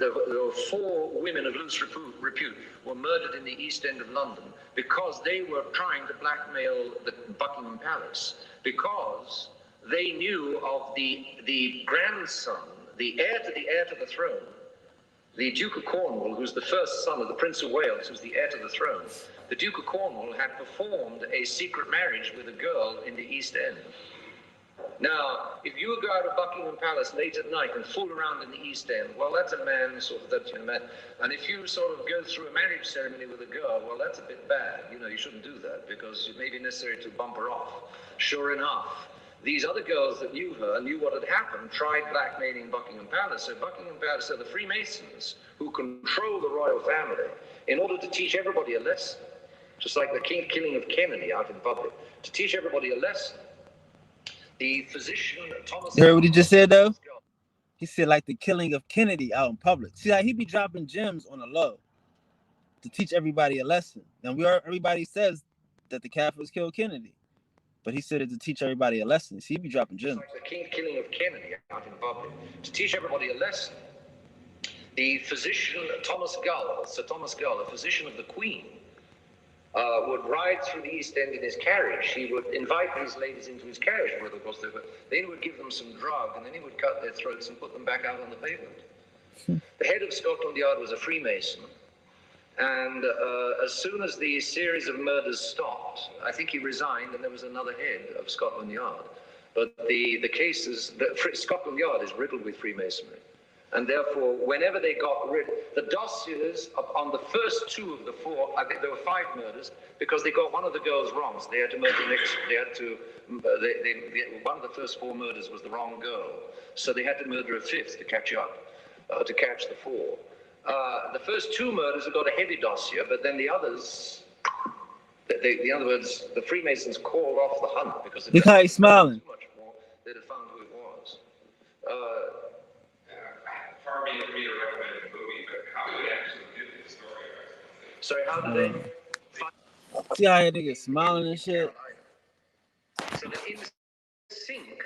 4 women of loose repute were murdered in the East End of London because they were trying to blackmail the Buckingham Palace, because they knew of the grandson, the heir to the throne, the Duke of Cornwall, who's the first son of the Prince of Wales, who's the heir to the throne. The Duke of Cornwall had performed a secret marriage with a girl in the East End. Now, if you go out of Buckingham Palace late at night and fool around in the East End, well, that's a man sort of that you met. And if you sort of go through a marriage ceremony with a girl, well, that's a bit bad. You know, you shouldn't do that because it may be necessary to bump her off. Sure enough, these other girls that knew her knew what had happened, tried blackmailing Buckingham Palace. So Buckingham Palace are the Freemasons who control the royal family in order to teach everybody a lesson. Just like the killing of Kennedy out in public, to teach everybody a lesson. The physician, Thomas... You heard what he just said, though? He said, like the killing of Kennedy out in public. See how he be dropping gems on the low to teach everybody a lesson. And everybody says that the Catholics killed Kennedy. But he said it to teach everybody a lesson. See, he be dropping gems. Like the killing of Kennedy out in public, to teach everybody a lesson. The physician, Sir Thomas Gull, a physician of the Queen, would ride through the East End in his carriage. He would invite these ladies into his carriage, where of course they were. Then he would give them some drug, and then he would cut their throats and put them back out on the pavement. The head of Scotland Yard was a Freemason, and as soon as the series of murders stopped, I think he resigned, and there was another head of Scotland Yard. But the cases, Scotland Yard is riddled with Freemasonry. And therefore, whenever they got rid, the dossiers on the first two of the four, I think there were 5 murders, because they got one of the girls wrong. So they had to murder one of the first 4 murders was the wrong girl. So they had to murder a 5th to catch up, to catch the 4. The first 2 murders have got a heavy dossier, but then the others, in other words, the Freemasons called off the hunt because look how he's smiling. Too much more, they'd have found who it was. Far be it for me to recommend a movie, but how do they actually do the story? Sorry, how did they? See how niggas smiling and shit? So that in sync,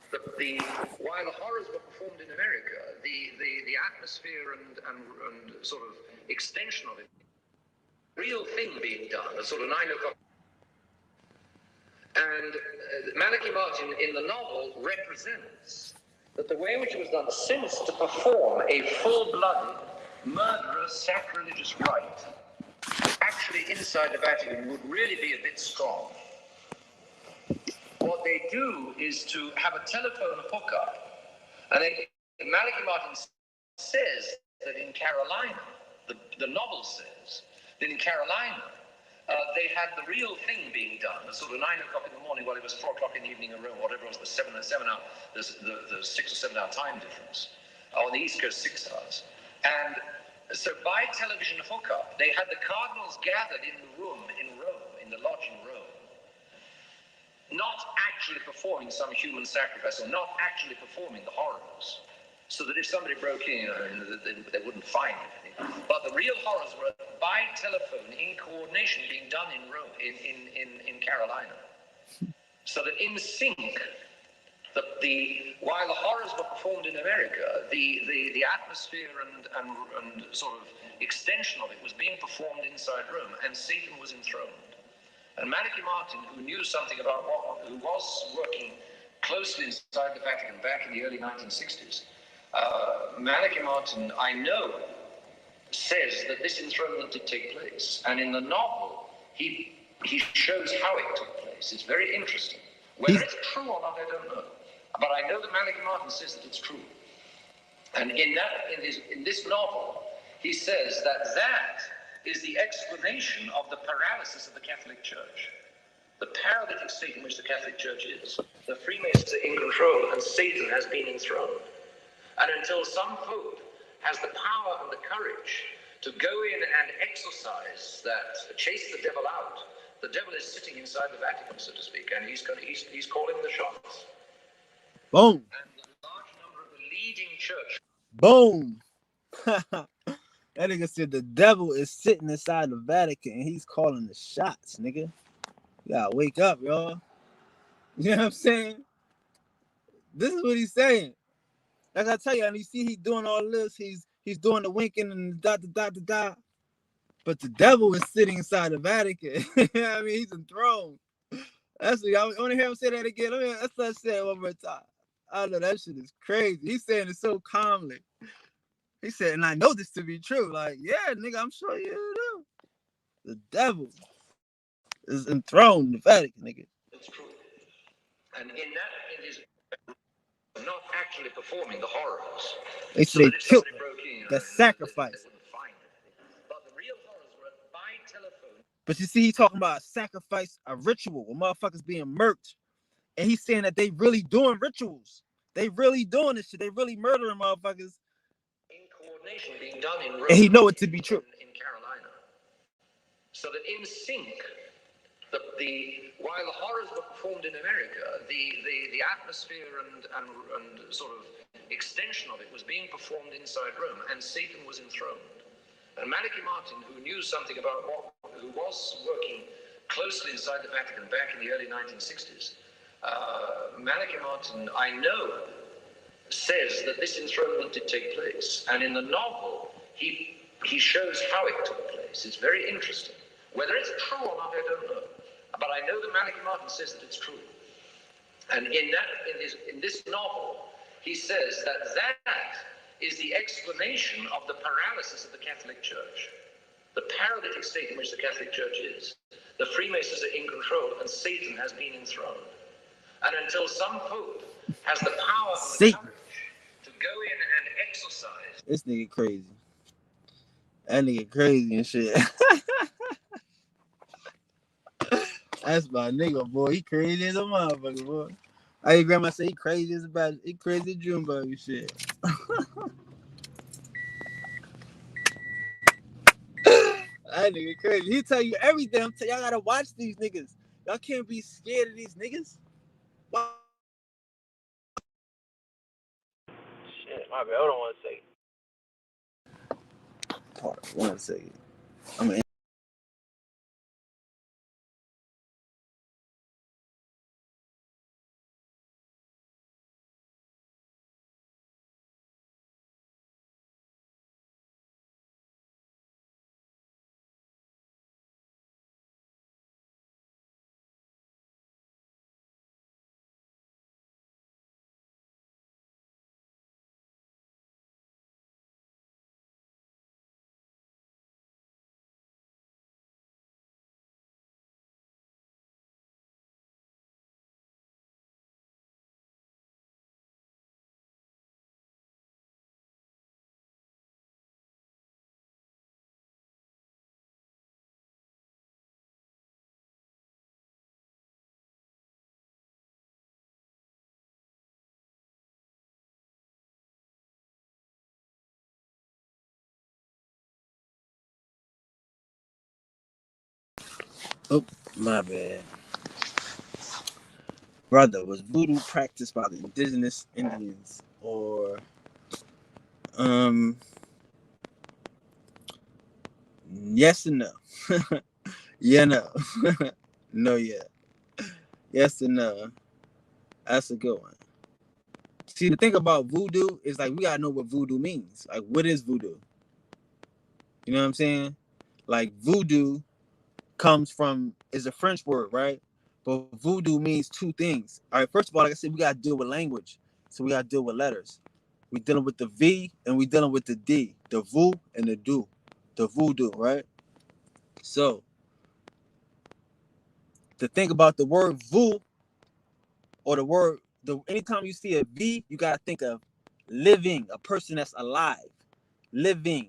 while the horrors were performed in America, the atmosphere and sort of extension of it, real thing being done, a sort of 9 o'clock. And Malachi Martin in the novel represents that the way in which it was done, since to perform a full-blooded, murderous, sacrilegious rite, actually inside the Vatican would really be a bit strong. What they do is to have a telephone hookup, and Malachi Martin says that in Carolina, the novel says that in Carolina, they had the real thing being done, the sort of 9 o'clock in the morning while it was 4 o'clock in the evening in Rome, whatever it was, the 7 hour, the 6 or 7 hour time difference. On the East Coast, 6 hours. And so by television hookup, they had the cardinals gathered in the room in Rome, in the lodge in Rome, not actually performing some human sacrifice or not actually performing the horrors, so that if somebody broke in, they wouldn't find anything. But the real horrors were by telephone, in coordination, being done in Rome, in Carolina, so that in sync, while the horrors were performed in America, the atmosphere and sort of extension of it was being performed inside Rome, and Satan was enthroned. And Malachi Martin, who knew something about who was working closely inside the Vatican back in the early 1960s, Malachi Martin, I know, says that this enthronement did take place. And in the novel, he shows how it took place. It's very interesting. Whether it's true or not, I don't know. But I know that Malachi Martin says that it's true. And in this novel, he says that is the explanation of the paralysis of the Catholic Church. The paralytic state in which the Catholic Church is. The Freemasons are in control and Satan has been enthroned. And until some pope has the power and the courage to go in and exorcise that, chase the devil out, the devil is sitting inside the Vatican, so to speak, and he's calling the shots. Boom. And a large number of the leading church. Boom. That nigga said the devil is sitting inside the Vatican and he's calling the shots, nigga. You gotta wake up, y'all. You know what I'm saying? This is what he's saying. Like I tell you, and you see he doing all this, he's doing the winking and the . But the devil is sitting inside the Vatican. I mean, he's enthroned. That's what I want to hear him say that again. Let's say it one more time. I know that shit is crazy. He's saying it so calmly. He said, and I know this to be true. Like, yeah, nigga, I'm sure you do. The devil is enthroned in the Vatican, nigga. It's true. And in that, it is not actually performing the horrors. They So say that if killed somebody broke in, the sacrifice. they wouldn't find it. But the real horrors were by telephone. But you see, he talking about a sacrifice, a ritual, where motherfuckers being murked. And he's saying that they really doing rituals. They really doing this shit. They really murdering motherfuckers. In coordination being done in Rome, And he know it to be true. in Carolina. So that in sync, while the horrors were performed in America, the atmosphere and sort of extension of it was being performed inside Rome, and Satan was enthroned. And Malachi Martin, who knew something about who was working closely inside the Vatican back in the early 1960s, Malachi Martin, I know, says that this enthronement did take place. And in the novel, he shows how it took place. It's very interesting. Whether it's true or not, I don't know. But I know that Malachi Martin says that it's true. And in this novel, he says that is the explanation of the paralysis of the Catholic Church. The paralytic state in which the Catholic Church is. The Freemasons are in control and Satan has been enthroned. And until some pope has the power and the courage to go in and exorcise. This nigga crazy. That nigga crazy and shit. That's my nigga, boy. He crazy as a motherfucker, boy. I hear grandma say he crazy as he crazy as June baby shit. That nigga crazy. He tell you everything. Y'all gotta watch these niggas. Y'all can't be scared of these niggas. Shit, my bad. Hold on 1 second. Hold on 1 second. I'm gonna. Oh, my bad. Brother, was voodoo practiced by the indigenous Indians or yes and no? Yeah, no. No, yeah. Yes and no. That's a good one. See, the thing about voodoo is like we gotta know what voodoo means. Like, what is voodoo? You know what I'm saying? Like, voodoo is a French word, right? But voodoo means two things. All right, first of all, like I said, we gotta deal with language. So we gotta deal with letters. We dealing with the V and we dealing with the D. The voo and the do. The voodoo, right? So the thing about the word voo or anytime you see a V, you gotta think of living, a person that's alive. Living.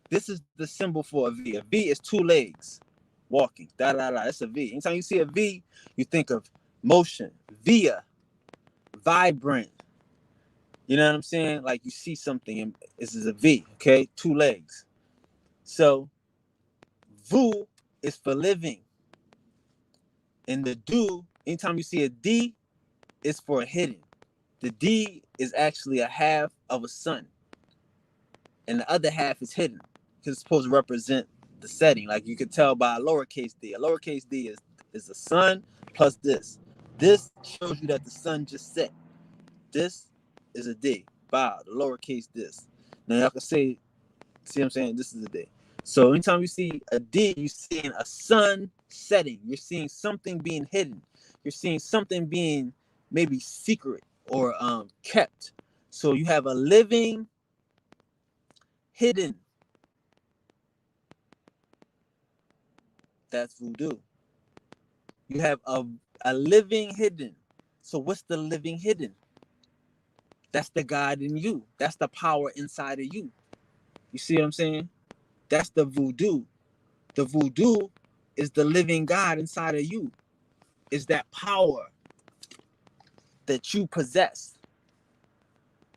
This is the symbol for a V. A V is two legs walking. Da da da. That's a V. Anytime you see a V, you think of motion, via, vibrant. You know what I'm saying? Like you see something and this is a V, okay? Two legs. So vu is for living. And the do, anytime you see a D, it's for hidden. The D is actually a half of a sun. And the other half is hidden. Because it's supposed to represent the setting. Like you could tell by a lowercase d. A lowercase d is the sun plus this. This shows you that the sun just set. This is a D. By the lowercase this. Now y'all can see what I'm saying? This is a D. So anytime you see a D, you're seeing a sun setting. You're seeing something being hidden. You're seeing something being maybe secret or kept. So you have a living, hidden. That's voodoo. You have a living hidden. So what's the living hidden? That's the God in you. That's the power inside of you. You see what I'm saying? That's the voodoo. The voodoo is the living God inside of you. Is that power that you possess.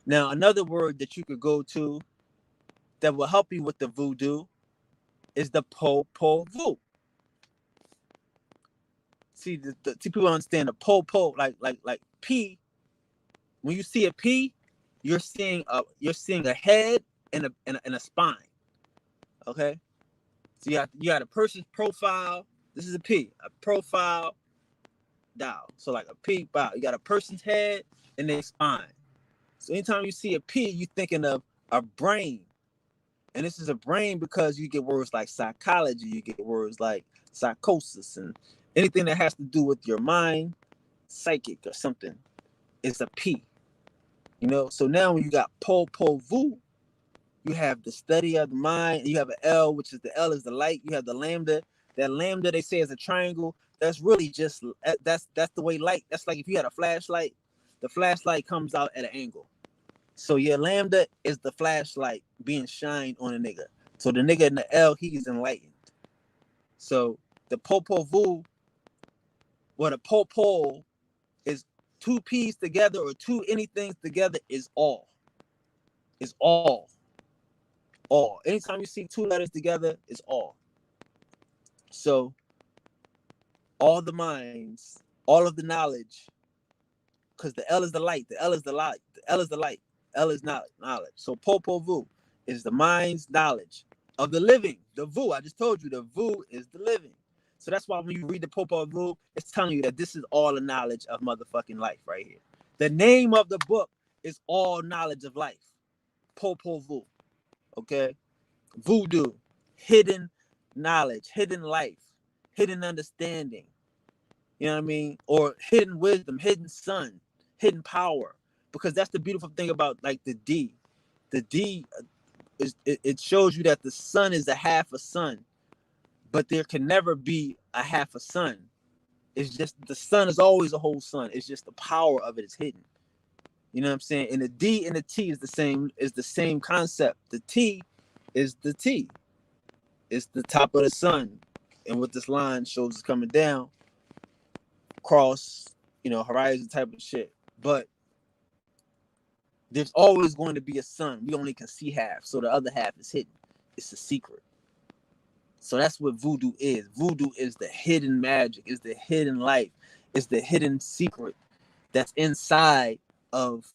Now, another word that you could go to that will help you with the voodoo is the po-po-vu. See, see, people understand the po-po, like P. When you see a P, you're seeing a head and a spine. Okay, so you got a person's profile. This is a P, a profile dial. So like a P bow. You got a person's head and their spine. So anytime you see a P, you're thinking of a brain. And this is a brain because you get words like psychology, you get words like psychosis, and anything that has to do with your mind, psychic or something, is a P. You know, so now when you got po-po-vu, you have the study of the mind, and you have an L, which is the L is the light. You have the lambda. That lambda they say is a triangle. That's really just that's the way light. That's like if you had a flashlight, the flashlight comes out at an angle. So your lambda is the flashlight being shined on a nigga. So the nigga in the L, he's enlightened. So the po-po-vu, or the po-po is two P's together or two anything together is all. Is all. All. Anytime you see two letters together, it's all. So all the minds, all of the knowledge, because the L is the light, the L is the light, the L is the light, L is knowledge. So po-po-vu is the mind's knowledge of the living. The vu, I just told you, the vu is the living. So that's why when you read the po-po-vu, it's telling you that this is all the knowledge of motherfucking life right here. The name of the book is all knowledge of life. Po-po-vu. Okay? Voodoo, hidden knowledge, hidden life, hidden understanding. You know what I mean? Or hidden wisdom, hidden sun, hidden power. Because that's the beautiful thing about like the D. The D is it shows you that the sun is a half a sun, but there can never be a half a sun. It's just the sun is always a whole sun. It's just the power of it is hidden. You know what I'm saying? And the D and the T is the same concept. The T is the T. It's the top of the sun. And what this line shows is coming down across, horizon type of shit. But there's always going to be a sun. We only can see half. So the other half is hidden. It's a secret. So that's what voodoo is. Voodoo is the hidden magic. It's the hidden life. It's the hidden secret that's inside of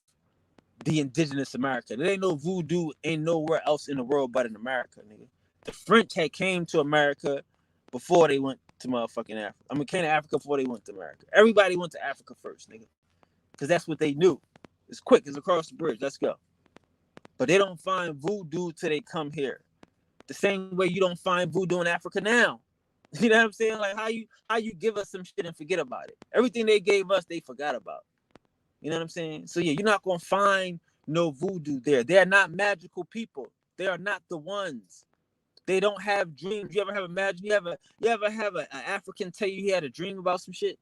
the indigenous America. There ain't no voodoo, ain't nowhere else in the world but in America, nigga. The French had came to America before they went to motherfucking Africa. I mean, came to Africa before they went to America. Everybody went to Africa first, nigga. Because that's what they knew. It's quick. It's across the bridge. Let's go. But they don't find voodoo till they come here. The same way you don't find voodoo in Africa now. You know what I'm saying? Like how you give us some shit and forget about it. Everything they gave us, they forgot about. You know what I'm saying? So yeah, you're not gonna find no voodoo there. They are not magical people. They are not the ones. They don't have dreams. You ever have imagined? You ever have an African tell you he had a dream about some shit?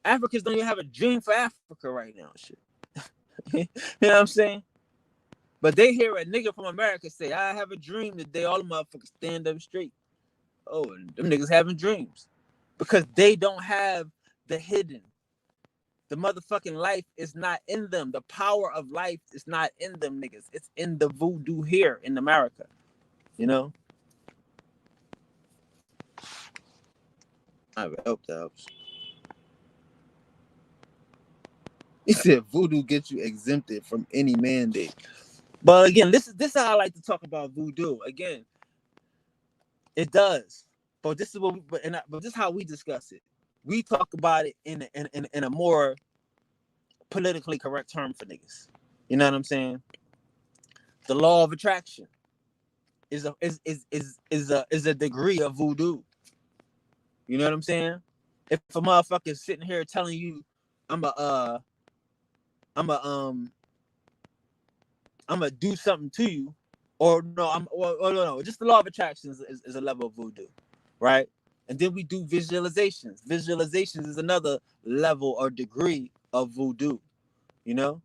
Africans don't even have a dream for Africa right now. Shit. You know what I'm saying? But they hear a nigga from America say, I have a dream today. All the motherfuckers stand up straight. Oh, and them niggas having dreams. Because they don't have the hidden. The motherfucking life is not in them. The power of life is not in them niggas. It's in the voodoo here in America. You know? I hope that helps. He said voodoo gets you exempted from any mandate. But again, this is how I like to talk about voodoo. Again, it does. But this is what but this is how we discuss it. We talk about it in a more politically correct term for niggas. You know what I'm saying? The law of attraction is a degree of voodoo. You know what I'm saying? If a motherfucker is sitting here telling you I'm gonna do something to you, or no, no, just the law of attraction is a level of voodoo, right? And then we do visualizations. Visualizations is another level or degree of voodoo, you know.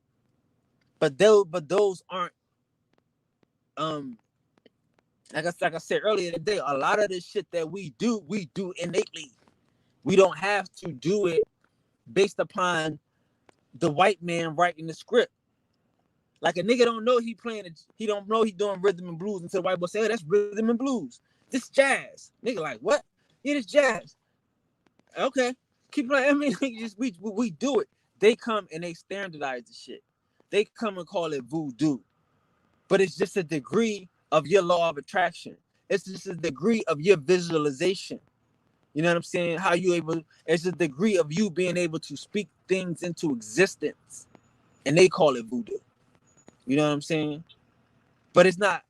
But those aren't um like I said earlier today. A lot of the shit that we do innately. We don't have to do it based upon the white man writing the script. Like a nigga don't know he don't know he doing rhythm and blues until the white boy say, "Oh, that's rhythm and blues. This jazz." Nigga like, what? Yeah, this jazz. Okay, keep playing. I mean, just we do it. They come and they standardize the shit. They come and call it voodoo, but it's just a degree of your law of attraction. It's just a degree of your visualization. You know what I'm saying? How you able? It's a degree of you being able to speak things into existence, and they call it voodoo. You know what I'm saying? But it's not.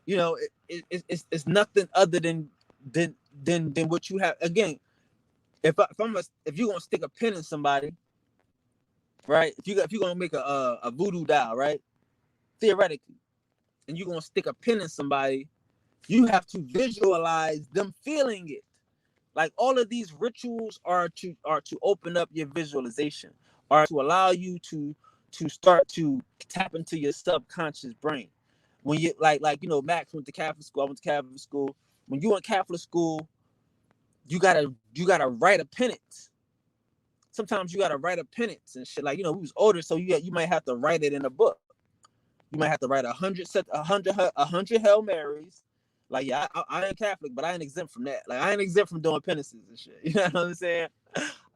You know, it's nothing other than what you have. Again, if you're gonna stick a pin in somebody, right? If you're gonna make a voodoo doll, right? Theoretically, and you're gonna stick a pin in somebody, you have to visualize them feeling it. Like all of these rituals are to open up your visualization, are to allow you to start to tap into your subconscious brain. When you like you know, Max went to Catholic school, I went to Catholic school. When you in Catholic school, you gotta write a penance. Sometimes you gotta write a penance and shit. Like, you know, we was older, so you might have to write it in a book. You might have to write 100 Hail Marys. Like, yeah, I ain't Catholic, but I ain't exempt from that. Like, I ain't exempt from doing penances and shit. You know what I'm saying?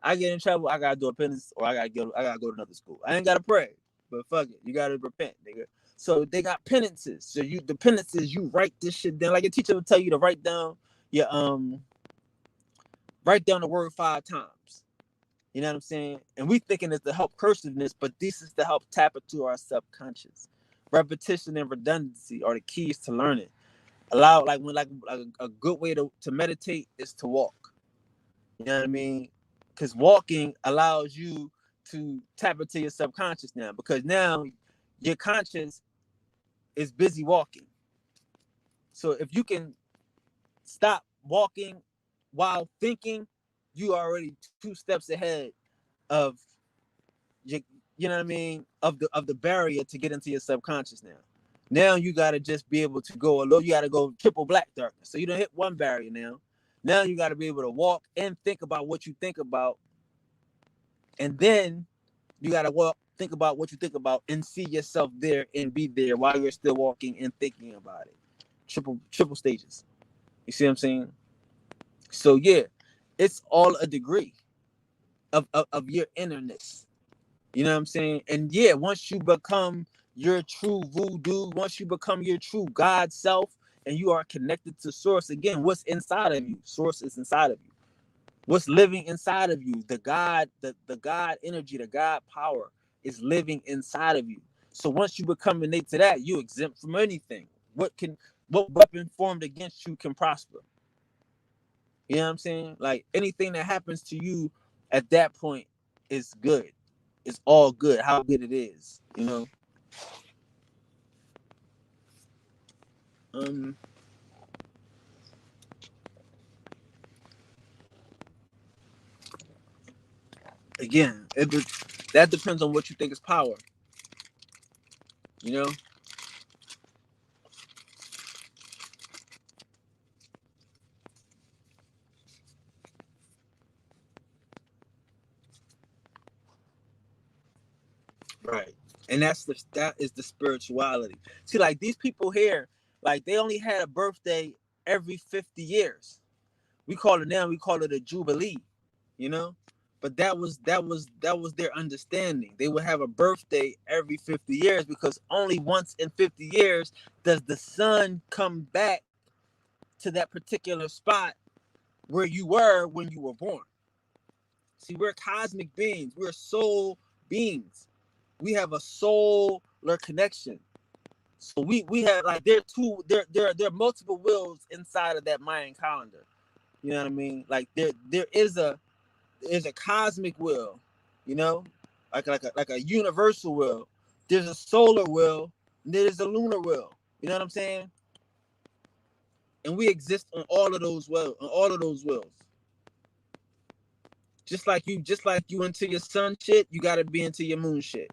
I get in trouble, I gotta do a penance, or I gotta go to another school. I ain't gotta pray, but fuck it, you gotta repent, nigga. So they got penances. So the penances, you write this shit down. Like a teacher will tell you to your write down the word 5 times. You know what I'm saying? And we thinking it's to help cursiveness, but this is to help tap into our subconscious. Repetition and redundancy are the keys to learning. Allow like a good way to meditate is to walk. You know what I mean? Because walking allows you to tap into your subconscious now. Because now your conscious is busy walking. So if you can stop walking while thinking, you are already 2 steps ahead of you, you know what I mean, of the barrier to get into your subconscious now. Now you gotta just be able to go a little, you gotta go triple black darkness. So you don't hit one barrier now. Now you gotta be able to walk and think about what you think about. And then you gotta think about what you think about and see yourself there and be there while you're still walking and thinking about it. Triple stages. You see what I'm saying? So yeah, it's all a degree of your innerness. You know what I'm saying? And yeah, once you become your true voodoo, once you become your true God self, and you are connected to source, again, what's inside of you? Source is inside of you. What's living inside of you? The God, the God energy, the God power is living inside of you. So once you become innate to that, you exempt from anything. What weapon formed against you can prosper? You know what I'm saying? Like anything that happens to you at that point is good. It's all good. How good it is, you know. Um. Again, that depends on what you think is power. You know. Right. And that is the spirituality. See, like these people here, like they only had a birthday every 50 years. We call it now, we call it a jubilee, you know? But that was their understanding. They would have a birthday every 50 years because only once in 50 years does the sun come back to that particular spot where you were when you were born. See, we're cosmic beings. We're soul beings. We have a solar connection. So we have like there are multiple wills inside of that Mayan calendar. You know what I mean? Like there's a cosmic will, you know, like a universal will. There's a solar will, and there's a lunar will. You know what I'm saying? And we exist on all of those wills. Just like you into your sun shit, you gotta be into your moon shit.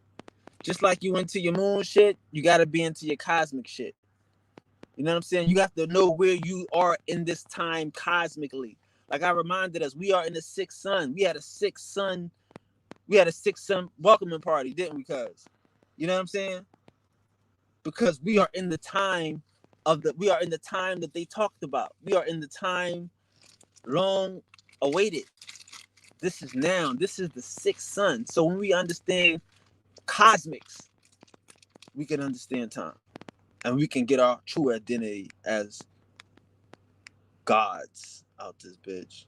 Just like you into your moon shit, you gotta be into your cosmic shit. You know what I'm saying? You have to know where you are in this time cosmically. Like I reminded us, we are in the sixth sun. We had a sixth sun welcoming party, didn't we, cuz? You know what I'm saying? Because we are in the time that they talked about. We are in the time long awaited. This is now. This is the sixth sun. So when we understand cosmics, we can understand time. And we can get our true identity as gods out this bitch.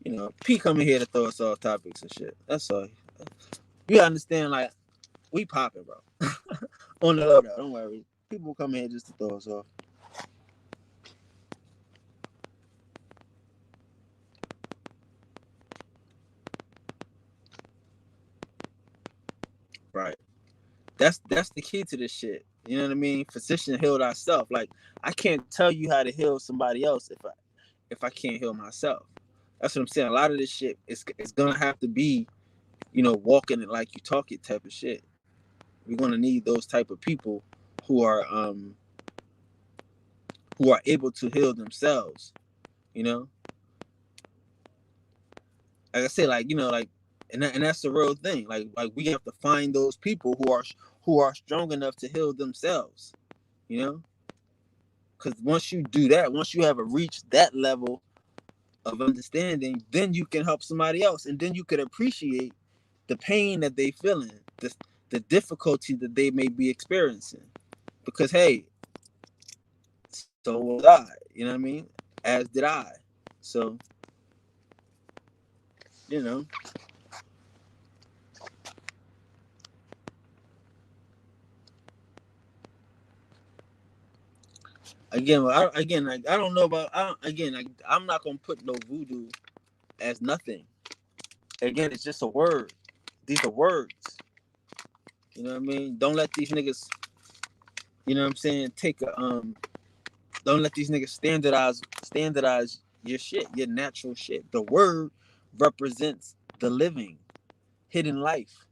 You know, P coming here to throw us off topics and shit. That's all. You understand, like, we popping, bro. On the low, don't worry. People come here just to throw us off. Right. That's the key to this shit. You know what I mean? Physician healed ourselves. Like, I can't tell you how to heal somebody else if I can't heal myself. That's what I'm saying. A lot of this shit is gonna have to be, you know, walking it like you talk it type of shit. We're gonna need those type of people who are able to heal themselves. You know, like I say, like, you know, like, and that's the real thing. Like we have to find those people who are strong enough to heal themselves. You know, because once you do that, once you have reached that level of understanding, then you can help somebody else, and then you could appreciate the pain that they feeling, the difficulty that they may be experiencing. Because hey, so was I. You know what I mean? As did I. So, you know. Again, I don't know about. I'm not gonna put no voodoo as nothing. Again, it's just a word. These are words. You know what I mean? Don't let these niggas. You know what I'm saying? Don't let these niggas standardize your shit, your natural shit. The word represents the living, hidden life.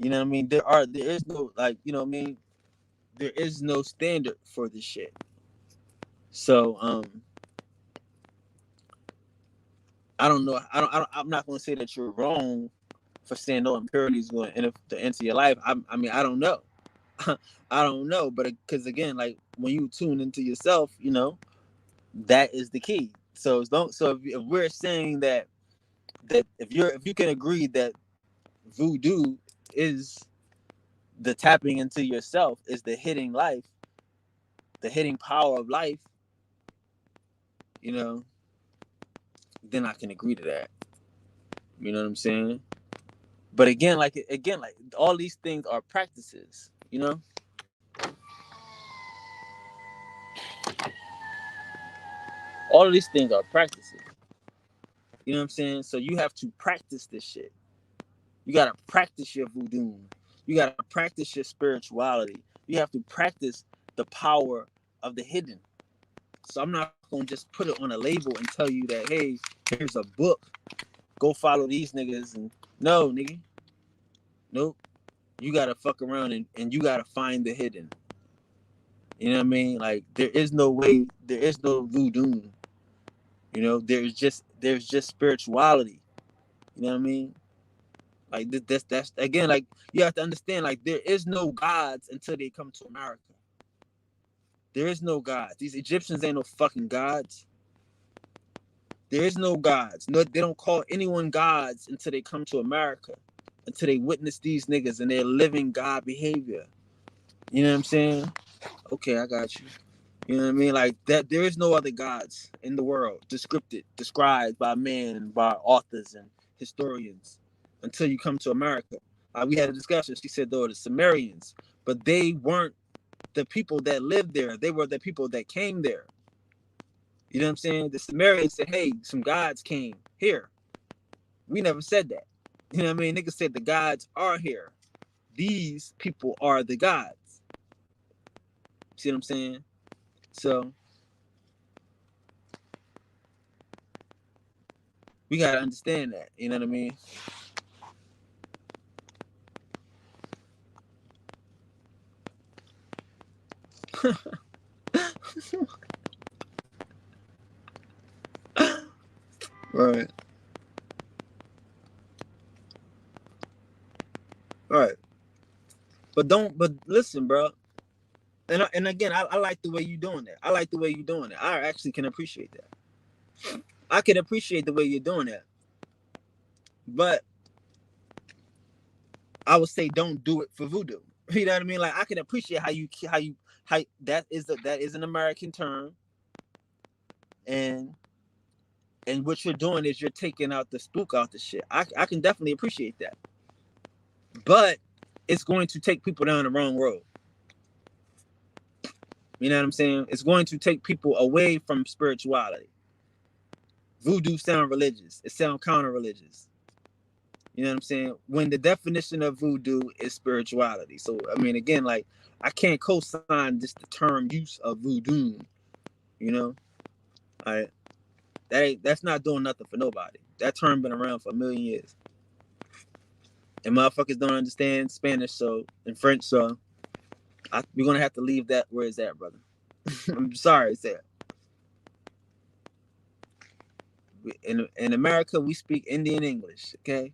You know what I mean? There is no, like, you know what I mean? There is no standard for this shit. So I don't know. I'm not gonna say that you're wrong for saying no impurity is going to enter your life. I mean, I don't know. I don't know, but because again, like, when you tune into yourself, you know, that is the key. So don't. So if we're saying that if you can agree that voodoo is the tapping into yourself, is the hidden life, the hidden power of life, you know, then I can agree to that. You know what I'm saying? But again, like all these things are practices, you know? All of these things are practices. You know what I'm saying? So you have to practice this shit. You gotta practice your voodoo. You gotta practice your spirituality. You have to practice the power of the hidden. So I'm not gonna just put it on a label and tell you that, hey, here's a book. Go follow these niggas. And no, nigga. Nope. You gotta fuck around and you gotta find the hidden. You know what I mean? Like, there is no way, there is no voodoo. You know, there's just spirituality. You know what I mean? Like, that's again, like, you have to understand, like, there is no gods until they come to America. There is no gods. These Egyptians ain't no fucking gods. There is no gods. No, they don't call anyone gods until they come to America. Until they witness these niggas and their living God behavior. You know what I'm saying? Okay, I got you. You know what I mean? Like that, there is no other gods in the world described by man, by authors and historians until you come to America. We had a discussion. She said, though, the Sumerians, but they weren't the people that lived there. They were the people that came there. You know what I'm saying? The Sumerians said, hey, some gods came here. We never said that. You know what I mean? Niggas said the gods are here. These people are the gods. See what I'm saying? So we gotta understand that. You know what I mean? Right. Right. But listen, bro. And again, I like the way you doing that. I like the way you doing it. I actually can appreciate that. I can appreciate the way you're doing that. But I would say don't do it for voodoo. You know what I mean? Like I can appreciate how that is an American term, and what you're doing is you're taking out the spook out the shit. I can definitely appreciate that. But it's going to take people down the wrong road. You know what I'm saying? It's going to take people away from spirituality. Voodoo sound religious. It sound counter-religious. You know what I'm saying? When the definition of voodoo is spirituality. So, I mean, again, like, I can't co-sign just the term use of voodoo. You know? That's not doing nothing for nobody. That term been around for a million years. And motherfuckers don't understand Spanish and French, so we're going to have to leave that where it's at, brother. I'm sorry, it's that. In America, we speak Indian English, okay?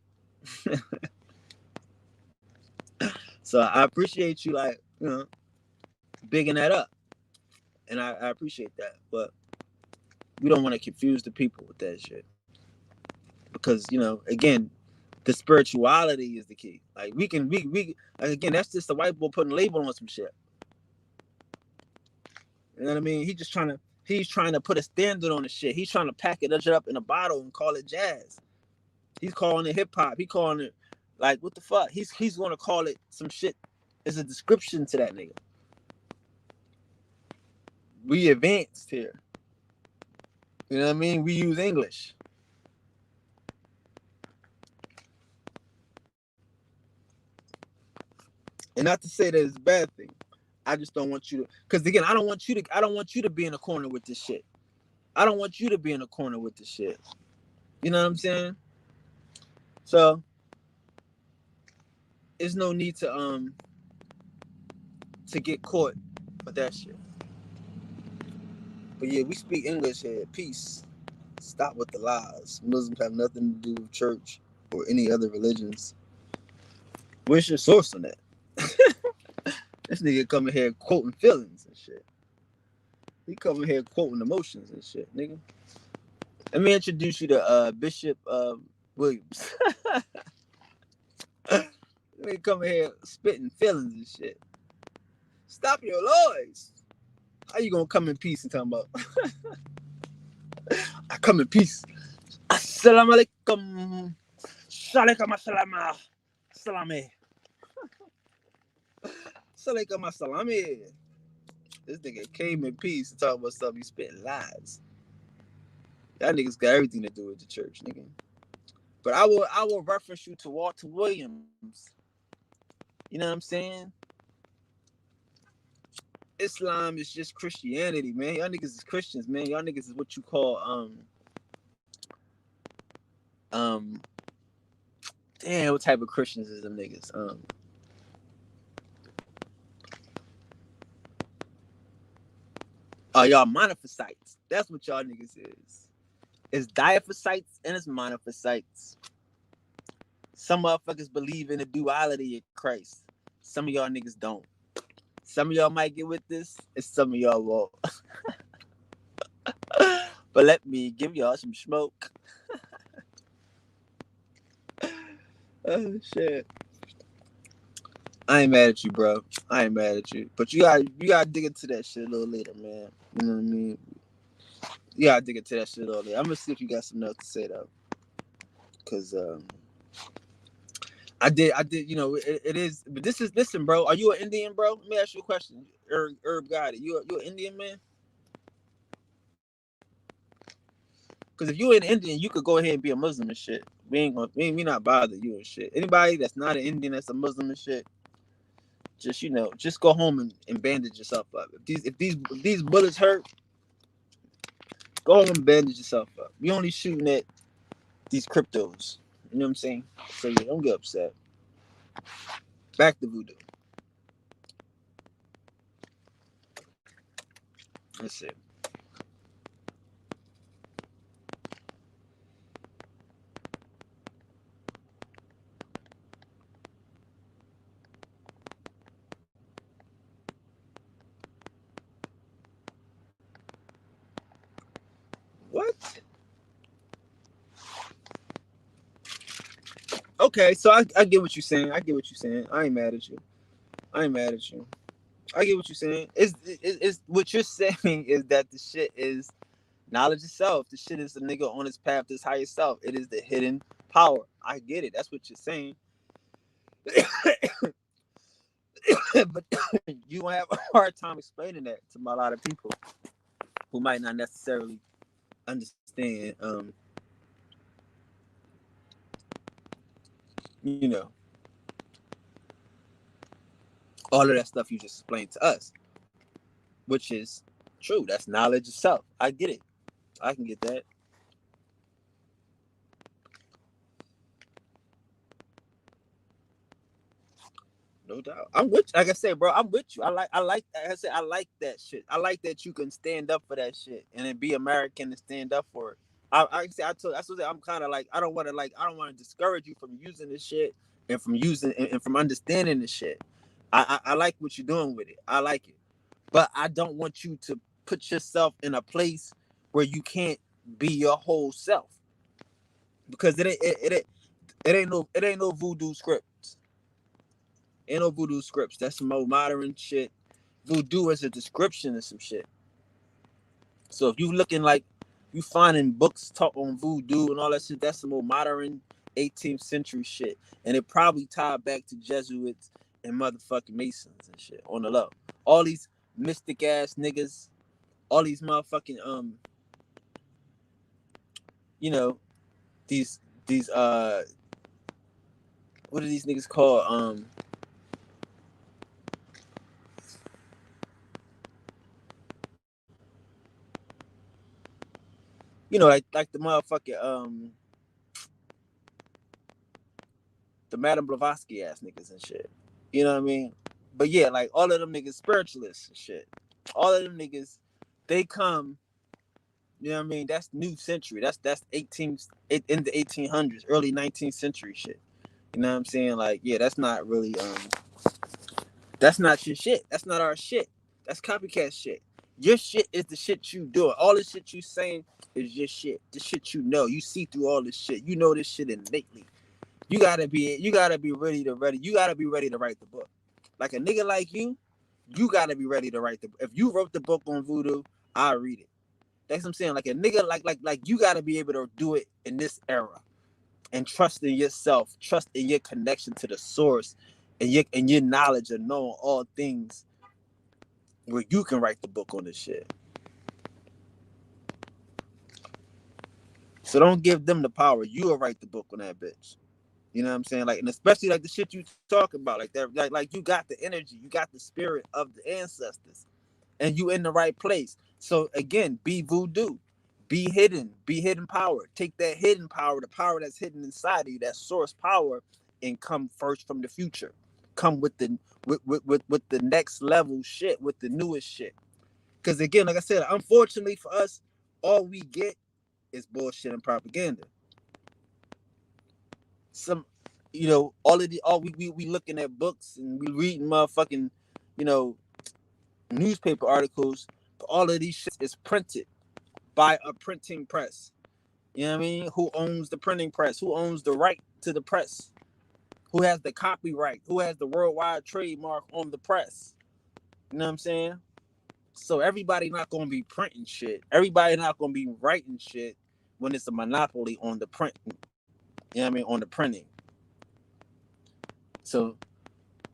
So I appreciate you, like, you know, bigging that up. And I appreciate that. But we don't want to confuse the people with that shit. Because, you know, again, the spirituality is the key. Like, we again, that's just the white boy putting a label on some shit. You know what I mean? He's trying to put a standard on the shit. He's trying to package it up in a bottle and call it jazz. He's calling it hip hop. He calling it, like, what the fuck? He's gonna call it some shit. There's a description to that nigga. We advanced here. You know what I mean? We use English. And not to say that it's a bad thing. I just don't want you to, because again, I don't want you to be in a corner with this shit. I don't want you to be in a corner with this shit. You know what I'm saying? So there's no need to get caught with that shit. But yeah, we speak English here. Peace. Stop with the lies. Muslims have nothing to do with church or any other religions. Where's your source on that? This nigga coming here quoting feelings and shit. He coming here quoting emotions and shit, nigga. Let me introduce you to Bishop Williams. Nigga coming here spitting feelings and shit. Stop your noise. How you gonna come in peace and talking about? I come in peace. Assalamu alaikum. Shalaikum assalam. Salame. Salaikum assalami. This nigga came in peace and talking about something. You spitting lies. Y'all niggas got everything to do with the church, nigga. But I will reference you to Walter Williams. You know what I'm saying? Islam is just Christianity, man. Y'all niggas is Christians, man. Y'all niggas is what you call damn, what type of Christians is them niggas? Y'all monophysites. That's what y'all niggas is. It's diaphysites and it's monophysites. Some motherfuckers believe in the duality of Christ. Some of y'all niggas don't. Some of y'all might get with this, and some of y'all won't. But let me give y'all some smoke. Oh shit. I ain't mad at you, bro. I ain't mad at you. But you gotta dig into that shit a little later, man. You know what I mean? You gotta dig into that shit a little later. I'm gonna see if you got something else to say though. Cause I did, you know, it is, but listen, bro, are you an Indian, bro? Let me ask you a question. Herb got it. You an Indian man? Because if you an Indian, you could go ahead and be a Muslim and shit. We not bother you and shit. Anybody that's not an Indian that's a Muslim and shit, just go home and bandage yourself up. If these bullets hurt, go home and bandage yourself up. We only shooting at these cryptos. You know what I'm saying? So yeah, don't get upset. Back to voodoo. Let's see. What? Okay, so I get what you're saying. I get what you're saying. I ain't mad at you. I ain't mad at you. I get what you're saying. It's what you're saying is that the shit is knowledge itself. The shit is the nigga on his path to his higher self. It is the hidden power. I get it. That's what you're saying. But you gonna have a hard time explaining that to a lot of people who might not necessarily understand. You know, all of that stuff you just explained to us, which is true. That's knowledge itself. I get it. I can get that. No doubt. I'm with you. Like I said, bro, I'm with you. Like I said, I like that shit. I like that you can stand up for that shit and then be American and stand up for it. I'm kind of like, I don't want to discourage you from using this shit and from using and from understanding this shit. I like what you're doing with it. I like it. But I don't want you to put yourself in a place where you can't be your whole self. Because it ain't no voodoo scripts. Ain't no voodoo scripts. That's some old modern shit. Voodoo is a description of some shit. So if you looking like you finding books talk on voodoo and all that shit, that's some old modern 18th century shit. And it probably tied back to Jesuits and motherfucking Masons and shit on the low. All these mystic ass niggas, all these motherfucking you know, these what are these niggas called? Like the motherfucking the Madame Blavatsky ass niggas and shit. You know what I mean? But yeah, like all of them niggas spiritualists and shit. All of them niggas, they come, you know what I mean? That's new century. That's 18th in the 1800s, early 19th century shit. You know what I'm saying? Like, yeah, that's not really that's not your shit. That's not our shit. That's copycat shit. Your shit is the shit you doing. All the shit you saying is your shit. The shit you know. You see through all this shit. You know this shit innately. You gotta be ready. You gotta be ready to write the book. Like a nigga like you gotta be ready to write the book. If you wrote the book on voodoo, I'll read it. That's what I'm saying. Like a nigga like you gotta be able to do it in this era. And trust in yourself, trust in your connection to the source and your knowledge of knowing all things where you can write the book on this shit. So don't give them the power. You'll write the book on that bitch. You know what I'm saying? Like, and especially like the shit you talk about, like that, like you got the energy, you got the spirit of the ancestors, and you in the right place. So again, be voodoo, be hidden power. Take that hidden power, the power that's hidden inside of you, that source power, and come first from the future. Come with the next level shit, with the newest shit. Because again, like I said, unfortunately for us, all we get is bullshit and propaganda. Some, we looking at books and we reading motherfucking, you know, newspaper articles. But all of these shit is printed by a printing press. You know what I mean? Who owns the printing press? Who owns the right to the press? Who has the copyright? Who has the worldwide trademark on the press? You know what I'm saying? So everybody not gonna be printing shit. Everybody not gonna be writing shit when it's a monopoly on the printing. You know what I mean? On the printing. So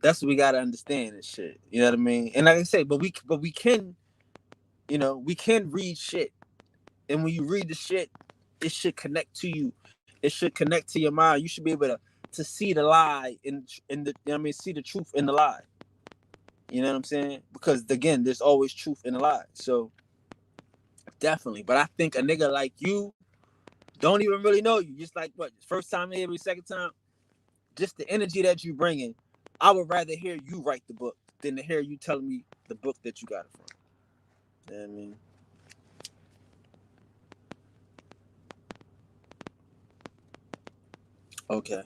that's what we gotta understand and shit. You know what I mean? And like I say, but we can, we can read shit. And when you read the shit, it should connect to you. It should connect to your mind. You should be able to see the lie in the, I mean, see the truth in the lie. You know what I'm saying? Because again, there's always truth in the lie. So definitely. But I think a nigga like you don't even really know you. Just like what, first time every second time, just the energy that you bring in. I would rather hear you write the book than to hear you telling me the book that you got it from. You know what I mean? Okay.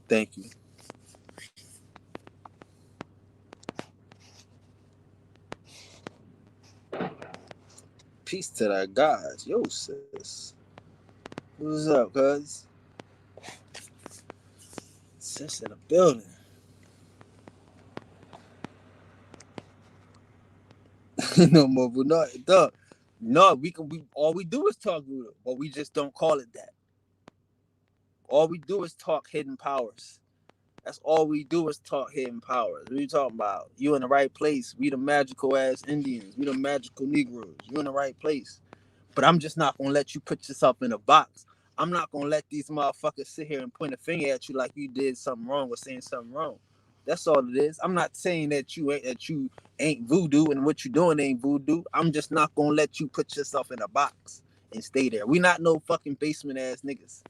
Thank you. Peace to that guys. Yo, sis. What's up, cuz? Sis in the building. No more, but no, dog. No, we all we do is talk Buddha, but we just don't call it that. All we do is talk hidden powers. That's all we do is talk hidden powers. What are you talking about? You in the right place. We the magical ass Indians. We the magical Negroes. You in the right place. But I'm just not gonna let you put yourself in a box. I'm not gonna let these motherfuckers sit here and point a finger at you like you did something wrong or saying something wrong. That's all it is. I'm not saying that you ain't voodoo and what you doing ain't voodoo. I'm just not gonna let you put yourself in a box and stay there. We not no fucking basement ass niggas.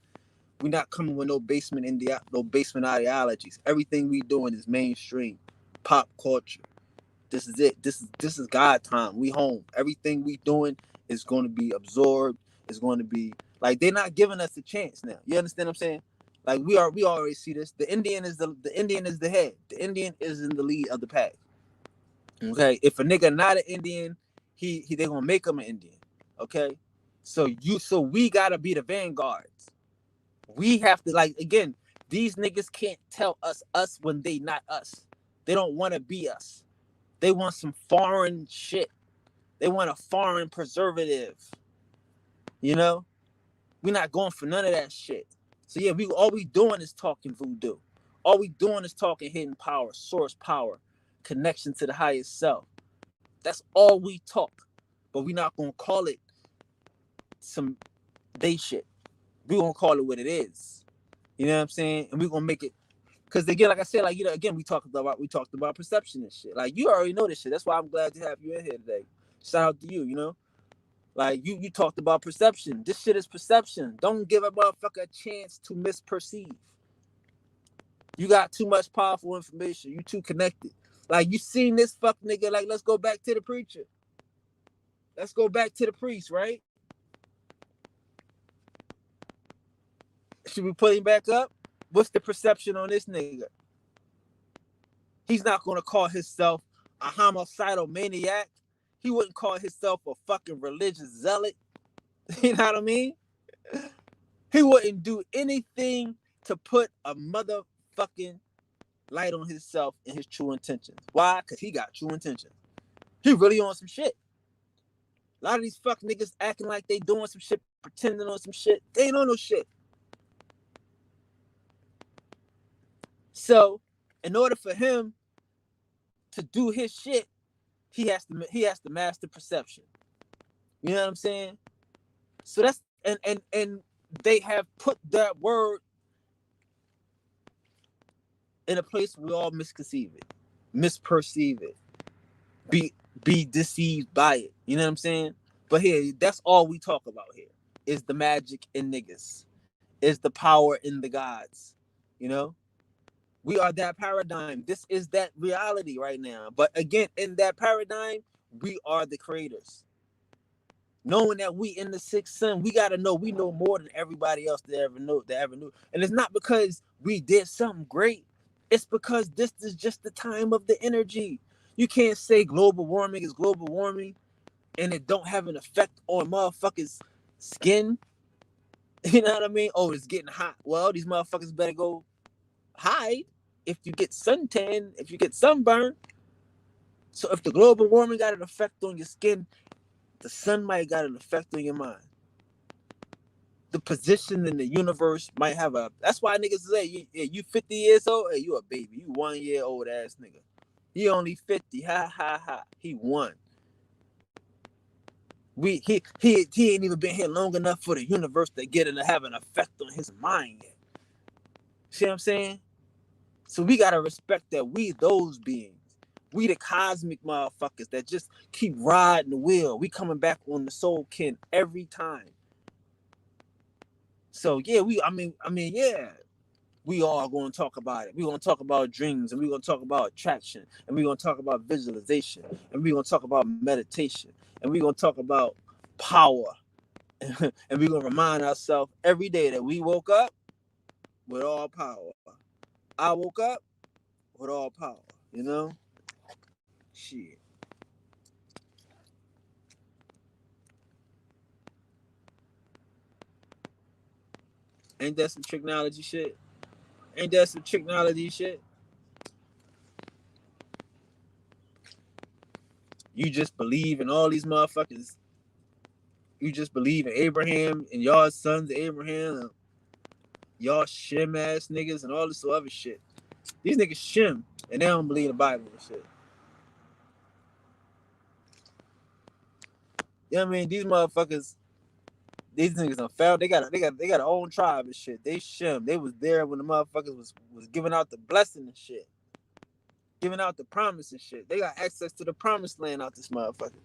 We not coming with no basement ideologies. Everything we doing is mainstream, pop culture. This is it. This is God time. We home. Everything we doing is going to be absorbed. It's going to be like they're not giving us a chance now. You understand what I'm saying? Like we already see this. The Indian is the head. The Indian is in the lead of the pack. Okay, if a nigga not an Indian, they gonna make him an Indian. Okay, so we gotta be the vanguards. We have to, like, again, these niggas can't tell us when they not us. They don't want to be us. They want some foreign shit. They want a foreign preservative. You know? We're not going for none of that shit. So yeah, all we doing is talking voodoo. All we doing is talking hidden power, source power, connection to the highest self. That's all we talk. But we're not gonna call it some they shit. We're gonna call it what it is. You know what I'm saying? And we're gonna make it. Because again, like I said, like, you know, again, we talked about perception and shit. Like, you already know this shit. That's why I'm glad to have you in here today. Shout out to you, you know? Like, you talked about perception. This shit is perception. Don't give a motherfucker a chance to misperceive. You got too much powerful information. You too connected. Like, you seen this fuck nigga, like, let's go back to the preacher. Let's go back to the priest, right? Should we put him back up? What's the perception on this nigga? He's not going to call himself a homicidal maniac. He wouldn't call himself a fucking religious zealot. You know what I mean? He wouldn't do anything to put a motherfucking light on himself and his true intentions. Why? Because he got true intentions. He really on some shit. A lot of these fuck niggas acting like they doing some shit, pretending on some shit. They ain't on no shit. So, in order for him to do his shit, he has to master perception. You know what I'm saying? So that's and they have put that word in a place where we all misconceive it, misperceive it, be deceived by it. You know what I'm saying? But here, that's all we talk about here is the magic in niggas, is the power in the gods. You know? We are that paradigm. This is that reality right now. But again, in that paradigm, we are the creators. Knowing that we in the sixth sun, we gotta know we know more than everybody else that ever knew. And it's not because we did something great. It's because this is just the time of the energy. You can't say global warming is global warming and it don't have an effect on motherfuckers' skin. You know what I mean? Oh, it's getting hot. Well, these motherfuckers better go hide if you get suntan, if you get sunburn. So if the global warming got an effect on your skin, the sun might got an effect on your mind. the position in the universe might have a. That's why niggas say you 50 years old. Hey, you a baby. You 1 year old ass nigga. He only 50. Ha ha ha. He won. He ain't even been here long enough for the universe to get it to have an effect on his mind yet. See what I'm saying? So we gotta respect that we those beings. We the cosmic motherfuckers that just keep riding the wheel. We coming back on the soul kin every time. So yeah, yeah, we all gonna talk about it. We're gonna talk about dreams, and we're gonna talk about attraction, and we're gonna talk about visualization, and we're gonna talk about meditation, and we're gonna talk about power. And we're gonna remind ourselves every day that we woke up with all power. I woke up with all power, you know? Shit. Ain't that some technology shit? Ain't that some technology shit? You just believe in all these motherfuckers. You just believe in Abraham and y'all sons of Abraham and y'all shim ass niggas and all this other shit. These niggas shim and they don't believe the Bible and shit. You know what I mean? These motherfuckers, these niggas done found they got their own tribe and shit. They shim. They was there when the motherfuckers was giving out the blessing and shit. Giving out the promise and shit. They got access to the promised land out this motherfucker.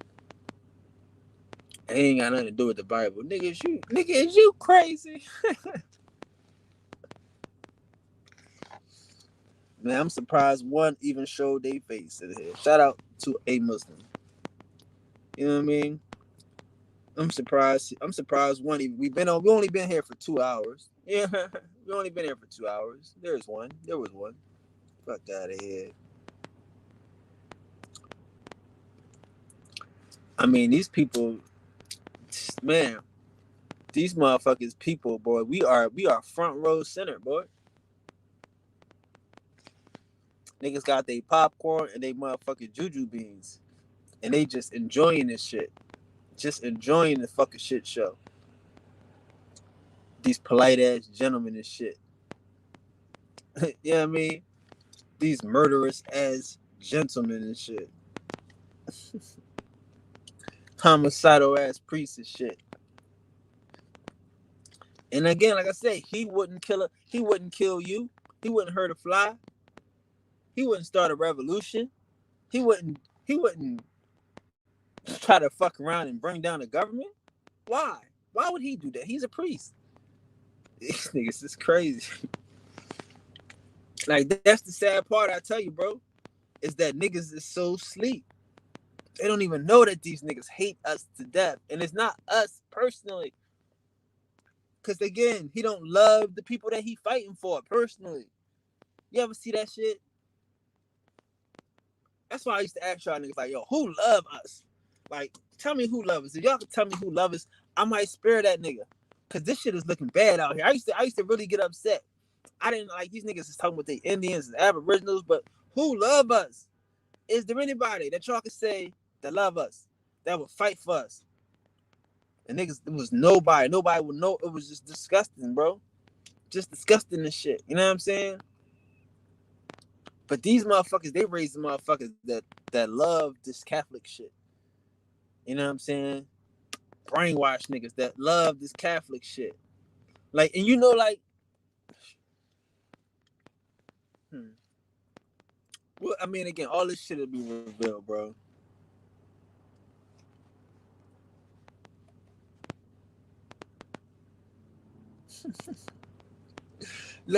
It ain't got nothing to do with the Bible. Nigga, is you crazy? Man, I'm surprised one even showed their face in here. Shout out to a Muslim. You know what I mean? I'm surprised one even we only been here for 2 hours. Yeah, we only been here for 2 hours. There was one. Fuck out of here. I mean, these people, man, these motherfuckers people, boy, we are front row center, boy. Niggas got their popcorn and they motherfucking juju beans. And they just enjoying this shit. Just enjoying the fucking shit show. These polite ass gentlemen and shit. You know what I mean? These murderous ass gentlemen and shit. Homicidal ass priests and shit. And again, like I say, he wouldn't kill you. He wouldn't hurt a fly. He wouldn't start a revolution. He wouldn't try to fuck around and bring down the government. Why? Why would he do that? He's a priest. These niggas is crazy. Like, that's the sad part, I tell you, bro. Is that niggas is so sleep. They don't even know that these niggas hate us to death. And it's not us personally. Because, again, he don't love the people that he fighting for personally. You ever see that shit? That's why I used to ask y'all niggas like, yo, who love us? Like, tell me who love us. If y'all can tell me who love us, I might spare that nigga. Because this shit is looking bad out here. I used to really get upset. I didn't like these niggas is talking with the Indians and Aboriginals, but who love us? Is there anybody that y'all can say that love us, that would fight for us? And niggas, it was nobody. Nobody would know. It was just disgusting, bro. Just disgusting and shit. You know what I'm saying? But these motherfuckers, they raised the motherfuckers that love this Catholic shit. You know what I'm saying? Brainwash niggas that love this Catholic shit. Like, and you know, like, well, I mean, again, all this shit will be revealed, bro.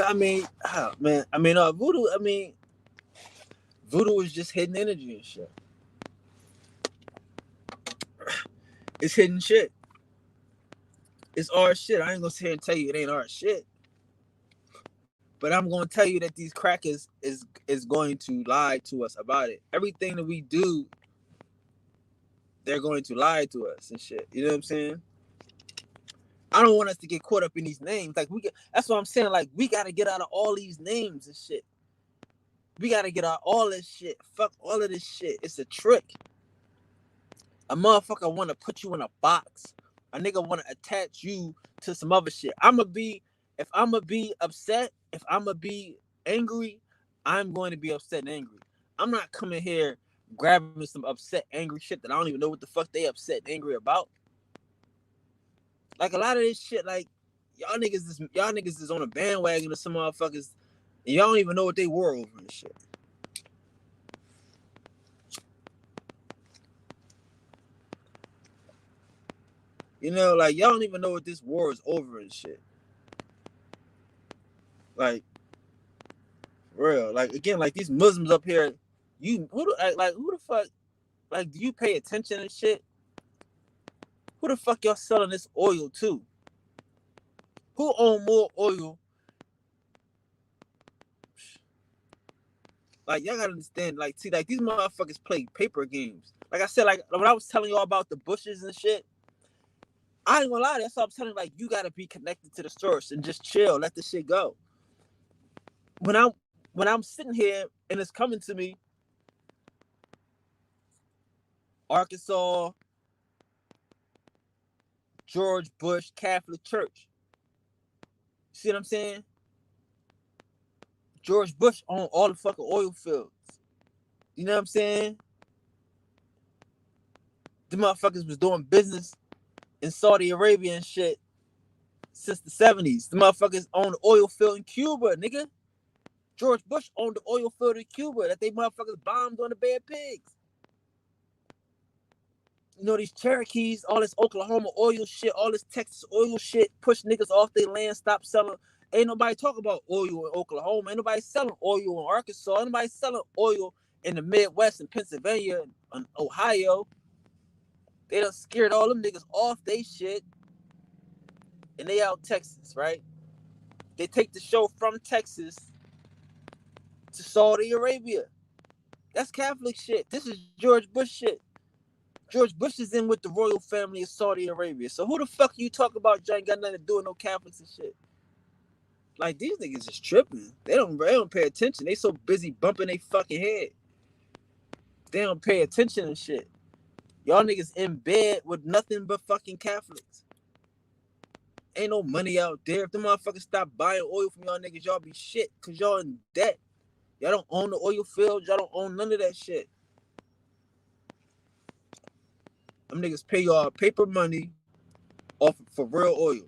I mean, man, I mean, voodoo is just hidden energy and shit. It's hidden shit. It's our shit. I ain't gonna sit here and tell you it ain't our shit. But I'm gonna tell you that these crackers is going to lie to us about it. Everything that we do, they're going to lie to us and shit. You know what I'm saying? I don't want us to get caught up in these names. Like, that's what I'm saying. Like, we gotta get out of all these names and shit. We gotta get out all this shit. Fuck all of this shit. It's a trick. A motherfucker want to put you in a box. A nigga want to attach you to some other shit. If I'm gonna be upset, if I'm gonna be angry, I'm going to be upset and angry. I'm not coming here grabbing some upset, angry shit that I don't even know what the fuck they upset and angry about. Like a lot of this shit, like y'all niggas is on a bandwagon of some motherfuckers, and y'all don't even know what they were over and shit. You know, like y'all don't even know what this war is over and shit. Like, for real. Like again, like these Muslims up here, who the fuck, like, do you pay attention and shit? Who the fuck y'all selling this oil to? Who own more oil? Like y'all gotta understand, like, see, like these motherfuckers play paper games. Like I said, like when I was telling y'all about the bushes and shit, I ain't gonna lie, that's all I'm telling you, like you gotta be connected to the source and just chill, let the shit go. When I'm sitting here and it's coming to me, Arkansas, George Bush Catholic Church. See what I'm saying? George Bush owned all the fucking oil fields. You know what I'm saying? The motherfuckers was doing business in Saudi Arabia and shit since the 70s. The motherfuckers owned the oil field in Cuba, nigga. George Bush owned the oil field in Cuba that they motherfuckers bombed on the Bay of Pigs. You know, these Cherokees, all this Oklahoma oil shit, all this Texas oil shit, push niggas off their land, stop selling. Ain't nobody talking about oil in Oklahoma. Ain't nobody selling oil in Arkansas. Ain't nobody selling oil in the Midwest and Pennsylvania and Ohio. They done scared all them niggas off they shit. And they out Texas, right? They take the show from Texas to Saudi Arabia. That's Catholic shit. This is George Bush shit. George Bush is in with the royal family of Saudi Arabia. So who the fuck you talk about? You ain't got nothing to do with no Catholics and shit. Like these niggas is tripping. They don't pay attention. They so busy bumping their fucking head. They don't pay attention and shit. Y'all niggas in bed with nothing but fucking Catholics. Ain't no money out there. If the motherfuckers stop buying oil from y'all niggas, y'all be shit. Cause y'all in debt. Y'all don't own the oil fields. Y'all don't own none of that shit. Them niggas pay y'all paper money off for real oil.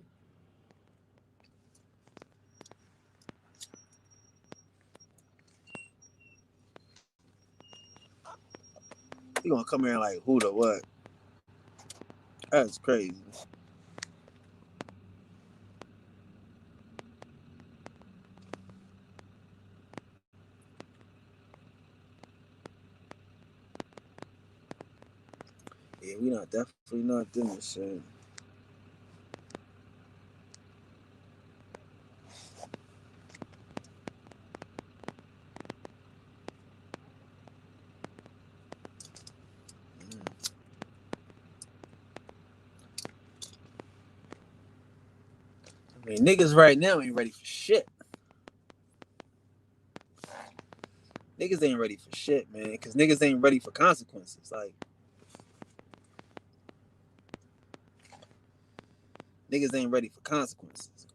You gonna come here and like who the what? That's crazy. Yeah, we not definitely not doing this shit. I mean, niggas right now ain't ready for shit. Niggas ain't ready for shit, man. Because niggas ain't ready for consequences. Like, niggas ain't ready for consequences.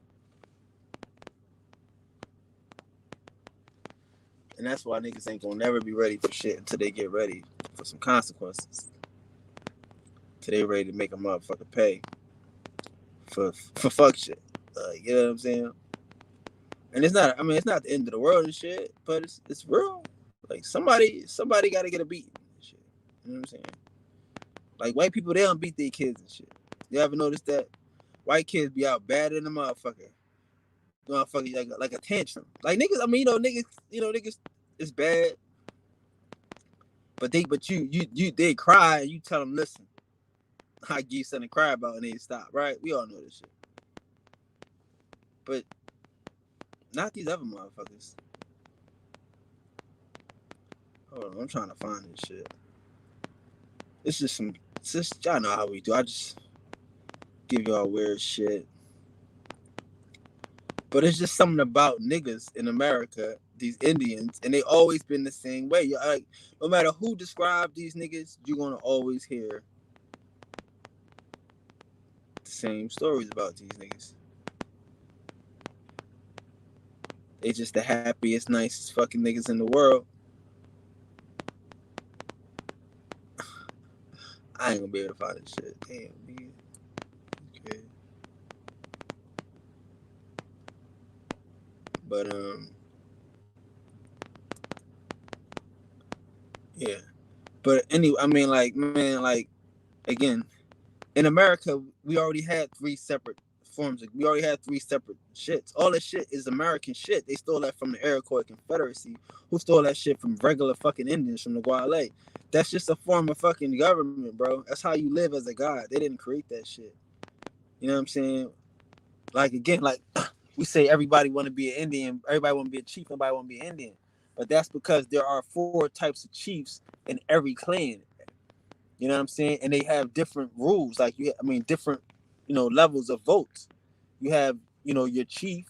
And that's why niggas ain't gonna never be ready for shit until they get ready for some consequences. Till they ready to make a motherfucker pay for fuck shit. You know what I'm saying? And it's not, I mean, it's not the end of the world and shit, but it's real. Like somebody gotta get a beating and shit. You know what I'm saying? Like white people, they don't beat their kids and shit. You ever notice that? White kids be out bad in the motherfucker. Motherfucker like a tantrum. Like niggas, I mean, niggas it's bad. But they cry and you tell them, listen, I give you something to cry about and they stop, right? We all know this shit. But not these other motherfuckers. Hold on, I'm trying to find this shit. It's just y'all know how we do. I just give y'all weird shit. But it's just something about niggas in America, these Indians, and they always been the same way. Like, no matter who describes these niggas, you're gonna always hear the same stories about these niggas. They just the happiest, nicest fucking niggas in the world. I ain't gonna be able to find this shit. Damn, nigga. Okay. But yeah. But anyway, I mean, like, man, like, again, in America, we already had three separate forms. We already had three separate shits. All this shit is American shit. They stole that from the Iroquois Confederacy, who stole that shit from regular fucking Indians from the Guale. That's just a form of fucking government, bro. That's how you live as a god. They didn't create that shit. You know what I'm saying? Like, again, like, we say everybody want to be an Indian, everybody want to be a chief, nobody want to be an Indian. But that's because there are 4 types of chiefs in every clan. You know what I'm saying? And they have different rules, like different, levels of votes. You have, your chief,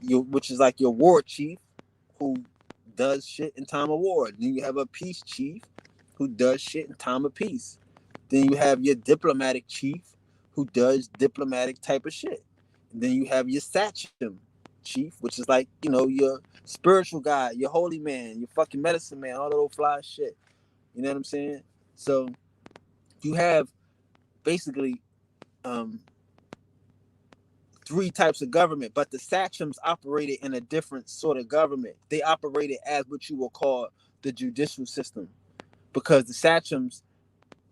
which is like your war chief, who does shit in time of war. Then you have a peace chief, who does shit in time of peace. Then you have your diplomatic chief, who does diplomatic type of shit. And then you have your sachem chief, which is like, your spiritual guy, your holy man, your fucking medicine man, all that old fly shit. You know what I'm saying? So you have basically 3 types of government, but the sachems operated in a different sort of government. They operated as what you will call the judicial system, because the sachems,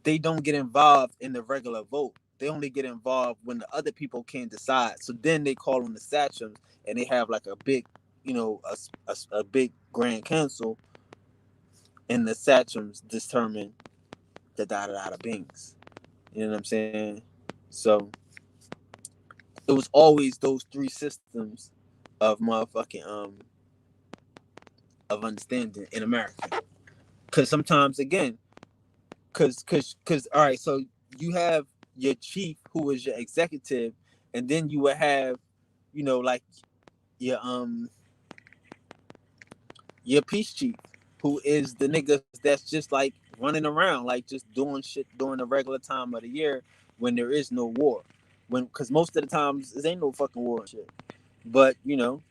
they don't get involved in the regular vote. They only get involved when the other people can't decide. So then they call them the sachems, and they have like a big, a big grand council, and the sachems determine the da beings. You know what I'm saying? So it was always those 3 systems of motherfucking of understanding in America. Cause sometimes, again, cause all right, so you have your chief, who is your executive, and then you would have, like your peace chief, who is the niggas that's just like running around, like just doing shit during the regular time of the year when there is no war. Cause most of the times there ain't no fucking war and shit. But and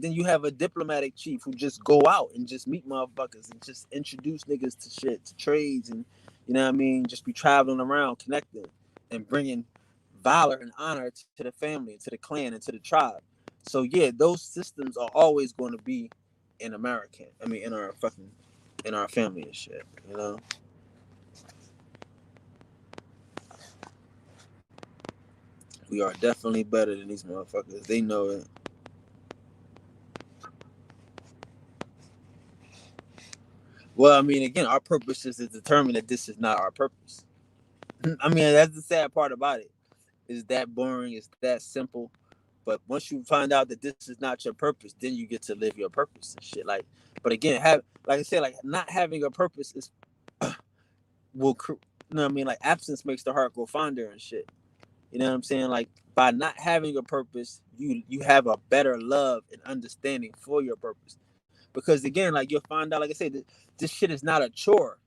then you have a diplomatic chief who just go out and just meet motherfuckers and just introduce niggas to shit, to trades, and just be traveling around, connecting and bringing valor and honor to the family, to the clan, and to the tribe. So yeah, those systems are always going to be in America. I mean, in our family and shit. We are definitely better than these motherfuckers. They know it. Well, I mean, again, our purpose is to determine that this is not our purpose. I mean, that's the sad part about it. It's that boring. It's that simple. But once you find out that this is not your purpose, then you get to live your purpose and shit. Like, but again, like I said, like not having a purpose is will, like absence makes the heart grow fonder and shit. You know what I'm saying? Like by not having a purpose, you have a better love and understanding for your purpose. Because again, like you'll find out, like I said, this shit is not a chore.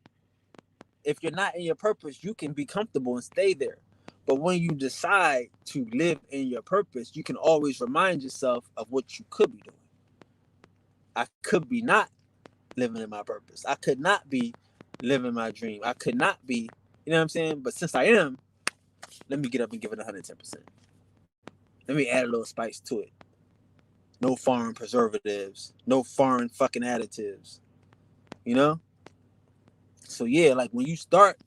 If you're not in your purpose, you can be comfortable and stay there. But when you decide to live in your purpose, you can always remind yourself of what you could be doing. I could be not living in my purpose. I could not be living my dream. I could not be, you know what I'm saying? But since I am, let me get up and give it 110%. Let me add a little spice to it. No foreign preservatives. No foreign fucking additives. You know? So yeah, like when you start,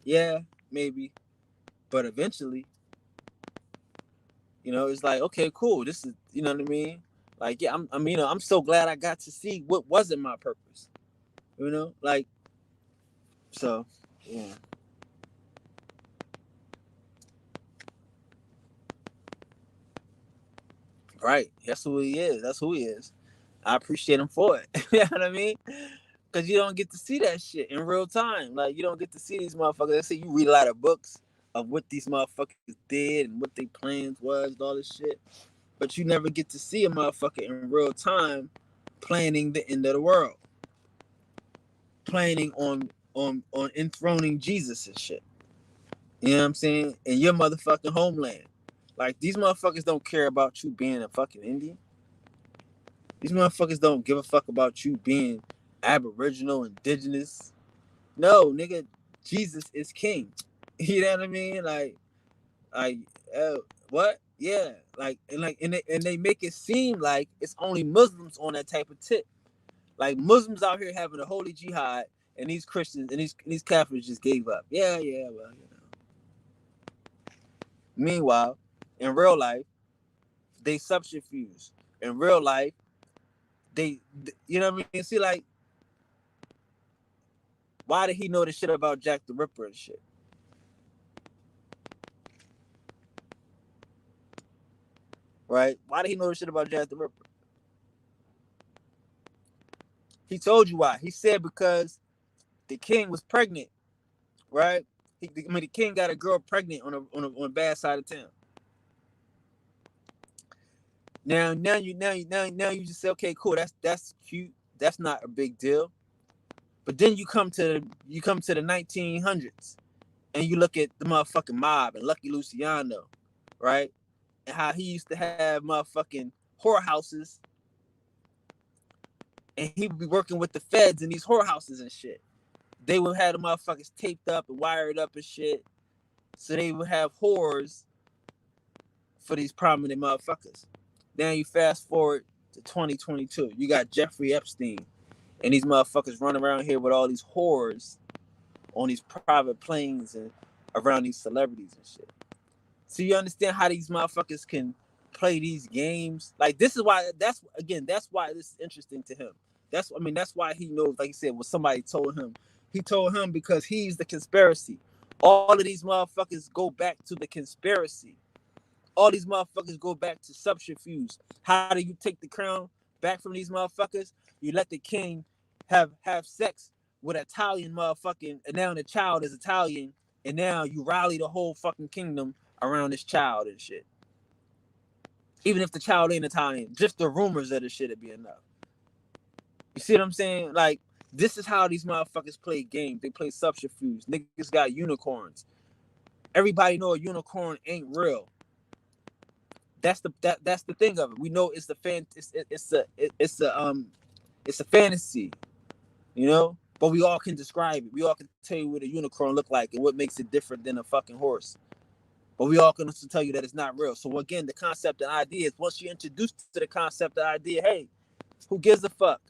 yeah, maybe. But eventually, it's like, okay, cool. This is, you know what I mean? Like, yeah, I'm so glad I got to see what wasn't my purpose. Like, so, yeah. Right. That's who he is. That's who he is. I appreciate him for it. You know what I mean? Because you don't get to see that shit in real time. Like, you don't get to see these motherfuckers. Let's say you read a lot of books of what these motherfuckers did and what their plans was and all this shit. But you never get to see a motherfucker in real time planning the end of the world. Planning on enthroning Jesus and shit. You know what I'm saying? In your motherfucking homeland. Like, these motherfuckers don't care about you being a fucking Indian. These motherfuckers don't give a fuck about you being Aboriginal, indigenous. No, nigga, Jesus is king. You know what I mean? Like, uh, what? Yeah, and they make it seem like it's only Muslims on that type of tip. Like, Muslims out here having a holy jihad, and these Christians and these Catholics just gave up. Yeah, well, you know. Meanwhile, in real life, they subterfuge. In real life, you know what I mean? See, like, why did he know the shit about Jack the Ripper and shit? Right? Why did he know the shit about Jack the Ripper? He told you why. He said because the king was pregnant, right? The king got a girl pregnant on a bad side of town. Now you just say, okay, cool, that's cute. That's not a big deal. But then you come to the 1900s and you look at the motherfucking mob and Lucky Luciano, right? And how he used to have motherfucking whorehouses, and he would be working with the feds in these whorehouses and shit. They would have the motherfuckers taped up and wired up and shit, so they would have whores for these prominent motherfuckers. Then you fast forward to 2022, you got Jeffrey Epstein, and these motherfuckers running around here with all these whores on these private planes and around these celebrities and shit. So you understand how these motherfuckers can play these games? Like, this is why that's why this is interesting to him. That's why he knows, like he said, what somebody told him. He told him because he's the conspiracy. All of these motherfuckers go back to the conspiracy. All these motherfuckers go back to subterfuge. How do you take the crown back from these motherfuckers? You let the king have sex with an Italian motherfucking, and now the child is Italian, and now you rally the whole fucking kingdom around this child and shit. Even if the child ain't Italian, just the rumors of the shit would be enough. You see what I'm saying? Like, this is how these motherfuckers play games. They play subterfuge. Niggas got unicorns. Everybody know a unicorn ain't real. That's the thing of it. We know it's a fantasy, you know. But we all can describe it. We all can tell you what a unicorn look like and what makes it different than a fucking horse. But we all can also tell you that it's not real. So again, the concept and idea is, once you're introduced to the concept and idea, hey, who gives a fuck?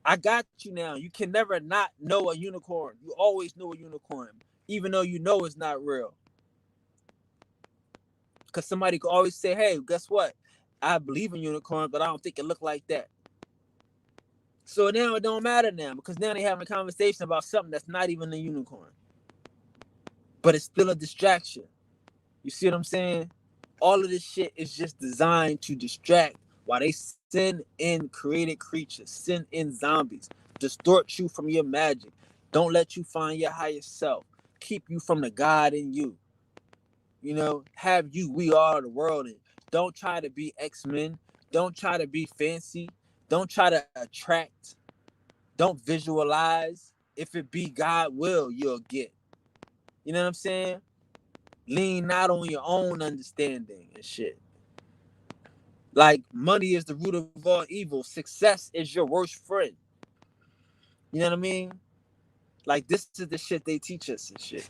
I got you now. You can never not know a unicorn. You always know a unicorn, even though you know it's not real. Because somebody could always say, hey, guess what? I believe in unicorns, but I don't think it look like that. So now it don't matter now, because now they having a conversation about something that's not even a unicorn. But it's still a distraction. You see what I'm saying? All of this shit is just designed to distract while they send in created creatures, send in zombies, distort you from your magic, don't let you find your higher self, keep you from the God in you. You know, have you, we are the world. And don't try to be X-Men. Don't try to be fancy. Don't try to attract. Don't visualize. If it be God will, you'll get. You know what I'm saying? Lean not on your own understanding and shit. Like, money is the root of all evil. Success is your worst friend. You know what I mean? Like, this is the shit they teach us and shit.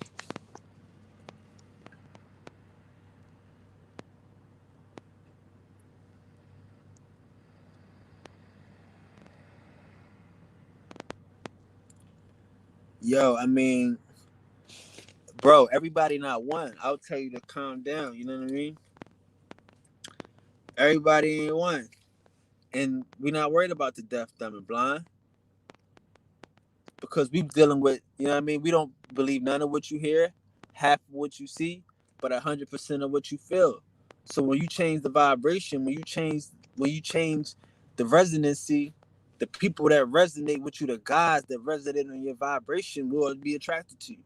Yo, I mean, bro, everybody not one. I'll tell you to calm down. You know what I mean? Everybody ain't one. And we're not worried about the deaf, dumb, and blind. Because we dealing with, you know what I mean? We don't believe none of what you hear, half of what you see, but 100% of what you feel. So when you change the vibration, when you change the resonancy, the people that resonate with you, the guys that resonate on your vibration will be attracted to you.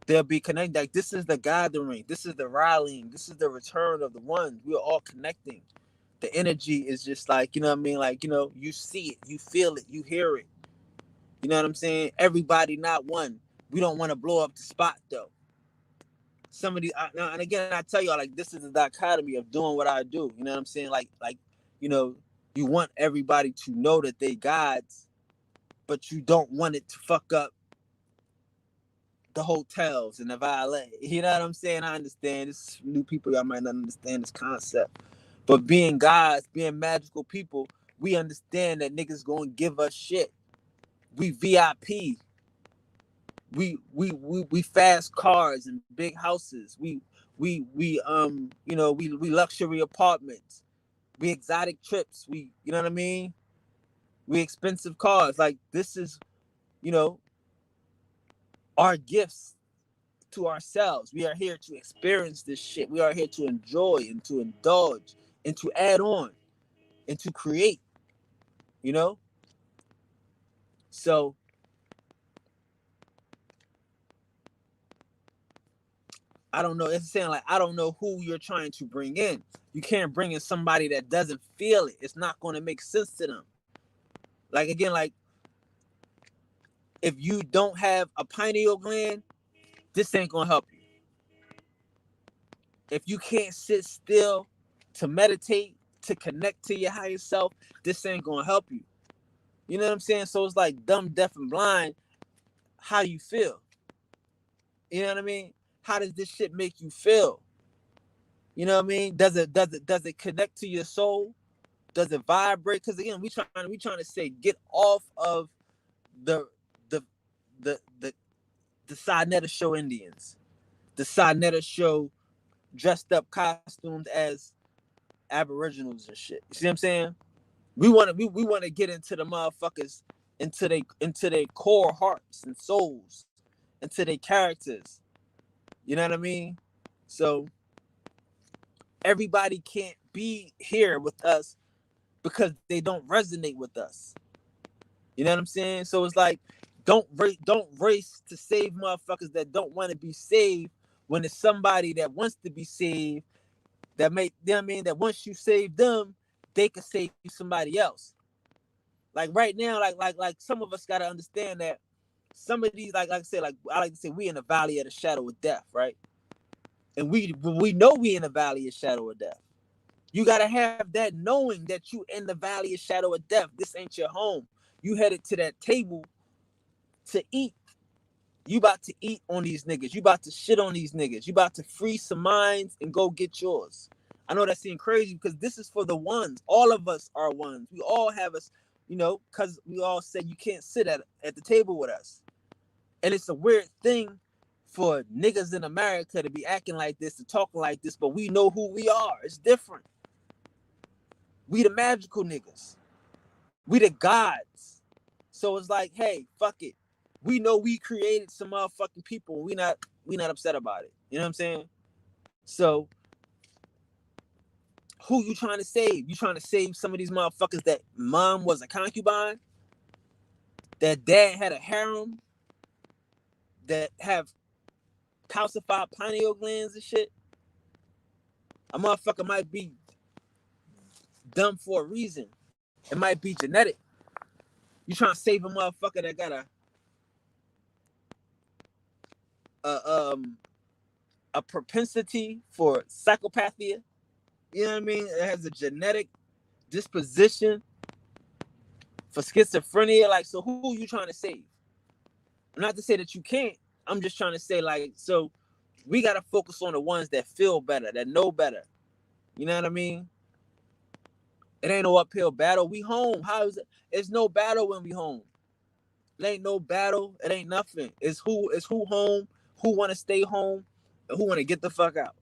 They'll be connected. Like, this is the gathering, this is the rallying, this is the return of the ones. We are all connecting. The energy is just like, you know what I mean? Like, you know, you see it, you feel it, you hear it. You know what I'm saying? Everybody not one. We don't want to blow up the spot though. somebody, and again, I tell y'all, like, this is the dichotomy of doing what I do. You know what I'm saying? Like, you know, you want everybody to know that they gods, but you don't want it to fuck up the hotels and the valet. You know what I'm saying? I understand. It's new people, y'all might not understand this concept. But being gods, being magical people, we understand that niggas gonna give us shit. We VIP. We fast cars and big houses. We you know, we luxury apartments. We exotic trips. We, you know what I mean? We expensive cars. Like, this is, you know, our gifts to ourselves. We are here to experience this shit. We are here to enjoy and to indulge and to add on and to create, you know? So I don't know. It's saying, like, I don't know who you're trying to bring in. You can't bring in somebody that doesn't feel it. It's not going to make sense to them. Like, again, like, if you don't have a pineal gland, this ain't going to help you. If you can't sit still to meditate, to connect to your higher self, this ain't going to help you. You know what I'm saying? So it's like dumb, deaf, and blind. How you feel? You know what I mean? How does this shit make you feel? You know what I mean? Does it connect to your soul? Does it vibrate? Because again, we trying to say, get off of the the the the the Sinetta show Indians, the Sinetta show dressed up costumes as Aboriginals and shit. You see what I'm saying? We want to get into the motherfuckers, into their core hearts and souls, into their characters. You know what I mean? So everybody can't be here with us because they don't resonate with us. You know what I'm saying? So it's like, don't race to save motherfuckers that don't want to be saved when it's somebody that wants to be saved, that make, you know what I mean, that once you save them, they can save somebody else. Like right now, like some of us gotta understand that some of these, like I said, like I like to say, we in the valley of the shadow of death, right? And we know we in the valley of shadow of death. You gotta have that knowing that you in the valley of shadow of death. This ain't your home. You headed to that table to eat. You about to eat on these niggas. You about to shit on these niggas. You about to free some minds and go get yours. I know that seems crazy because this is for the ones. All of us are ones. We all have us, you know, because we all said you can't sit at the table with us. And it's a weird thing for niggas in America to be acting like this and talking like this, but we know who we are. It's different. We the magical niggas. We the gods. So it's like, hey, fuck it. We know we created some motherfucking people. We not upset about it. You know what I'm saying? So who you trying to save? You trying to save some of these motherfuckers that mom was a concubine? That dad had a harem? That have calcified pineal glands and shit? A motherfucker might be dumb for a reason. It might be genetic. You trying to save a motherfucker that got a propensity for psychopathia. You know what I mean? It has a genetic disposition for schizophrenia. Like, so who you trying to save? Not to say that you can't. I'm just trying to say, like, so we got to focus on the ones that feel better, that know better. You know what I mean? It ain't no uphill battle. We home. How is it? It's no battle when we home. It ain't no battle. It ain't nothing. It's who home, who want to stay home, and who want to get the fuck out.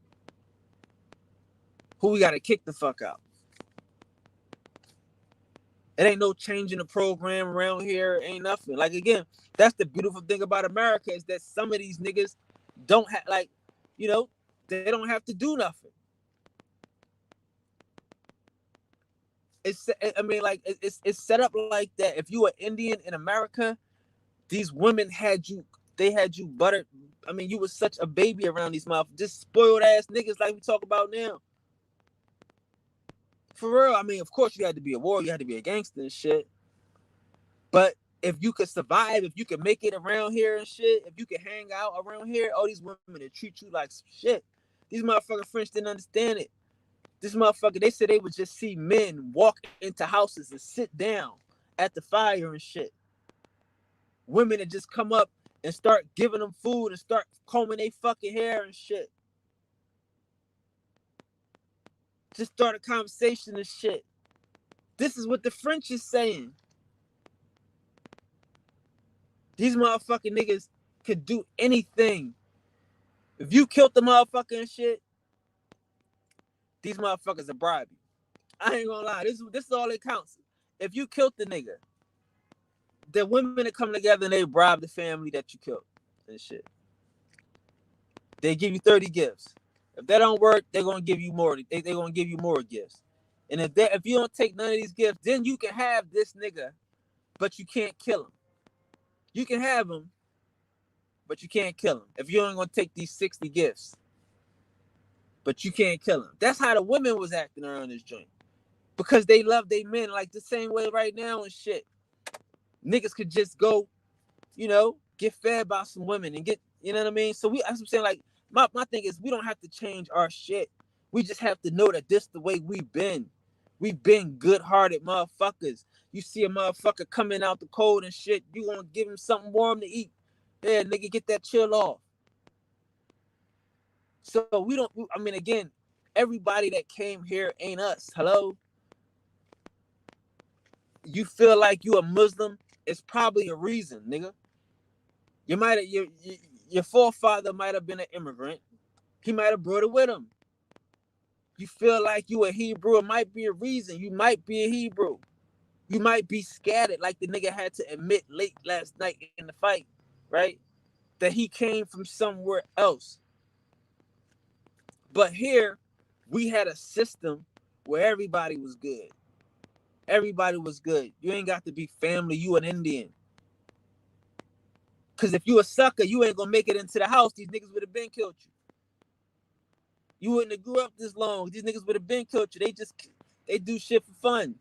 Who we got to kick the fuck out. It ain't no changing the program around here. Ain't nothing. Like, again, that's the beautiful thing about America is that some of these niggas don't have, like, you know, they don't have to do nothing. It's, I mean, like, it's set up like that. If you were Indian in America, these women they had you buttered. I mean, you was such a baby around these motherfuckers, just spoiled ass niggas like we talk about now. For real, I mean, of course you had to be a warrior, you had to be a gangster and shit. But if you could survive, if you could make it around here and shit, if you could hang out around here, all these women that treat you like shit. These motherfucking French didn't understand it. This motherfucker, they said they would just see men walk into houses and sit down at the fire and shit. Women that just come up and start giving them food and start combing their fucking hair and shit. Just start a conversation and shit. This is what the French is saying. These motherfucking niggas could do anything. If you killed the motherfucker and shit, these motherfuckers are bribe you. I ain't gonna lie. This is all that counts. If you killed the nigga, the women that come together and they bribe the family that you killed and shit. They give you 30 gifts. If that don't work, they're gonna give you more. They're gonna give you more gifts. And if you don't take none of these gifts, then you can have this nigga, but you can't kill him. You can have him, but you can't kill him. If you ain't gonna take these 60 gifts, but you can't kill him. That's how the women was acting around this joint. Because they love their men like the same way right now and shit. Niggas could just go, get fed by some women and get, you know what I mean? So that's what I'm saying. Like, my thing is we don't have to change our shit. We just have to know that this is the way we've been. We've been good-hearted motherfuckers. You see a motherfucker coming out the cold and shit, you gonna give him something warm to eat. Yeah, nigga, get that chill off. So again, everybody that came here ain't us. Hello? You feel like you a Muslim, it's probably a reason, nigga. Your forefather might have been an immigrant. He might have brought it with him. You feel like you a Hebrew, it might be a reason. You might be a Hebrew. You might be scattered, like the nigga had to admit late last night in the fight, right? That he came from somewhere else. But here, we had a system where everybody was good. Everybody was good. You ain't got to be family. You an Indian. Because if you a sucker, you ain't going to make it into the house. These niggas would have been killed you. You wouldn't have grew up this long. These niggas would have been killed you. They do shit for fun.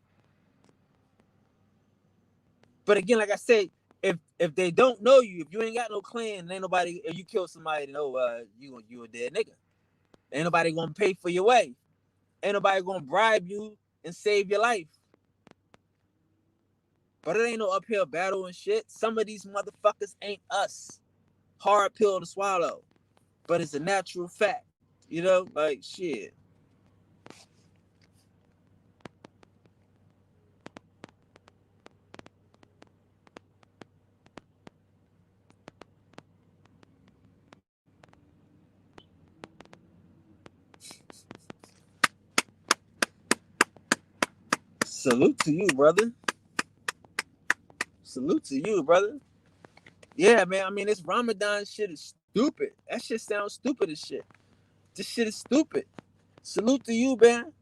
But again, like I said, if they don't know you, if you ain't got no clan, ain't nobody, if you kill somebody, you a dead nigga. Ain't nobody going to pay for your way. Ain't nobody going to bribe you and save your life. But it ain't no uphill battle and shit. Some of these motherfuckers ain't us. Hard pill to swallow. But it's a natural fact. Like shit. Salute to you, brother. Salute to you, brother. Yeah, man. I mean, this Ramadan shit is stupid. That shit sounds stupid as shit. This shit is stupid. Salute to you, man.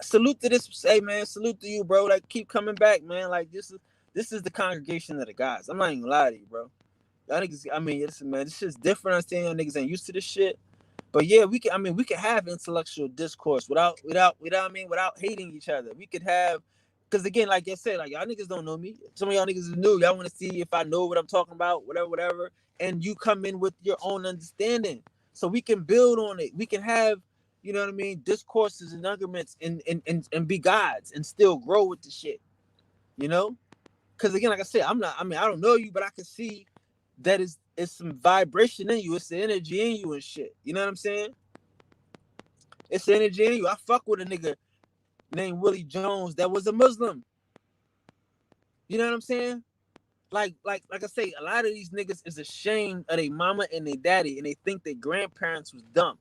Salute to this. Hey, man. Salute to you, bro. Like, keep coming back, man. Like, this is the congregation of the guys. I'm not even gonna lie to you, bro. Y'all niggas. I mean, listen, man. This shit's different. I understand y'all niggas ain't used to this shit. But yeah, we can have intellectual discourse without hating each other. We could have, because again, like I said, like y'all niggas don't know me. Some of y'all niggas is new. Y'all want to see if I know what I'm talking about, whatever. And you come in with your own understanding, so we can build on it. We can have, you know what I mean, discourses and arguments, and be gods and still grow with the shit. Because again, like I said, I don't know you, but I can see that it's some vibration in you. It's the energy in you and shit. You know what I'm saying? It's the energy in you. I fuck with a nigga named Willie Jones that was a Muslim. You know what I'm saying? Like I say, a lot of these niggas is ashamed of their mama and their daddy, and they think their grandparents was dumb.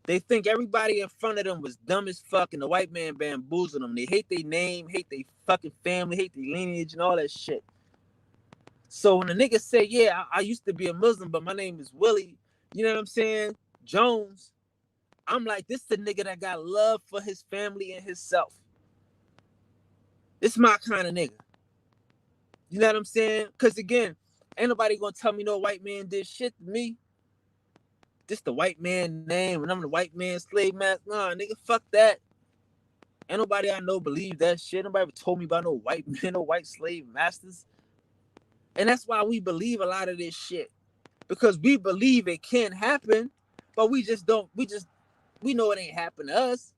They think everybody in front of them was dumb as fuck, and the white man bamboozled them. They hate their name, hate their fucking family, hate their lineage, and all that shit. So when the niggas say, yeah, I used to be a Muslim, but my name is Willie, you know what I'm saying? Jones, I'm like, this is the nigga that got love for his family and himself. This my kind of nigga. You know what I'm saying? Because again, ain't nobody gonna tell me no white man did shit to me. This the white man name, and I'm the white man slave master. Nah, nigga, fuck that. Ain't nobody I know believe that shit. Nobody ever told me about no white men or white slave masters. And that's why we believe a lot of this shit. Because we believe it can happen, but we know it ain't happen to us.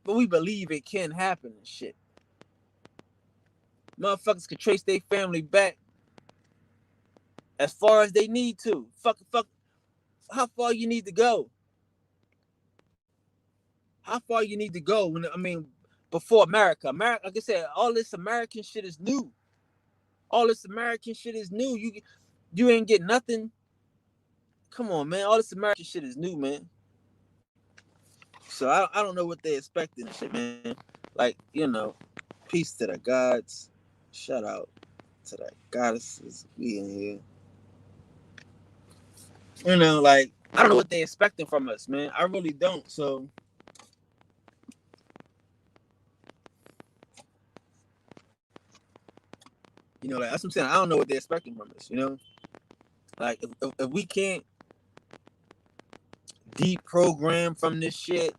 But we believe it can happen and shit. Motherfuckers can trace their family back as far as they need to. Fuck. How far you need to go? How far you need to go before America? America, like I said, all this American shit is new. All this American shit is new. You ain't get nothing. Come on, man. All this American shit is new, man. So I don't know what they expecting and shit, man. Like, peace to the gods. Shout out to the goddesses we in here. Like, I don't know what they expecting from us, man. I really don't. So like that's what I'm saying. I don't know what they're expecting from us, Like if we can't deprogram from this shit,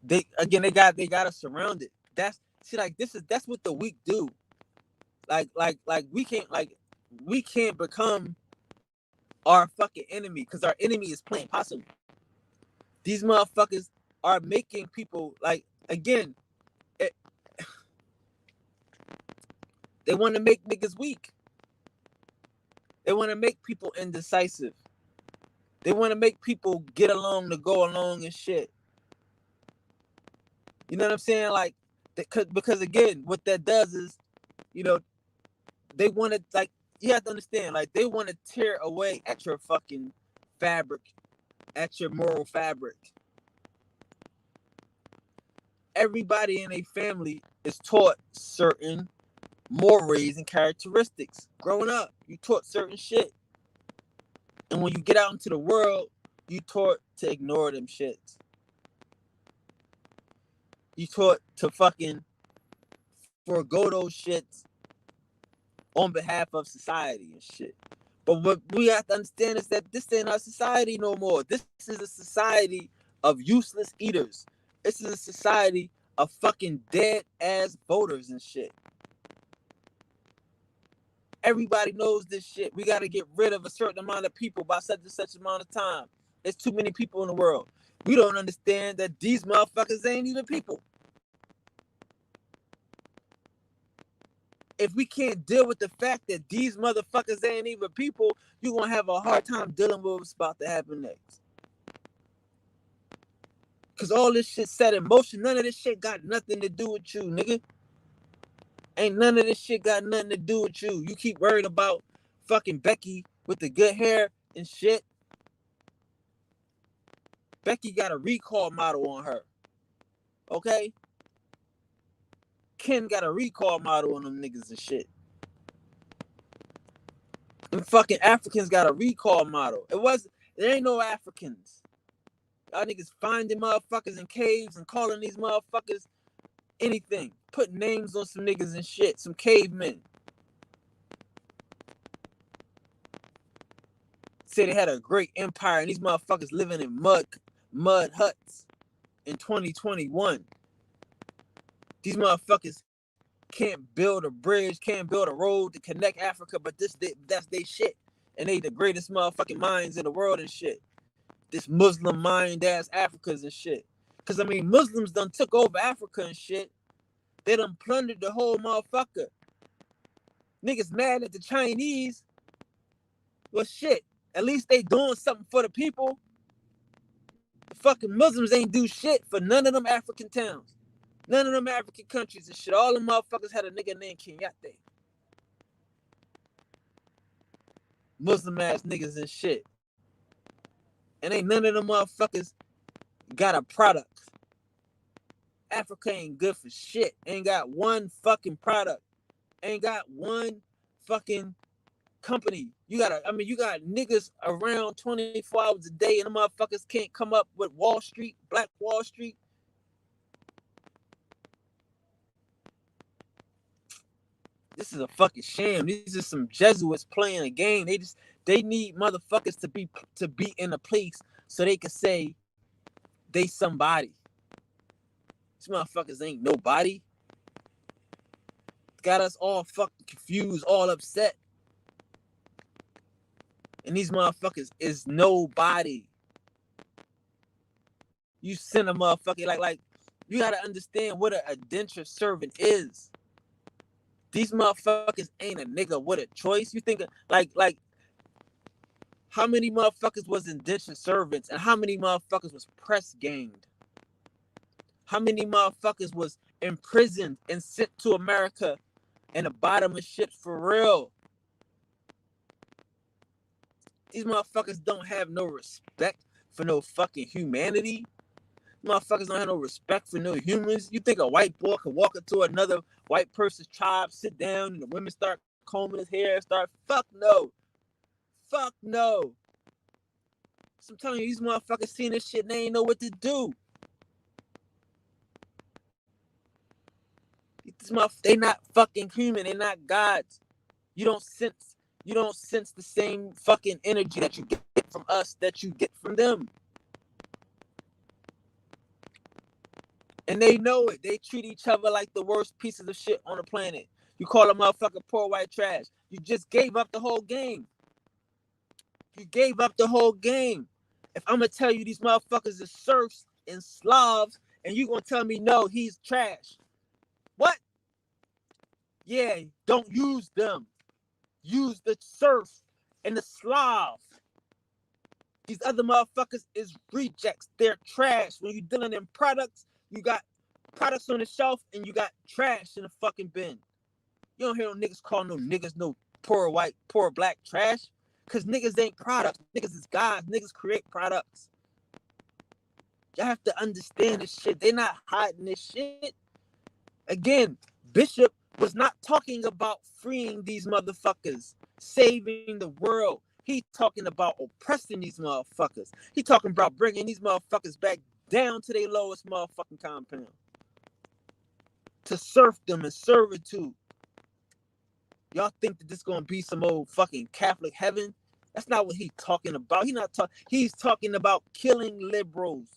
they got us surrounded. That's what the weak do. Like we can't become our fucking enemy because our enemy is playing possum. These motherfuckers are making people again. They want to make niggas weak. They want to make people indecisive. They want to make people get along to go along and shit. You know what I'm saying? Like, because again, what that does is, they want to, you have to understand, they want to tear away at your fucking fabric, at your moral fabric. Everybody in a family is taught certain mores and characteristics. Growing up, you taught certain shit. And when you get out into the world, you taught to ignore them shits. You taught to fucking forego those shits on behalf of society and shit. But what we have to understand is that this ain't our society no more. This is a society of useless eaters. This is a society of fucking dead ass voters and shit. Everybody knows this shit. We got to get rid of a certain amount of people by such and such amount of time. There's too many people in the world. We don't understand that these motherfuckers ain't even people. If we can't deal with the fact that these motherfuckers ain't even people, you're going to have a hard time dealing with what's about to happen next. Because all this shit set in motion, none of this shit got nothing to do with you, nigga. Ain't none of this shit got nothing to do with you. You keep worried about fucking Becky with the good hair and shit. Becky got a recall model on her. Okay? Ken got a recall model on them niggas and shit. Them fucking Africans got a recall model. There ain't no Africans. Y'all niggas finding motherfuckers in caves and calling these motherfuckers anything. Putting names on some niggas and shit. Some cavemen. Say they had a great empire and these motherfuckers living in mud huts in 2021. These motherfuckers can't build a bridge, can't build a road to connect Africa, but that's they shit. And they the greatest motherfucking minds in the world and shit. This Muslim mind ass Africans and shit. Cause Muslims done took over Africa and shit. They done plundered the whole motherfucker. Niggas mad at the Chinese. Well shit. At least they doing something for the people. The fucking Muslims ain't do shit for none of them African towns. None of them African countries and shit. All them motherfuckers had a nigga named Kenyatte. Muslim ass niggas and shit. And ain't none of them motherfuckers got a product. Africa ain't good for shit. Ain't got one fucking product. Ain't got one fucking company. You got niggas around 24 hours a day and the motherfuckers can't come up with Wall Street, Black Wall Street. This is a fucking sham. These are some Jesuits playing a game. They need motherfuckers to be in a place so they can say they somebody. These motherfuckers ain't nobody. Got us all fucking confused, all upset. And these motherfuckers is nobody. You send a motherfucker like you gotta understand what a indentured servant is. These motherfuckers ain't a nigga with a choice. You think like how many motherfuckers was indentured servants and how many motherfuckers was press ganged? How many motherfuckers was imprisoned and sent to America in the bottom of ships for real? These motherfuckers don't have no respect for no fucking humanity. Motherfuckers don't have no respect for no humans. You think a white boy could walk into another white person's tribe, sit down, and the women start combing his hair, fuck no. Fuck no. So I'm telling you, these motherfuckers seeing this shit and they ain't know what to do. They not fucking human. They not gods. You don't sense the same fucking energy that you get from us that you get from them. And they know it. They treat each other like the worst pieces of shit on the planet. You call a motherfucker poor white trash. You just gave up the whole game. You gave up the whole game. If I'm going to tell you these motherfuckers are serfs and Slavs, and you going to tell me, no, he's trash. What? Yeah, don't use them. Use the serf and the Slav. These other motherfuckers is rejects. They're trash. When you're dealing in products, you got products on the shelf and you got trash in the fucking bin. You don't hear no niggas call no niggas no poor white, poor black trash. Because niggas ain't products. Niggas is guys. Niggas create products. Y'all have to understand this shit. They're not hiding this shit. Again, Bishop was not talking about freeing these motherfuckers, saving the world. He talking about oppressing these motherfuckers. He talking about bringing these motherfuckers back down to their lowest motherfucking compound. To serve them in servitude. Y'all think that this gonna be some old fucking Catholic heaven? That's not what he's talking about. He's talking about killing liberals.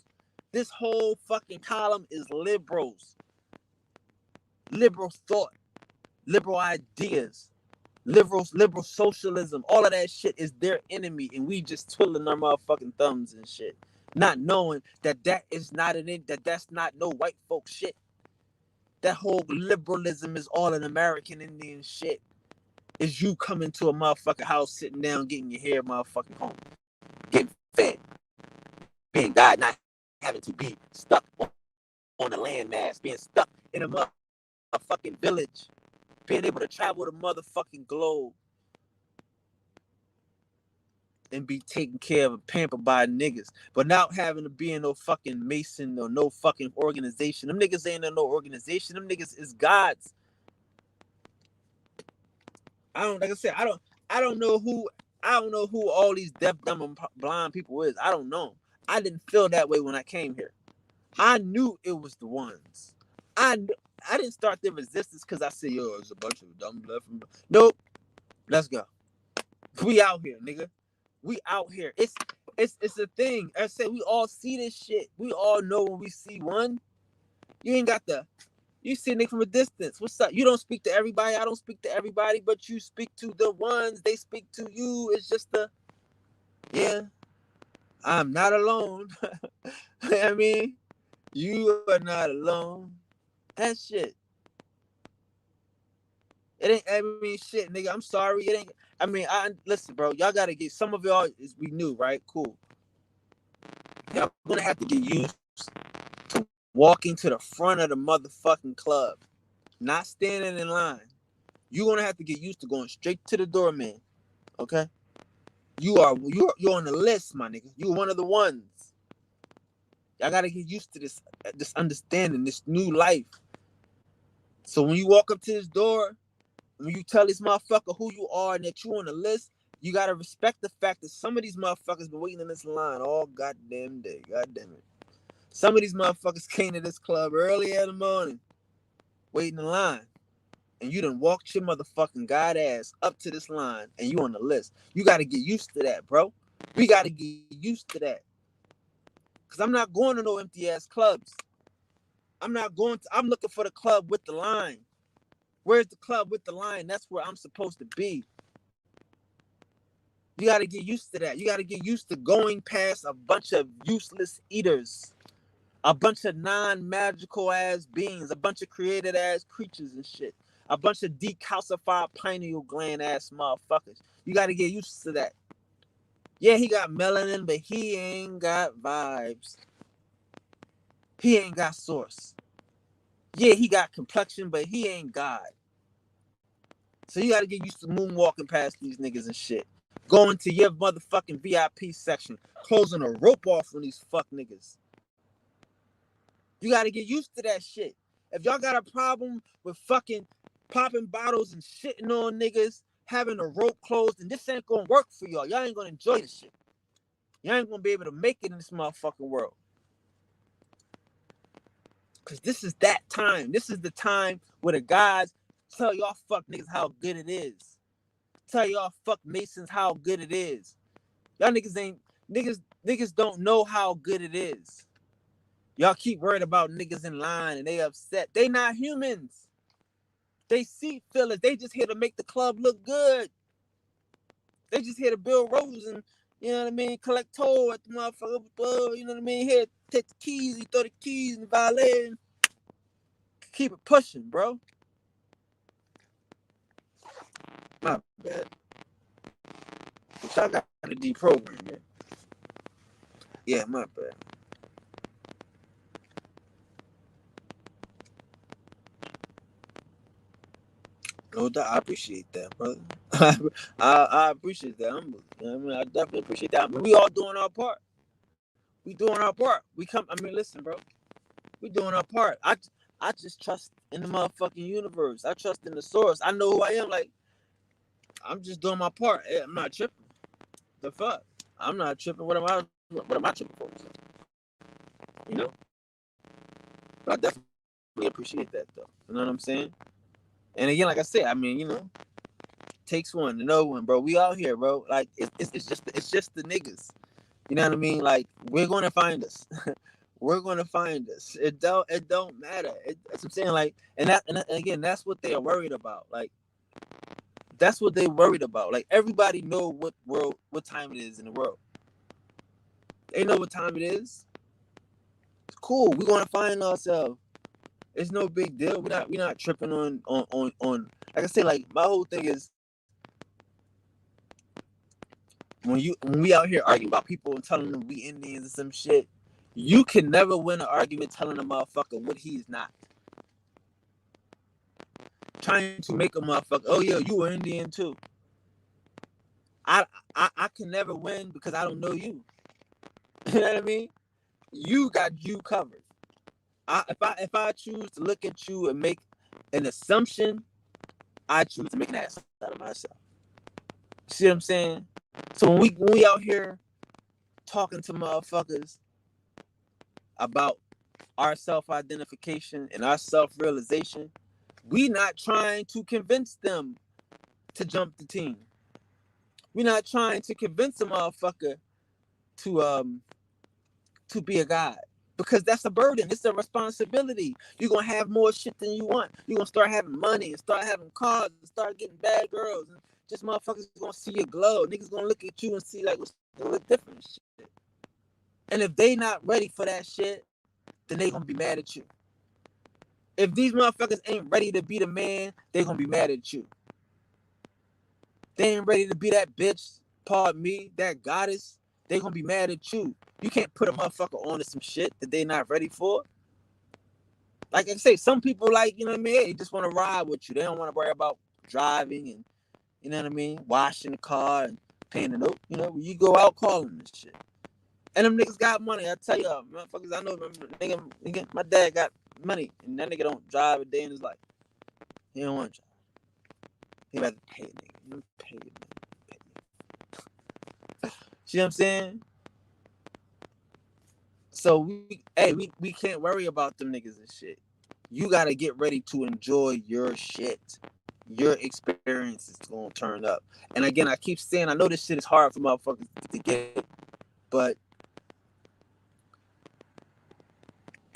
This whole fucking column is liberals. Liberal thought, liberal ideas, liberal socialism. All of that shit is their enemy, and we just twiddling our motherfucking thumbs and shit, not knowing that is not that's not no white folk shit. That whole liberalism is all an American Indian shit. Is you coming to a motherfucking house, sitting down, getting your hair motherfucking home, getting fed, being God, not having to be stuck on the landmass, being stuck in a motherfucking village, being able to travel the motherfucking globe and be taken care of and pampered by niggas, but not having to be in no fucking Mason or no fucking organization. Them niggas ain't in no organization. Them niggas is gods. I don't know who all these deaf, dumb, and blind people is. I don't know. I didn't feel that way when I came here. I knew it was the ones. I didn't start the resistance because I said, yo, it's a bunch of dumb left. Nope. Let's go. We out here, nigga. We out here. It's a thing. I said we all see this shit. We all know when we see one. You ain't got you see a nigga from a distance. What's up? You don't speak to everybody. I don't speak to everybody, but you speak to the ones. They speak to you. It's just yeah, I'm not alone. I mean, you are not alone. That shit. It ain't, I mean, shit, nigga. I'm sorry. It ain't, I mean, listen, bro. Y'all gotta get, some of y'all, we new, right? Cool. Y'all gonna have to get used to walking to the front of the motherfucking club, not standing in line. You're gonna have to get used to going straight to the doorman. Okay? You're on the list, my nigga. You're one of the ones. Y'all gotta get used to this understanding, this new life. So when you walk up to this door, when you tell this motherfucker who you are and that you on the list, you gotta respect the fact that some of these motherfuckers been waiting in this line all goddamn day. Goddamn it. Some of these motherfuckers came to this club early in the morning, waiting in line. And you done walked your motherfucking god ass up to this line and you on the list. You gotta get used to that, bro. We gotta get used to that. Cause I'm not going to no empty ass clubs. I'm looking for the club with the line. Where's the club with the line? That's where I'm supposed to be. You got to get used to that. You got to get used to going past a bunch of useless eaters, a bunch of non-magical ass beings, a bunch of created ass creatures and shit, a bunch of decalcified pineal gland ass motherfuckers. You got to get used to that. Yeah, he got melanin, but he ain't got vibes. He ain't got source. Yeah, he got complexion, but he ain't God. So you got to get used to moonwalking past these niggas and shit. Going to your motherfucking VIP section, closing a rope off on these fuck niggas. You got to get used to that shit. If y'all got a problem with fucking popping bottles and shitting on niggas, having a rope closed, and this ain't gonna work for y'all. Y'all ain't gonna enjoy this shit. Y'all ain't gonna be able to make it in this motherfucking world. Cause this is that time. This is the time where the guys tell y'all fuck niggas how good it is. Tell y'all fuck Masons how good it is. Y'all niggas don't know how good it is. Y'all keep worried about niggas in line and they upset. They not humans. They seat fillers. They just here to make the club look good. They just here to build rows and, you know what I mean, collect toll at the motherfucker. You know what I mean? Here, take the keys, you throw the keys in the valet and keep it pushing, bro. My bad. But y'all got to deprogram, man. Yeah, my bad. No doubt, I appreciate that, brother. I appreciate that. I definitely appreciate that. I mean, we all doing our part. We doing our part. Listen, bro. We doing our part. I just trust in the motherfucking universe. I trust in the source. I know who I am. Like, I'm just doing my part. I'm not tripping. The fuck? I'm not tripping. What am I tripping for? You know? But I definitely appreciate that, though. You know what I'm saying? And again, like I said, I mean, you know, takes one to know one, bro. We out here, bro. Like, it's just the niggas. You know what I mean? Like, we're gonna find us. We're gonna find us. It don't matter. That's what I'm saying. Like, and again, that's what they are worried about. Like, that's what they worried about. Like, everybody know what time it is in the world. They know what time it is. It's cool. We're gonna find ourselves. It's no big deal. We're not tripping on. Like I said, like, my whole thing is when we out here arguing about people and telling them we Indians and some shit, you can never win an argument telling a motherfucker what he's not. Trying to make a motherfucker, oh yeah, you were Indian too. I can never win because I don't know you. You know what I mean? You got you covered. If I choose to look at you and make an assumption, I choose to make an ass out of myself. See what I'm saying? So when we out here talking to motherfuckers about our self-identification and our self-realization, we not trying to convince them to jump the team. We're not trying to convince a motherfucker to be a god. Because that's a burden. It's a responsibility. You're going to have more shit than you want. You're going to start having money and start having cars and start getting bad girls. And just motherfuckers going to see your glow. Niggas going to look at you and see, like, what's look different shit. And if they not ready for that shit, then they going to be mad at you. If these motherfuckers ain't ready to be the man, they going to be mad at you. They ain't ready to be that bitch, pardon me, that goddess, they going to be mad at you. You can't put a motherfucker on to some shit that they not ready for. Like I say, some people, like, you know what I mean, they just want to ride with you. They don't want to worry about driving and, you know what I mean, washing the car and paying the note. You know, you go out calling this shit. And them niggas got money. I tell y'all, motherfuckers, I know, nigga, my dad got money, and that nigga don't drive a day in his life. He don't want to drive. He rather pay a nigga. You pay a nigga. See what I'm saying? So we can't worry about them niggas and shit. You gotta get ready to enjoy your shit. Your experience is gonna turn up. And again, I keep saying, I know this shit is hard for motherfuckers to get, but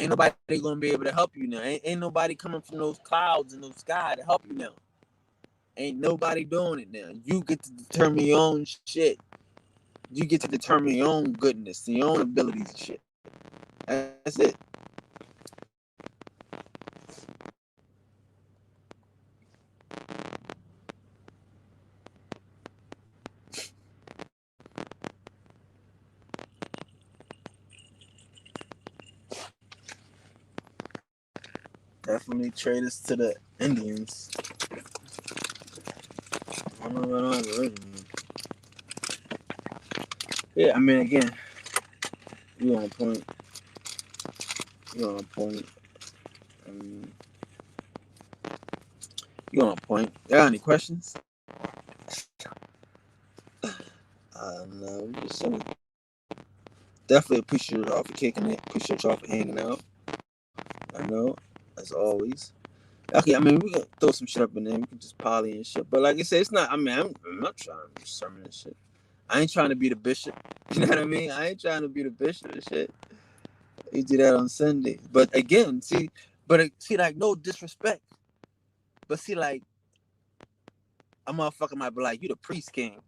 Ain't nobody gonna be able to help you now. Ain't nobody coming from those clouds in the sky to help you now. Ain't nobody doing it now. You get to determine your own shit. You get to determine your own goodness, your own abilities and shit. That's it. Definitely traitors to the Indians. I don't know what else. Yeah, I mean, again, you on point. You on point. You on point. Got any questions? No, just definitely appreciate y'all for kicking it. Appreciate y'all for hanging out. I know, as always. Okay, I mean, we can throw some shit up in there. We can just poly and shit. But like I said, it's not, I mean, I'm not trying to sermon and shit. I ain't trying to be the bishop. You know what I mean? I ain't trying to be the bishop and shit. You do that on Sunday. But again, see, like, no disrespect. But see, like, a motherfucker might be like, you the priest king.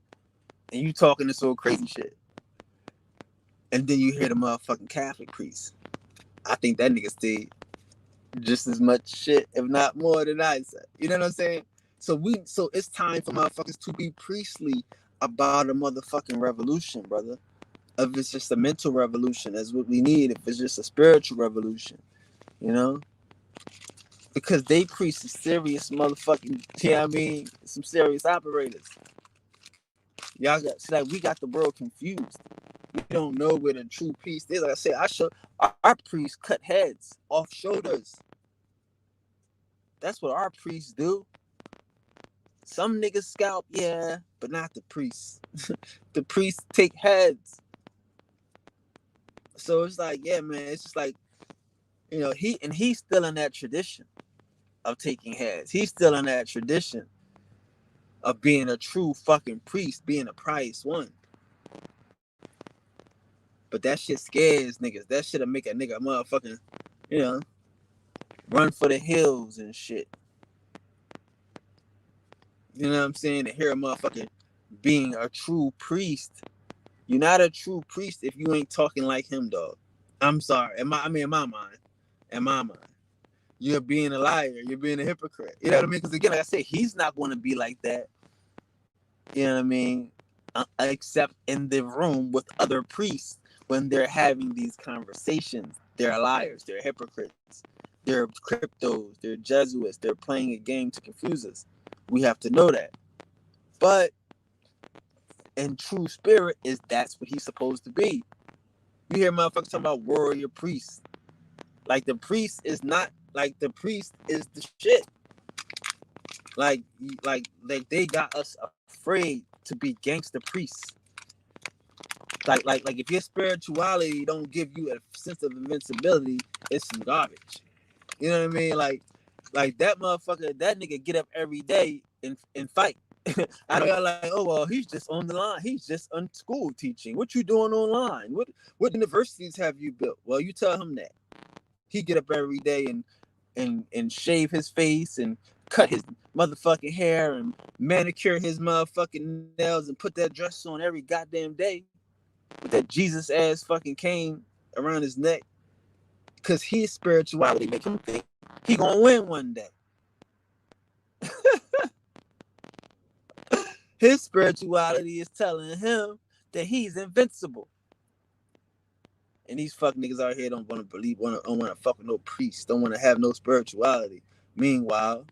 And you talking this old crazy shit. And then you hear the motherfucking Catholic priest. I think that nigga stayed just as much shit, if not more than I said. You know what I'm saying? So it's time for motherfuckers to be priestly about a motherfucking revolution, brother. If it's just a mental revolution, that's what we need. If it's just a spiritual revolution, you know? Because they preach some serious motherfucking, you know what I mean? Some serious operators. Y'all got, see, like, we got the world confused. We don't know where the true priest is. Like I said, our priests cut heads off shoulders. That's what our priests do. Some niggas scalp, yeah, but not the priests. The priests take heads. So it's like, yeah, man, it's just like, you know, he's still in that tradition of taking heads. He's still in that tradition of being a true fucking priest, being a pious one. But that shit scares niggas. That shit'll make a nigga motherfucking, you know, run for the hills and shit. You know what I'm saying? To hear a motherfucker being a true priest. You're not a true priest if you ain't talking like him, dog. I'm sorry. In my mind. You're being a liar. You're being a hypocrite. You know what I mean? Because again, like I said, he's not going to be like that. You know what I mean? Except in the room with other priests when they're having these conversations. They're liars. They're hypocrites. They're cryptos. They're Jesuits. They're playing a game to confuse us. We have to know that. But in true spirit, that's what he's supposed to be. You hear motherfuckers talking about warrior priests. Like the priest is not, like the priest is the shit. Like they got us afraid to be gangster priests. Like if your spirituality don't give you a sense of invincibility, it's some garbage. You know what I mean? Like that motherfucker, that nigga get up every day and fight. I know y'all like, oh well, he's just on the line. He's just on school teaching. What you doing online? What universities have you built? Well, you tell him that. He get up every day and shave his face and cut his motherfucking hair and manicure his motherfucking nails and put that dress on every goddamn day with that Jesus ass fucking cane around his neck. Cause his spirituality make him think he gonna win one day. His spirituality is telling him that he's invincible. And these fuck niggas out here don't want to believe, don't want to fuck with no priest, don't want to have no spirituality. Meanwhile,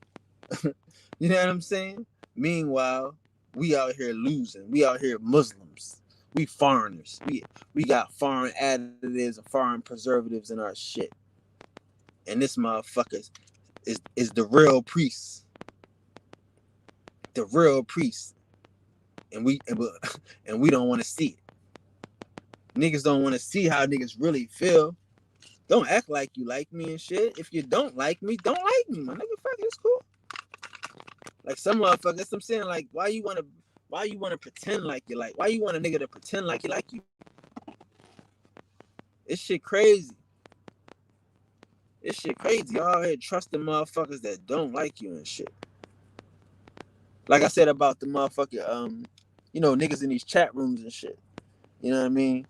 you know what I'm saying? Meanwhile, we out here losing. We out here Muslims. We foreigners. We got foreign additives and foreign preservatives in our shit. And this motherfucker is the real priest. The real priest. And we don't want to see it. Niggas don't want to see how niggas really feel. Don't act like you like me and shit. If you don't like me, don't like me, my nigga. Fuck, it's cool. Like some motherfuckers, I'm saying, like, why you wanna pretend like you like? Why you want a nigga to pretend like you like you? This shit crazy. This shit crazy. Y'all here trusting motherfuckers that don't like you and shit. Like I said about the motherfucking niggas in these chat rooms and shit. You know what I mean?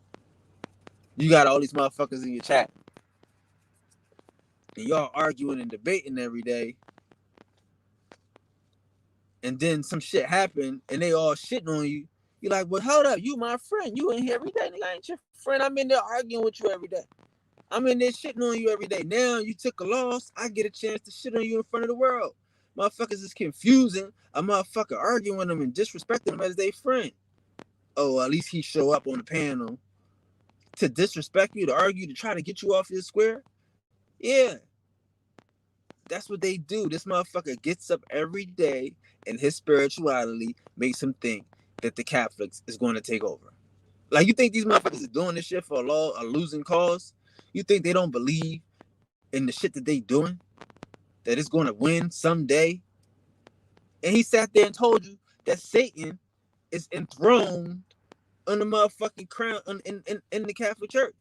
You got all these motherfuckers in your chat. And y'all arguing and debating every day. And then some shit happen and they all shitting on you. You're like, well, hold up, you my friend. You in here every day. Nigga, I ain't your friend. I'm in there arguing with you every day. I'm in there shitting on you every day. Now you took a loss. I get a chance to shit on you in front of the world. Motherfuckers is confusing a motherfucker arguing with them and disrespecting them as their friend. Oh, at least he show up on the panel to disrespect you, to argue, to try to get you off your square. Yeah. That's what they do. This motherfucker gets up every day and his spirituality makes him think that the Catholics is going to take over. Like, you think these motherfuckers are doing this shit for a losing cause? You think they don't believe in the shit that they doing? That it's going to win someday? And he sat there and told you that Satan is enthroned on the motherfucking crown in the Catholic Church.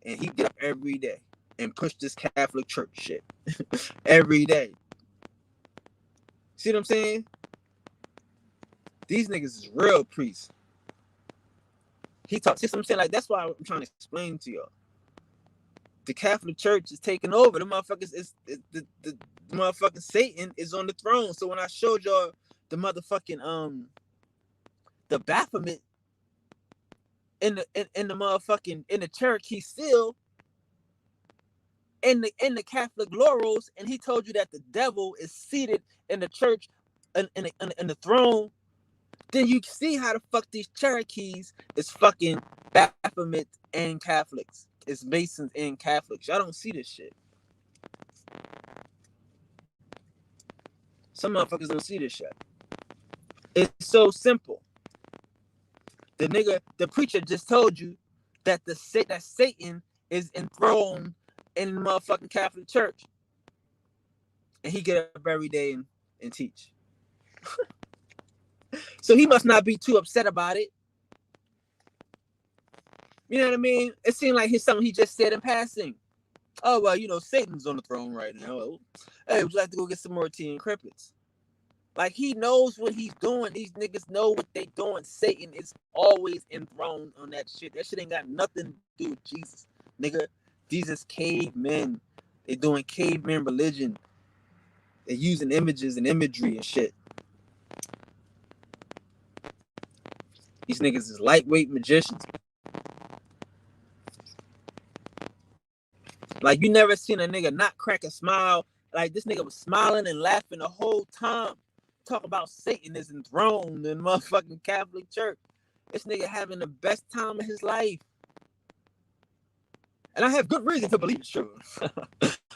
And he get up every day and push this Catholic Church shit. Every day. See what I'm saying? These niggas is real priests. He talks. See what I'm saying? Like, that's why I'm trying to explain to y'all. The Catholic Church is taking over. The motherfuckers the motherfucking Satan is on the throne. So when I showed y'all the motherfucking the Baphomet in the motherfucking in the church, he's still in the Catholic laurels, and he told you that the devil is seated in the church in the throne. Then you see how the fuck these Cherokees is fucking Baphomet and Catholics. It's Masons and Catholics. Y'all don't see this shit. Some motherfuckers don't see this shit. It's so simple. The preacher just told you that that Satan is enthroned in the motherfucking Catholic Church. And he get up every day and teach. So he must not be too upset about it. You know what I mean? It seemed like it's something he just said in passing. Oh, well, Satan's on the throne right now. Hey, would you like to go get some more tea and crippets? Like, he knows what he's doing. These niggas know what they doing. Satan is always enthroned on that shit. That shit ain't got nothing to do with Jesus, nigga. These is cavemen. They doing caveman religion. They're using images and imagery and shit. These niggas is lightweight magicians. Like, you never seen a nigga not crack a smile. Like, this nigga was smiling and laughing the whole time. Talk about Satan is enthroned in motherfucking Catholic Church. This nigga having the best time of his life. And I have good reason to believe it's true.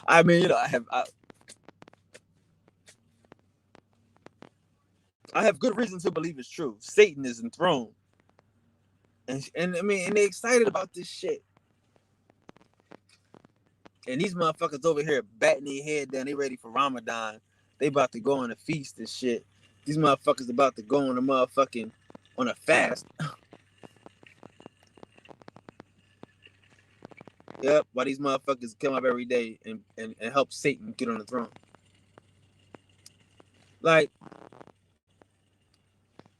I mean, I have good reason to believe it's true. Satan is enthroned. And I mean, and they excited about this shit. And these motherfuckers over here batting their head down. They ready for Ramadan. They about to go on a feast and shit. These motherfuckers about to go on a fast. Yep, while these motherfuckers come up every day and help Satan get on the throne. Like,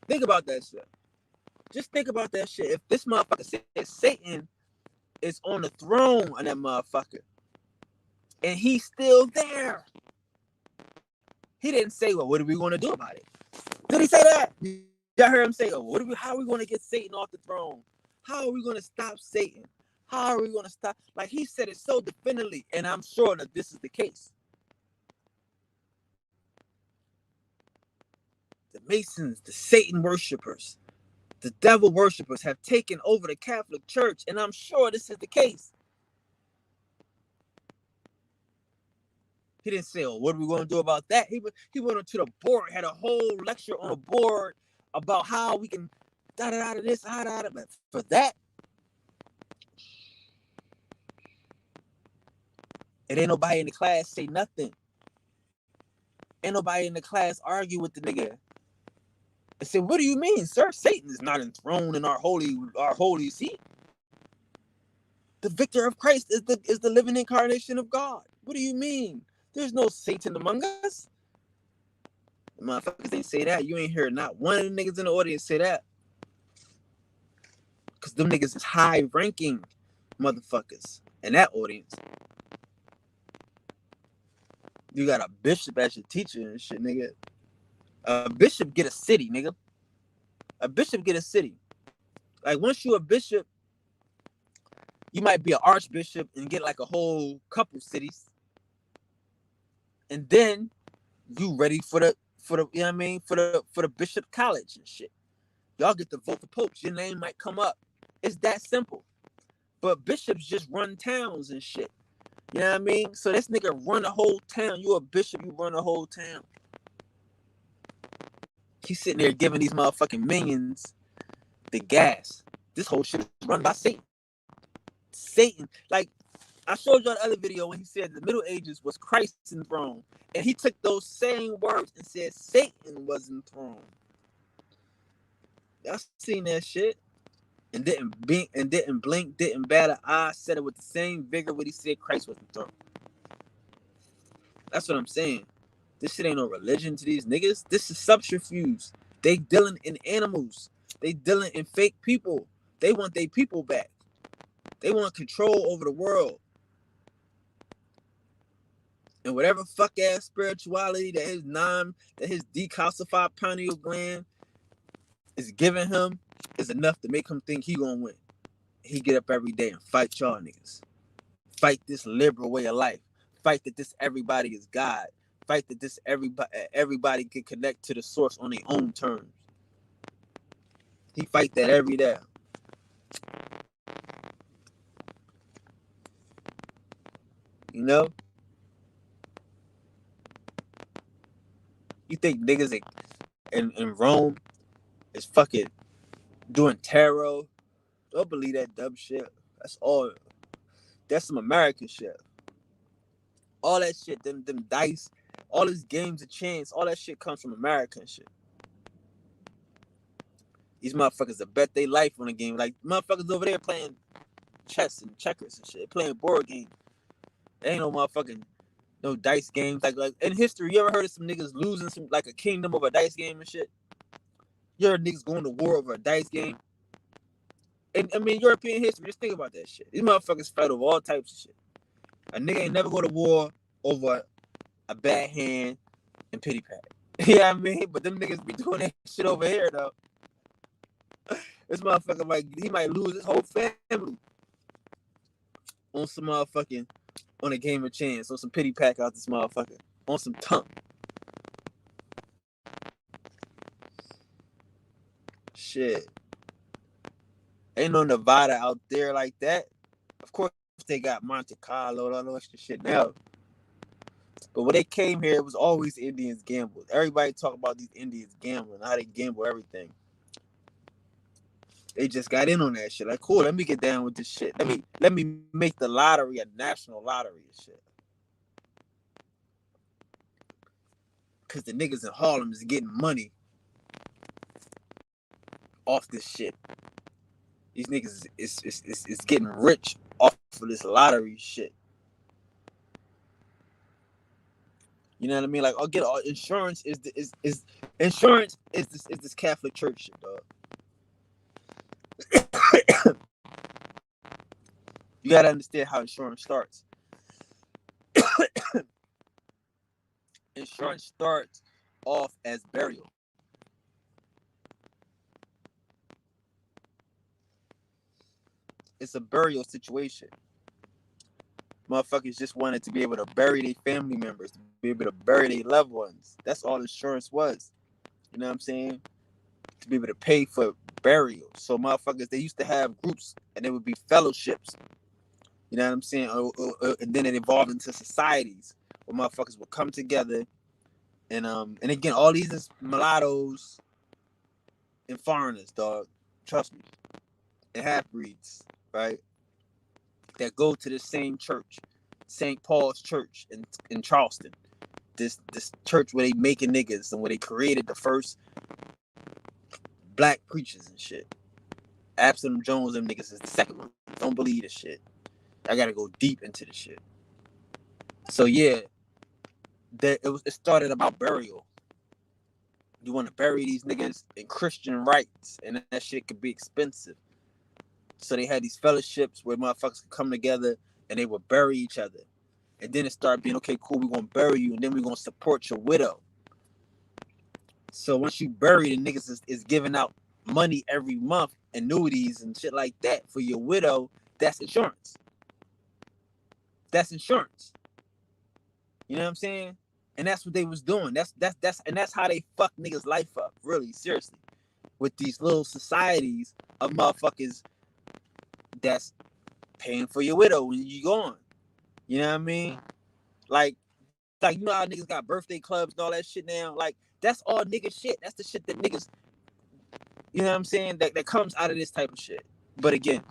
think about that shit. Just think about that shit. If this motherfucker says Satan is on the throne on that motherfucker, and he's still there, he didn't say, well, what are we going to do about it? Did he say that? Y'all heard him say, oh, how are we going to get Satan off the throne? How are we going to stop Satan? How are we going to stop? Like, he said it so definitively, and I'm sure that this is the case. The Masons, the Satan worshipers, the devil worshipers have taken over the Catholic Church, and I'm sure this is the case. He didn't say, what are we going to do about that? He went to the board, had a whole lecture on the board about how we can da-da-da this, da-da-da. But for that, and ain't nobody in the class say nothing. Ain't nobody in the class argue with the nigga. I said, what do you mean, sir? Satan is not enthroned in our holy seat. The victor of Christ is the living incarnation of God. What do you mean? There's no Satan among us. The motherfuckers ain't say that. You ain't hear not one of them niggas in the audience say that. Because them niggas is high-ranking motherfuckers in that audience. You got a bishop as your teacher and shit, nigga. A bishop get a city, nigga. A bishop get a city. Like, once you a bishop, you might be an archbishop and get like a whole couple cities. And then you ready for the you know what I mean, for the bishop college and shit. Y'all get to vote for popes. Your name might come up. It's that simple. But bishops just run towns and shit. You know what I mean? So this nigga run a whole town. You a bishop, you run a whole town. He's sitting there giving these motherfucking minions the gas. This whole shit is run by Satan. Satan. Like, I showed y'all the other video when he said the Middle Ages was Christ's enthroned. And he took those same words and said Satan was enthroned. Y'all seen that shit? And didn't blink, didn't bat an eye, said it with the same vigor when he said Christ was enthroned. That's what I'm saying. This shit ain't no religion to these niggas. This is subterfuge. They dealing in animals. They dealing in fake people. They want their people back. They want control over the world. And whatever fuck ass spirituality that his decalcified pineal gland is giving him is enough to make him think he gonna win. He get up every day and fight y'all niggas. Fight this liberal way of life. Fight that this everybody is God. Fight that this everybody can connect to the source on their own terms. He fight that every day. You know? You think niggas in Rome is fucking doing tarot? Don't believe that dumb shit. That's some American shit. All that shit, them dice, all these games of chance, all that shit comes from American shit. These motherfuckers that bet their life on a game. Like, motherfuckers over there playing chess and checkers and shit, playing board games. There ain't no motherfucking no dice games. Like in history, you ever heard of some niggas losing some like a kingdom over a dice game and shit? You heard niggas going to war over a dice game? And I mean, European history, just think about that shit. These motherfuckers fight over all types of shit. A nigga ain't never go to war over a bad hand and pity pat. You know what I mean? But them niggas be doing that shit over here, though. This motherfucker he might lose his whole family on some motherfucking, on a game of chance, on some pity pack out this motherfucker, on some tongue. Shit. Ain't no Nevada out there like that. Of course, they got Monte Carlo and all that extra shit now. But when they came here, it was always Indians gambled. Everybody talk about these Indians gambling, how they gamble everything. They just got in on that shit. Like, cool, let me get down with this shit. Let me make the lottery a national lottery and shit. Cause the niggas in Harlem is getting money off this shit. These niggas is getting rich off of this lottery shit. You know what I mean? Like, I'll get all insurance is this Catholic Church shit, dog. You gotta understand how insurance starts. Insurance starts off as burial. It's a burial situation. Motherfuckers just wanted to be able to bury their family members, to be able to bury their loved ones. That's all insurance was. You know what I'm saying? To be able to pay for burial. So motherfuckers, they used to have groups and there would be fellowships. You know what I'm saying? And then it evolved into societies where motherfuckers would come together and again, all these is mulattoes and foreigners, dog. Trust me. And half-breeds, right? That go to the same church, St. Paul's Church in Charleston. This church where they making niggas and where they created the first black preachers and shit. Absalom Jones, them niggas is the second one. Don't believe this shit. I gotta go deep into this shit. So yeah, it started about burial. You want to bury these niggas in Christian rites, and that shit could be expensive. So they had these fellowships where motherfuckers could come together and they would bury each other. And then it started being, okay, cool, we're gonna bury you, and then we're gonna support your widow. So once you bury, the niggas is giving out money every month, annuities and shit like that for your widow. That's insurance. That's insurance. You know what I'm saying? And that's what they was doing. That's how they fuck niggas' life up. Really, seriously, with these little societies of motherfuckers that's paying for your widow when you gone. You know what I mean? Like you know how niggas got birthday clubs and all that shit now. Like that's all nigga shit. That's the shit that niggas. You know what I'm saying? That comes out of this type of shit. But again,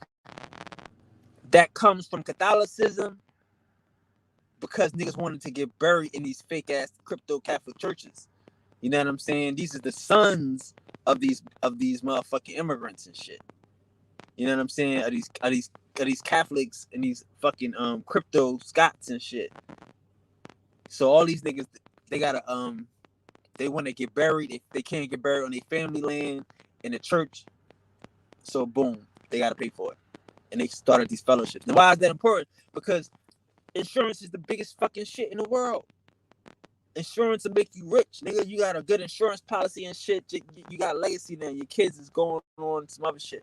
that comes from Catholicism because niggas wanted to get buried in these fake ass crypto Catholic churches. You know what I'm saying? These are the sons of these motherfucking immigrants and shit. You know what I'm saying? Are these Catholics and these fucking crypto Scots and shit. So all these niggas, they gotta they want to get buried. They can't get buried on their family land in the church. So boom, they gotta pay for it. And they started these fellowships. Now why is that important? Because insurance is the biggest fucking shit in the world. Insurance will make you rich, nigga. You got a good insurance policy and shit. You got legacy now. Your kids is going on some other shit.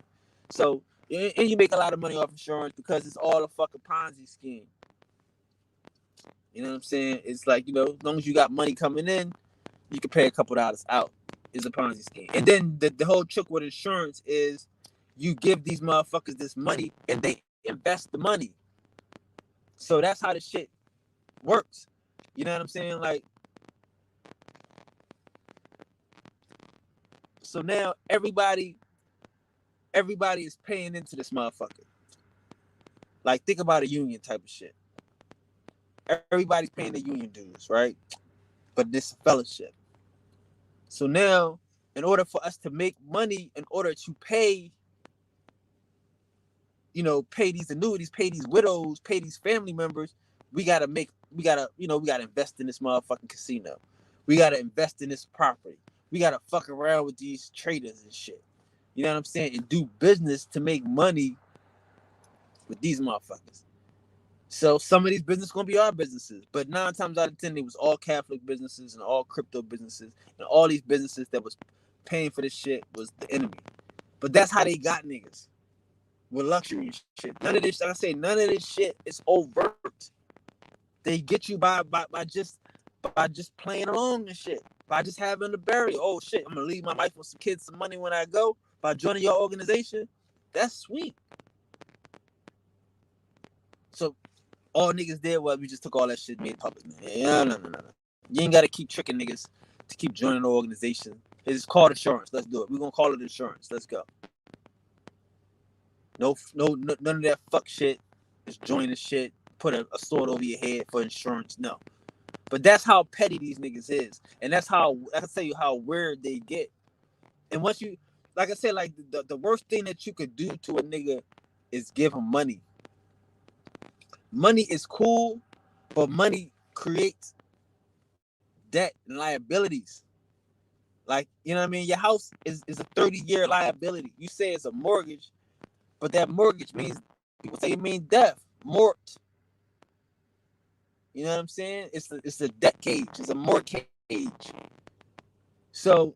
So, and you make a lot of money off insurance because it's all a fucking Ponzi scheme. You know what I'm saying? It's like, you know, as long as you got money coming in, you can pay a couple dollars out. It's a Ponzi scheme. And then the whole trick with insurance is you give these motherfuckers this money and they invest the money. So that's how the shit works. You know what I'm saying? Like, so now everybody is paying into this motherfucker. Like, think about a union type of shit. Everybody's paying the union dues, right? But this is a fellowship. So now, in order for us to make money, in order to pay, you know, pay these annuities, pay these widows, pay these family members, we gotta invest in this motherfucking casino. We gotta invest in this property. We gotta fuck around with these traders and shit. You know what I'm saying? And do business to make money with these motherfuckers. So some of these businesses gonna be our businesses, but 9 times out of 10, it was all Catholic businesses and all crypto businesses, and all these businesses that was paying for this shit was the enemy. But that's how they got niggas with luxury and shit. None of this, like I say, none of this shit is overt. They get you by just playing along and shit, by just having the burial. Oh shit, I'm gonna leave my wife with some kids some money when I go by joining your organization. That's sweet. So all niggas did was we just took all that shit made public. No. You ain't gotta keep tricking niggas to keep joining the organization. It's called insurance. Let's do it. We're gonna call it insurance. Let's go. No, none of that fuck shit. Just join the shit. Put a sword over your head for insurance. No. But that's how petty these niggas is. And that's how I can tell you how weird they get. And once you, like I said, like the worst thing that you could do to a nigga is give him money. Money is cool, but money creates debt and liabilities. Like, you know what I mean? Your house is a 30-year liability. You say it's a mortgage, but that mortgage means, people say it means death, mort. You know what I'm saying? It's a debt cage. It's a mortgage. So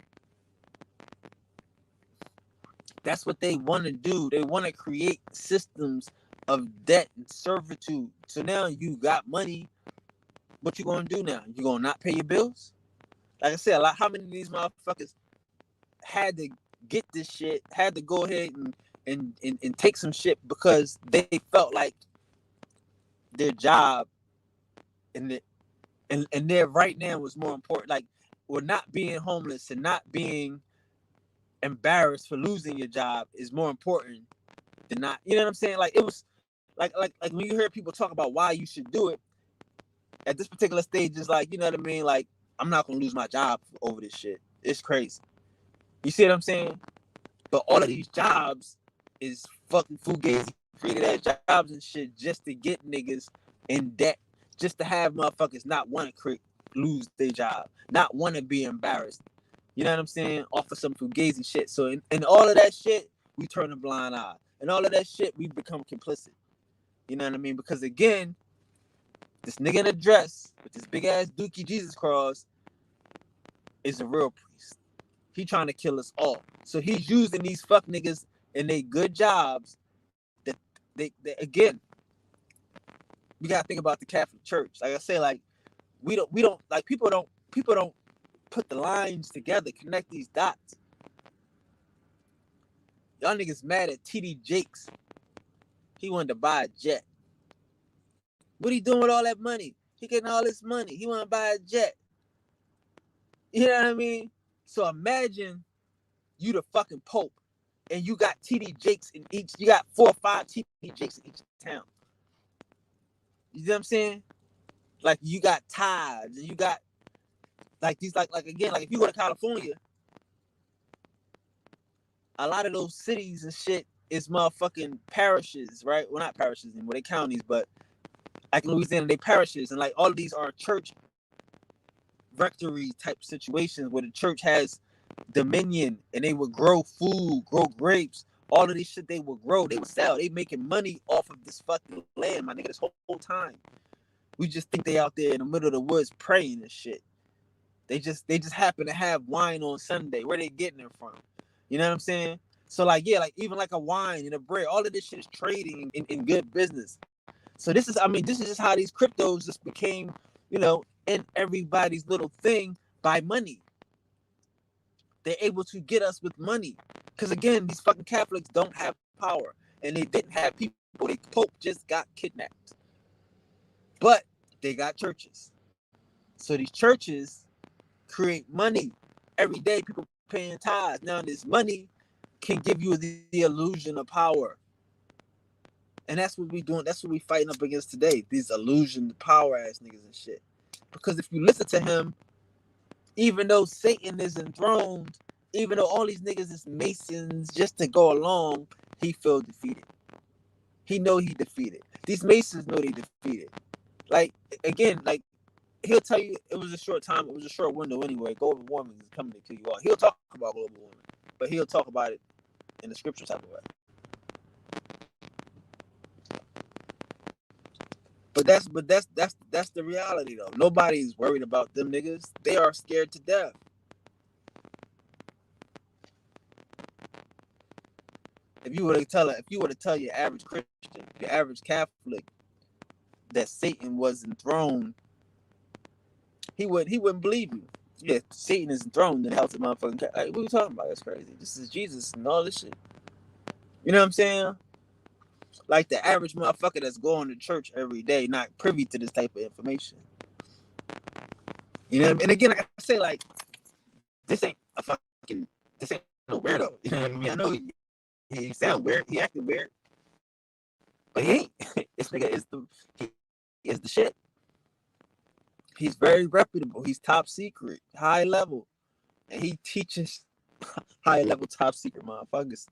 that's what they want to do. They want to create systems of debt and servitude. So now you got money. What you gonna do now? You gonna not pay your bills? Like I said, how many of these motherfuckers had to get this shit, had to go ahead and take some shit because they felt like their job and their right now was more important. Like, or not being homeless and not being embarrassed for losing your job is more important than not. You know what I'm saying? Like, it was like when you hear people talk about why you should do it at this particular stage, is like, you know what I mean? Like, I'm not gonna lose my job over this shit. It's crazy. You see what I'm saying? But all of these jobs is fucking fugazi created as jobs and shit just to get niggas in debt, just to have motherfuckers not want to lose their job, not want to be embarrassed. You know what I'm saying? Off of some fugazi shit. So in all of that shit, we turn a blind eye. And all of that shit, we become complicit. You know what I mean? Because again, this nigga in a dress with this big ass dookie Jesus cross is a real priest. He trying to kill us all. So he's using these fuck niggas in their good jobs. That they again, we gotta think about the Catholic Church. Like I say, like we don't like people don't put the lines together, connect these dots. Y'all niggas mad at TD Jakes. He wanted to buy a jet. What he doing with all that money? He getting all this money. He want to buy a jet. You know what I mean? So imagine you the fucking Pope and you got TD Jakes in each, you got 4 or 5 TD Jakes in each town. You know what I'm saying? Like you got tithes and you got like these, like again, like if you go to California, a lot of those cities and shit is motherfucking parishes, right? Well, not parishes anymore, they counties, but like in Louisiana, they parishes, and like all of these are church rectory type situations where the church has dominion and they would grow food, grow grapes, all of this shit they would grow, they would sell, they making money off of this fucking land, my nigga, this whole time. We just think they out there in the middle of the woods praying and shit. They just happen to have wine on Sunday. Where they getting it from? You know what I'm saying? So like, yeah, like even like a wine and a bread, all of this shit is trading in good business. So this is just how these cryptos just became, in everybody's little thing by money. They're able to get us with money. Because again, these fucking Catholics don't have power. And they didn't have people. The Pope just got kidnapped. But they got churches. So these churches create money. Every day people paying tithes. Now this money can give you the illusion of power. And that's what we doing. That's what we fighting up against today. These illusion, power ass niggas and shit. Because if you listen to him, even though Satan is enthroned, even though all these niggas is Masons just to go along, he feel defeated. He know he defeated. These Masons know they defeated. Like, again, like, he'll tell you it was a short time, it was a short window anyway. Global warming is coming to kill you all. He'll talk about global warming, but he'll talk about it in the scripture type of way. But that's the reality though. Nobody's worried about them niggas. They are scared to death. If you were to tell your average Christian, your average Catholic that Satan was enthroned, he wouldn't believe you. Yeah, Satan is enthroned in the house of motherfucking like, what are you talking about? That's crazy. This is Jesus and all this shit. You know what I'm saying? Like the average motherfucker that's going to church every day, not privy to this type of information. You know what I mean? And again, like I say, like, this ain't no weirdo. You know what I mean? I know he sound weird, he acting weird, but he ain't. This nigga is the shit. He's very reputable. He's top secret, high level, and he teaches high level, top secret motherfuckers.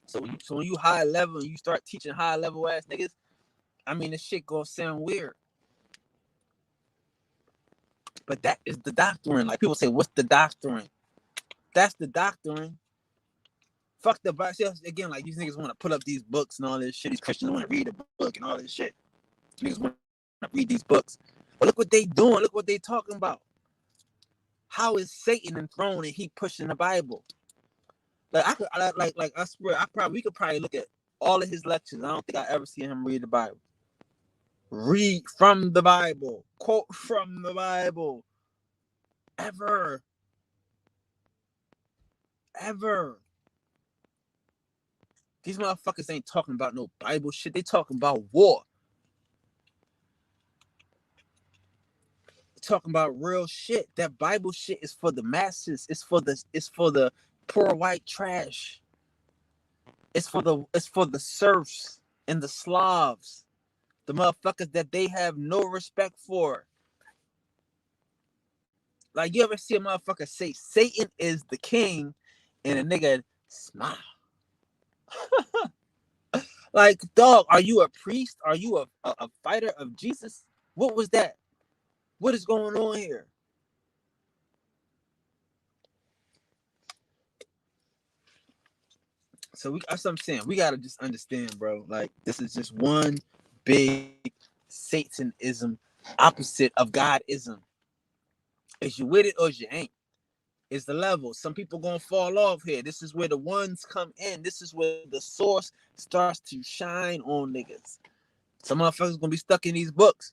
So when you high level and you start teaching high level ass niggas, I mean, this shit gonna sound weird. But that is the doctrine. Like people say, what's the doctrine? That's the doctrine. Fuck the Bible. Again, like these niggas want to put up these books and all this shit. These Christians want to read a book and all this shit. Niggas want to read these books. But look what they doing. Look what they talking about. How is Satan enthroned and he pushing the Bible? Like I swear, we could probably look at all of his lectures. I don't think I ever see him read the Bible. Read from the Bible. Quote from the Bible. Ever. These motherfuckers ain't talking about no Bible shit. They talking about war. Talking about real shit. That Bible shit is for the masses. It's for the poor white trash. It's for the serfs. and the Slavs, the motherfuckers that they have no respect for. Like, you ever see a motherfucker say Satan is the king and a nigga smile? Like, dog, are you a priest? Are you a fighter of Jesus? What was that? What is going on here? So that's what I'm saying. We gotta just understand, bro. Like, this is just one big Satanism, opposite of Godism. Is you with it or you ain't? Is the level. Some people gonna fall off here. This is where the ones come in. This is where the source starts to shine on niggas. Some motherfuckers gonna be stuck in these books.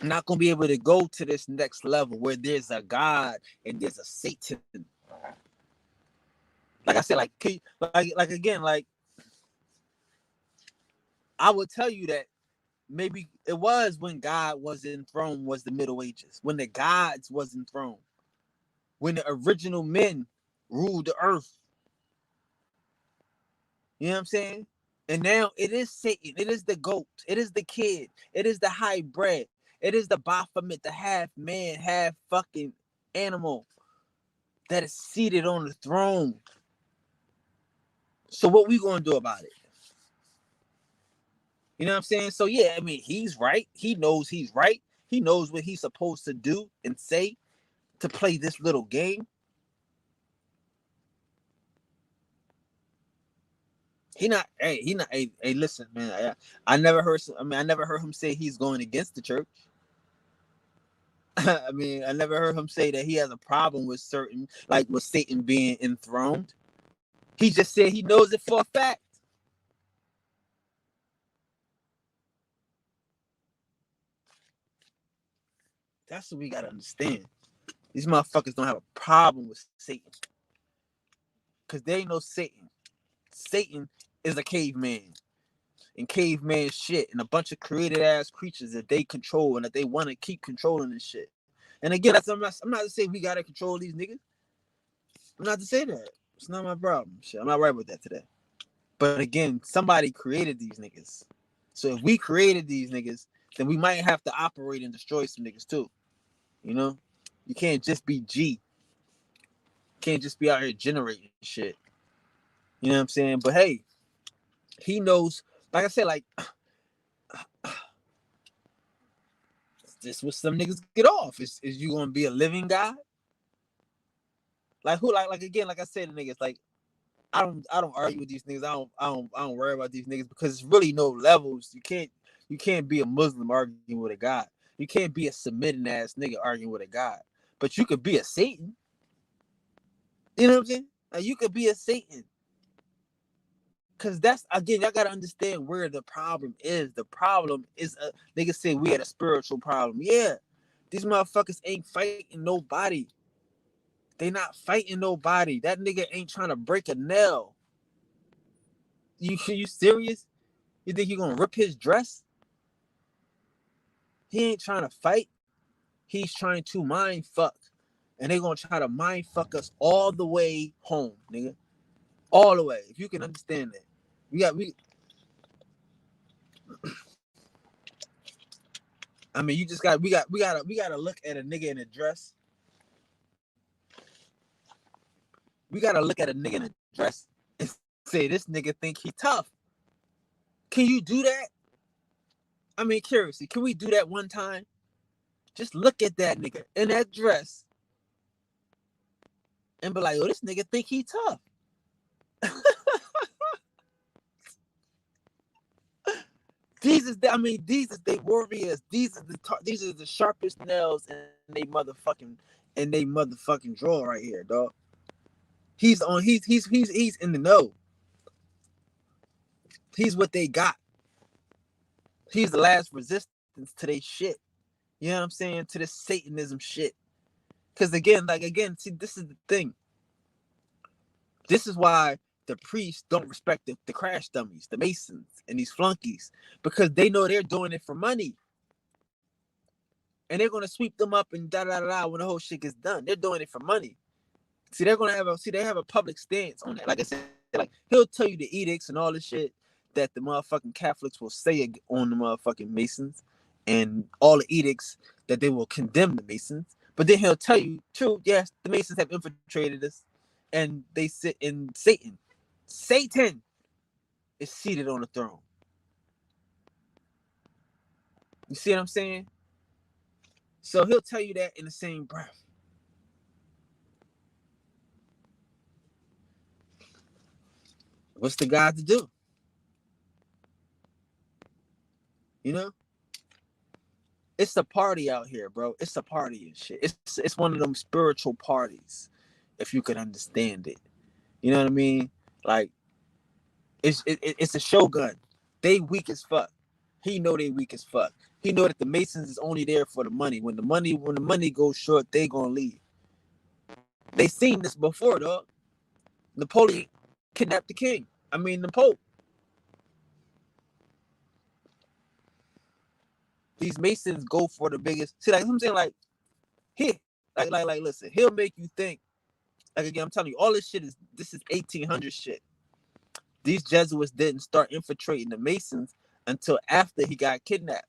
Not gonna be able to go to this next level where there's a God and there's a Satan. Like I said, like again, like I would tell you that maybe it was when God was enthroned was the Middle Ages, when the gods was enthroned, when the original men ruled the earth. You know what I'm saying? And now it is Satan. It is the goat. It is the kid. It is the hybrid. It is the Baphomet, the half man, half fucking animal that is seated on the throne. So what we gonna do about it? You know what I'm saying? So yeah, I mean, he's right. He knows he's right. He knows what he's supposed to do and say to play this little game. Hey, listen, man. I never heard. I never heard him say he's going against the church. I mean, I never heard him say that he has a problem with certain, like with Satan being enthroned. He just said he knows it for a fact. That's what we gotta understand. These motherfuckers don't have a problem with Satan because they know Satan. Satan is a caveman and caveman shit and a bunch of created ass creatures that they control and that they want to keep controlling this shit. And again, I'm not to say we gotta control these niggas. I'm not to say that. It's not my problem. Shit, I'm not right with that today. But again, somebody created these niggas. So if we created these niggas, then we might have to operate and destroy some niggas too. You know? You can't just be G. You can't just be out here generating shit. You know what I'm saying? But hey, he knows, like I said, like this what some niggas get off. Is you gonna be a living God? Like who like again, like I said to niggas, like I don't argue with these niggas. I don't worry about these niggas because it's really no levels. You can't be a Muslim arguing with a God. You can't be a submitting ass nigga arguing with a God. But you could be a Satan. You know what I'm saying? Like you could be a Satan. Cause that's again, y'all gotta understand where the problem is. The problem is niggas say we had a spiritual problem. Yeah, these motherfuckers ain't fighting nobody. They not fighting nobody. That nigga ain't trying to break a nail. You serious? You think you gonna rip his dress? He ain't trying to fight. He's trying to mind fuck. And they gonna try to mind fuck us all the way home, nigga. All the way. If you can understand that. We I mean, you just got we gotta look at a nigga in a dress. We gotta look at a nigga in a dress and say this nigga think he tough. Can you do that? I mean, curiously, can we do that one time? Just look at that nigga in that dress and be like, oh, this nigga think he tough. These is they warriors. These are the sharpest nails in they motherfucking drawer right here, dog. He's in the know. He's what they got. He's the last resistance to their shit. You know what I'm saying? To this Satanism shit. Because again, see, this is the thing. This is why the priests don't respect the crash dummies, the Masons, and these flunkies, because they know they're doing it for money. And they're gonna sweep them up and da da da when the whole shit gets done. They're doing it for money. See, they have a public stance on that. Like I said, like he'll tell you the edicts and all the shit that the motherfucking Catholics will say on the motherfucking Masons, and all the edicts that they will condemn the Masons. But then he'll tell you, true, yes, the Masons have infiltrated us, and they sit in Satan. Satan is seated on the throne. You see what I'm saying? So he'll tell you that in the same breath. What's the God to do? You know? It's a party out here, bro. It's a party and shit. It's one of them spiritual parties, if you could understand it. You know what I mean? Like, it's a shogun. They weak as fuck. He know they weak as fuck. He know that the Masons is only there for the money. When the money goes short, they gonna leave. They seen this before, dog. Napoleon kidnapped the king. I mean, the Pope. These Masons go for the biggest. See, like I'm saying, like here, like, listen. He'll make you think. Like again, I'm telling you, all this shit is 1800 shit. These Jesuits didn't start infiltrating the Masons until after he got kidnapped.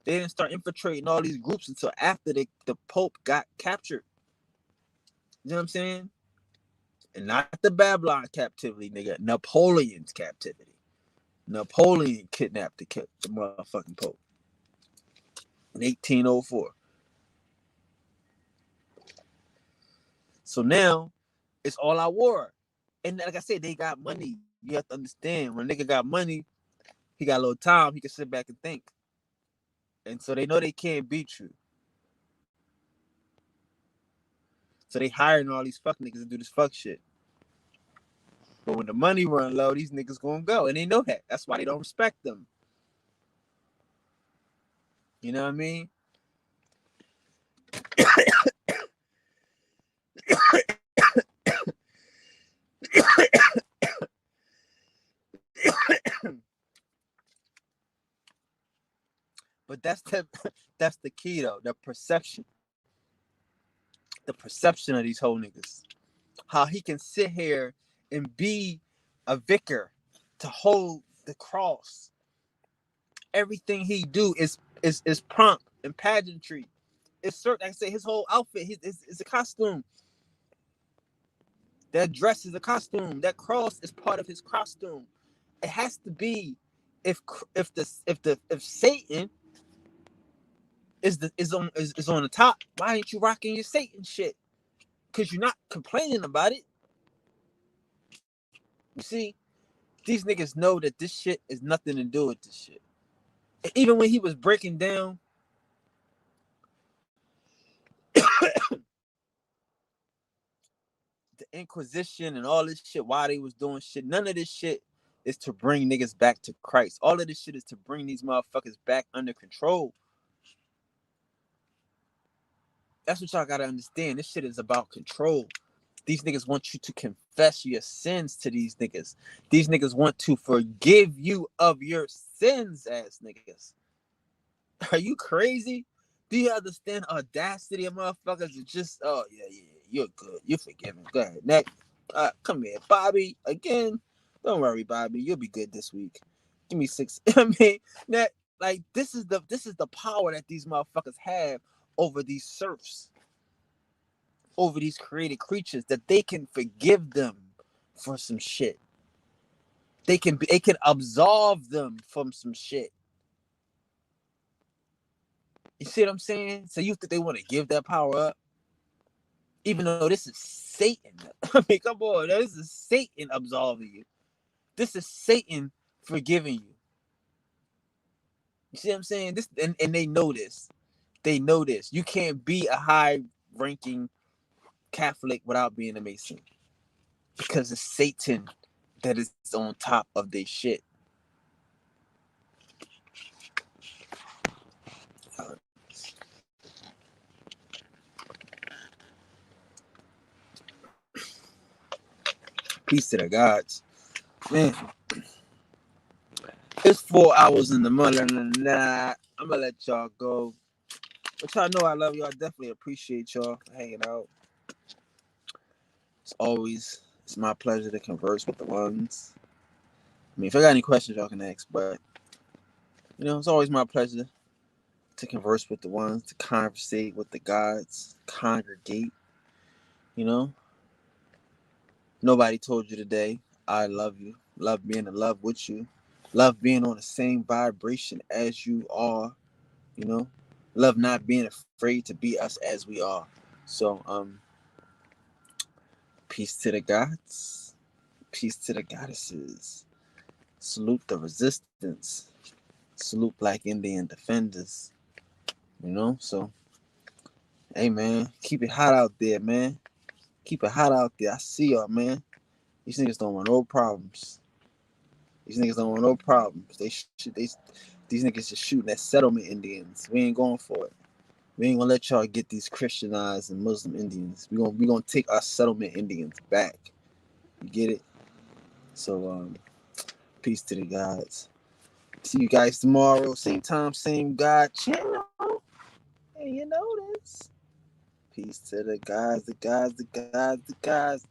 They didn't start infiltrating all these groups until after the Pope got captured. You know what I'm saying? And not the Babylon captivity, nigga. Napoleon's captivity. Napoleon kidnapped the motherfucking Pope in 1804. So now it's all out war. And like I said, they got money. You have to understand, when a nigga got money, he got a little time, he can sit back and think. And so they know they can't beat you. So they hiring all these fuck niggas to do this fuck shit. But when the money run low, these niggas gonna go. And they know that. That's why they don't respect them. You know what I mean? But that's the key though, the perception. The perception of these whole niggas. How he can sit here and be a vicar to hold the cross. Everything he do is pomp and pageantry. It's certain, like I say, his whole outfit is a costume. That dress is a costume. That cross is part of his costume. It has to be. If Satan is on the top, why ain't you rocking your Satan shit? Because you're not complaining about it. You see, these niggas know that this shit is nothing to do with this shit. And even when he was breaking down the Inquisition and all this shit, why they was doing shit, none of this shit is to bring niggas back to Christ. All of this shit is to bring these motherfuckers back under control. That's what y'all gotta understand. This shit is about control. These niggas want you to confess your sins to these niggas. These niggas want to forgive you of your sins, ass niggas. Are you crazy? Do you understand audacity of motherfuckers? It's just, oh, yeah, you're good. You're forgiven. Go ahead. Next. Come here, Bobby. Again. Don't worry, Bobby. You'll be good this week. Give me 6. I mean, that, like, this is the power that these motherfuckers have over these serfs, over these created creatures, that they can forgive them for some shit. They can absolve them from some shit. You see what I'm saying? So you think they want to give that power up? Even though this is Satan. I mean, come on. This is Satan absolving you. This is Satan forgiving you. You see what I'm saying? This and they know this. They know this. You can't be a high-ranking Catholic without being a Mason. Because it's Satan that is on top of their shit. Peace to the gods. Man. It's 4 hours in the morning. Nah, I'm gonna let y'all go. But y'all know I love y'all. I definitely appreciate y'all hanging out. It's always It's my pleasure to converse with the ones. I mean, if I got any questions, y'all can ask. But it's always my pleasure to converse with the ones, to conversate with the gods, congregate. You know, nobody told you today, I love you. Love being in love with you. Love being on the same vibration as you are. You know, love not being afraid to be us as we are. So, peace to the gods, peace to the goddesses. Salute the resistance. Salute Black Indian defenders. So hey man, keep it hot out there, man. Keep it hot out there. I see y'all, man. These niggas don't want no problems. These niggas don't want no problems. These niggas just shooting at settlement Indians. We ain't going for it. We ain't gonna let y'all get these Christianized and Muslim Indians. We gonna take our settlement Indians back. You get it? So peace to the gods. See you guys tomorrow, same time, same God channel. And you know this. Peace to the guys, the guys, the guys, the guys.